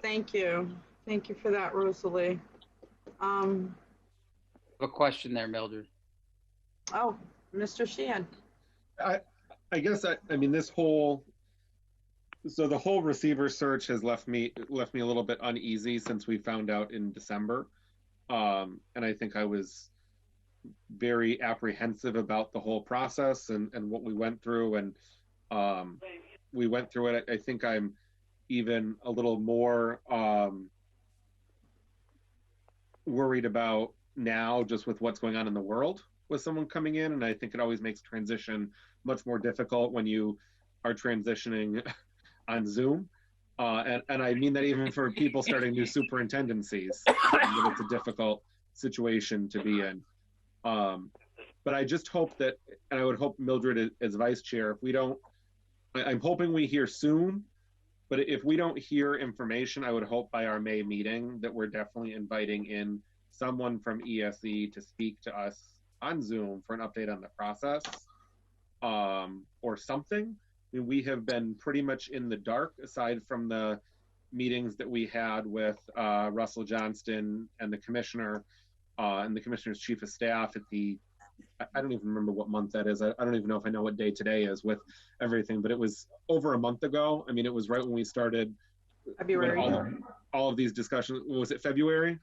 Thank you. Thank you for that, Rosalie. A question there, Mildred. Oh, Mr. Sheehan. I guess I mean the whole receiver search has left me a little bit uneasy since we found out in December. And I think I was very apprehensive about the whole process and what we went through. And we went through it. I think I'm even a little more worried about now, just with what's going on in the world with someone coming in. And I think it always makes transition much more difficult when you are transitioning on Zoom. And I mean that even for people starting new superintendencies, it's a difficult situation to be in. But I just hope that, and I would hope Mildred as vice chair, if we don't, I'm hoping we hear soon, but if we don't hear information, I would hope by our May meeting that we're definitely inviting in someone from ESE to speak to us on Zoom for an update on the process, or something. I mean, we have been pretty much in the dark, aside from the meetings that we had with Russell Johnston and the commissioner and the commissioner's chief of staff at the, I don't even remember what month that is. I don't even know if I know what day today is with everything, but it was over a month ago. I mean, it was right when we started February. All of these discussions. Was it February?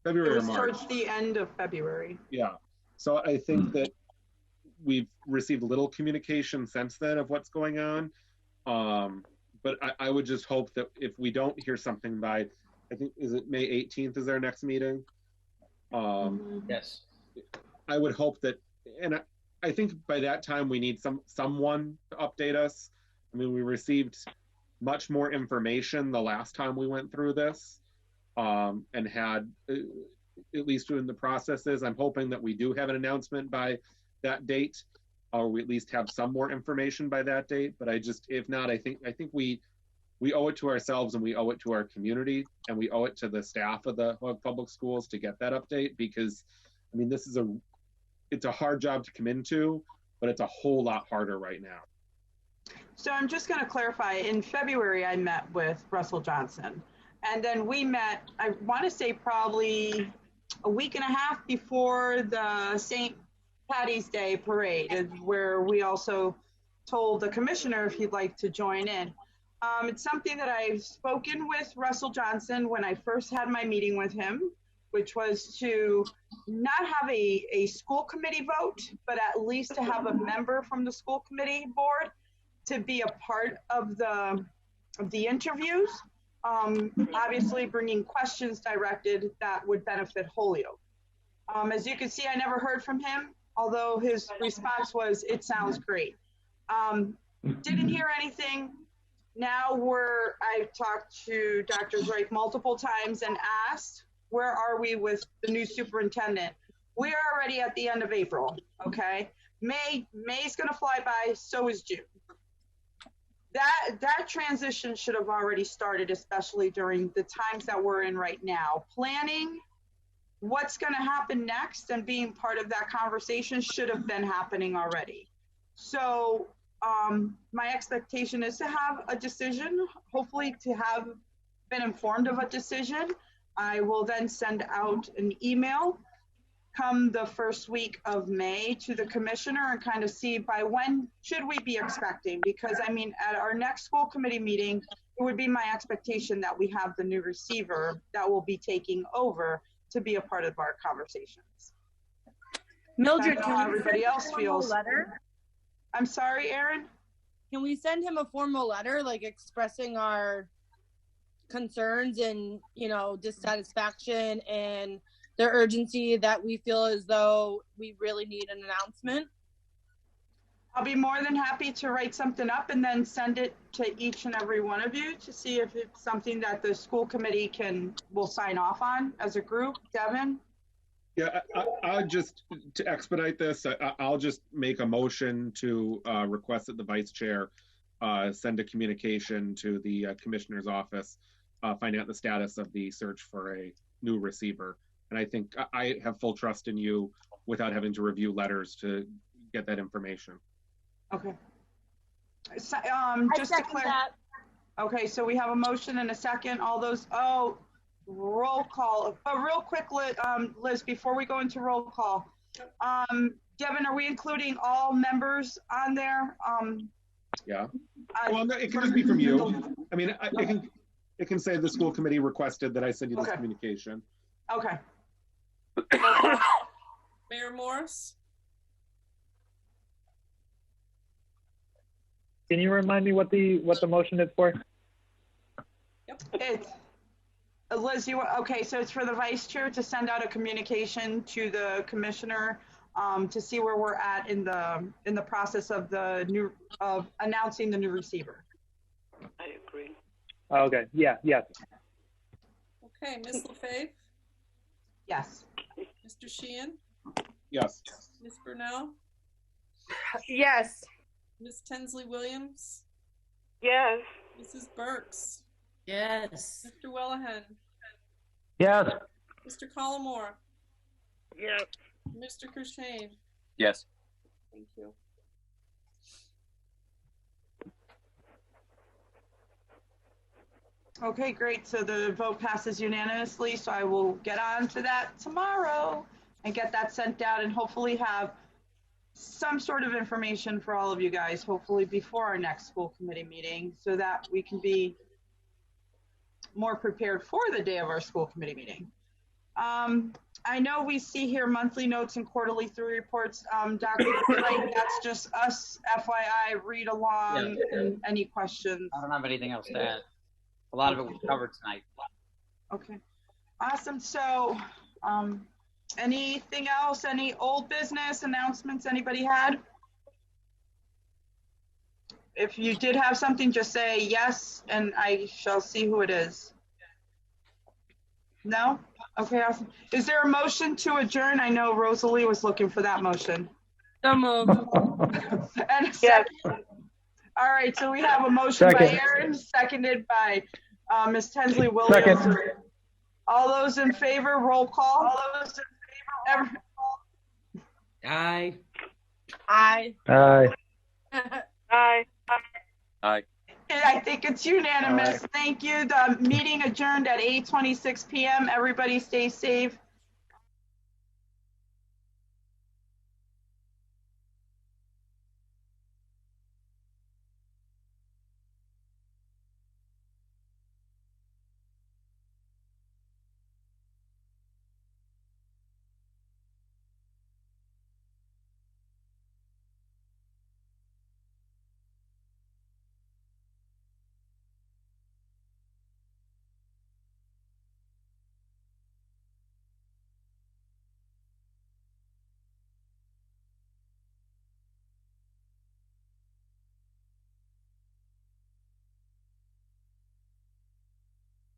February or March? Towards the end of February. Yeah. So I think that we've received little communication since then of what's going on. But I would just hope that if we don't hear something by, I think, is it May 18th is our next meeting? Yes. I would hope that, and I think by that time we need someone to update us. I mean, we received much more information the last time we went through this, and had, at least doing the processes. I'm hoping that we do have an announcement by that date, or we at least have some more information by that date. But if not, I think we owe it to ourselves, and we owe it to our community, and we owe it to the staff of the Holyoke Public Schools to get that update, because I mean, it's a hard job to come into, but it's a whole lot harder right now. So I'm just going to clarify. In February, I met with Russell Johnson, and then we met, I want to say probably a week and a half before the St. Patty's Day parade, where we also told the commissioner if he'd like to join in. It's something that I've spoken with Russell Johnson when I first had my meeting with him, which was to not have a school committee vote, but at least to have a member from the school committee board to be a part of the interviews. Obviously bringing questions directed that would benefit Holyoke. As you can see, I never heard from him, although his response was, "It sounds great." Didn't hear anything. Now I've talked to Dr. Drake multiple times and asked, where are we with the new superintendent? We are already at the end of April, okay? May's gonna fly by, so is June. That transition should have already started, especially during the times that we're in right now. Planning what's gonna happen next and being part of that conversation should have been happening already. So my expectation is to have a decision, hopefully to have been informed of a decision. I will then send out an email come the first week of May to the commissioner and kind of see by when should we be expecting, because I mean, at our next school committee meeting, it would be my expectation that we have the new receiver that will be taking over to be a part of our conversations. Mildred, how everybody else feels. Letter? I'm sorry, Erin? Can we send him a formal letter, like expressing our concerns and, dissatisfaction and the urgency that we feel as though we really need an announcement? I'll be more than happy to write something up and then send it to each and every one of you to see if it's something that the school committee will sign off on as a group. Devin? Yeah, I just, to expedite this, I'll just make a motion to request that the vice chair send a communication to the commissioner's office, finding out the status of the search for a new receiver. And I think I have full trust in you without having to review letters to get that information. Okay. So, just to clarify. Okay, so we have a motion and a second. All those, roll call. Real quick, Liz, before we go into roll call, Devin, are we including all members on there? Yeah. Well, no, it can just be from you. I mean, it can say the school committee requested that I send you this communication. Okay. Mayor Morris? Can you remind me what the motion is for? Yep. It's Liz, okay, so it's for the vice chair to send out a communication to the commissioner to see where we're at in the process of announcing the new receiver. I agree. Okay. Yeah. Yes. Okay, Ms. LaFave? Yes. Mr. Sheehan? Yes. Ms. Burnell? Yes. Ms. Tinsley Williams? Yes. Mrs. Burks? Yes. Mr. Wellahan? Yes. Mr. Collmore? Yes. Mr. Kershane? Yes. Thank you. Okay, great. So the vote passes unanimously. So I will get on to that tomorrow and get that sent out and hopefully have some sort of information for all of you guys, hopefully before our next school committee meeting, so that we can be more prepared for the day of our school committee meeting. I know we see here monthly notes and quarterly through reports. Dr. Drake, that's just us, FYI, read along. Yeah. And any questions? I don't have anything else to add. A lot of it was covered tonight. Okay, awesome. So anything else, any old business announcements anybody had? If you did have something, just say yes, and I shall see who it is. No? Okay, awesome. Is there a motion to adjourn? I know Rosalie was looking for that motion. So moved. And a second. All right, so we have a motion by Erin, seconded by Ms. Tinsley Williams. Second. All those in favor, roll call. All those in favor, Aye. Aye. Aye. Aye. Aye. I think it's unanimous. Thank you. The meeting adjourned at 8:26 p.m. Everybody stay safe.